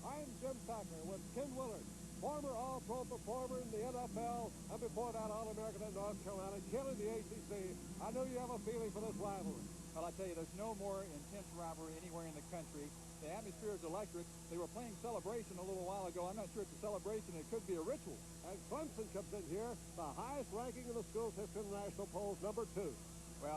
Speaker 1: I'm Jim Packer with Ken Willard, former All-Pro performer in the NFL, and before that, All-American in North Carolina, Ken in the ACC. I know you have a feeling for this rivalry.
Speaker 7: Well, I tell you, there's no more intense rivalry anywhere in the country. The atmosphere is electric. They were playing Celebration a little while ago. I'm not sure it's a celebration. It could be a ritual.
Speaker 1: And Clemson comes in here, the highest ranking in the school's history in the national polls, number 2.
Speaker 7: Well,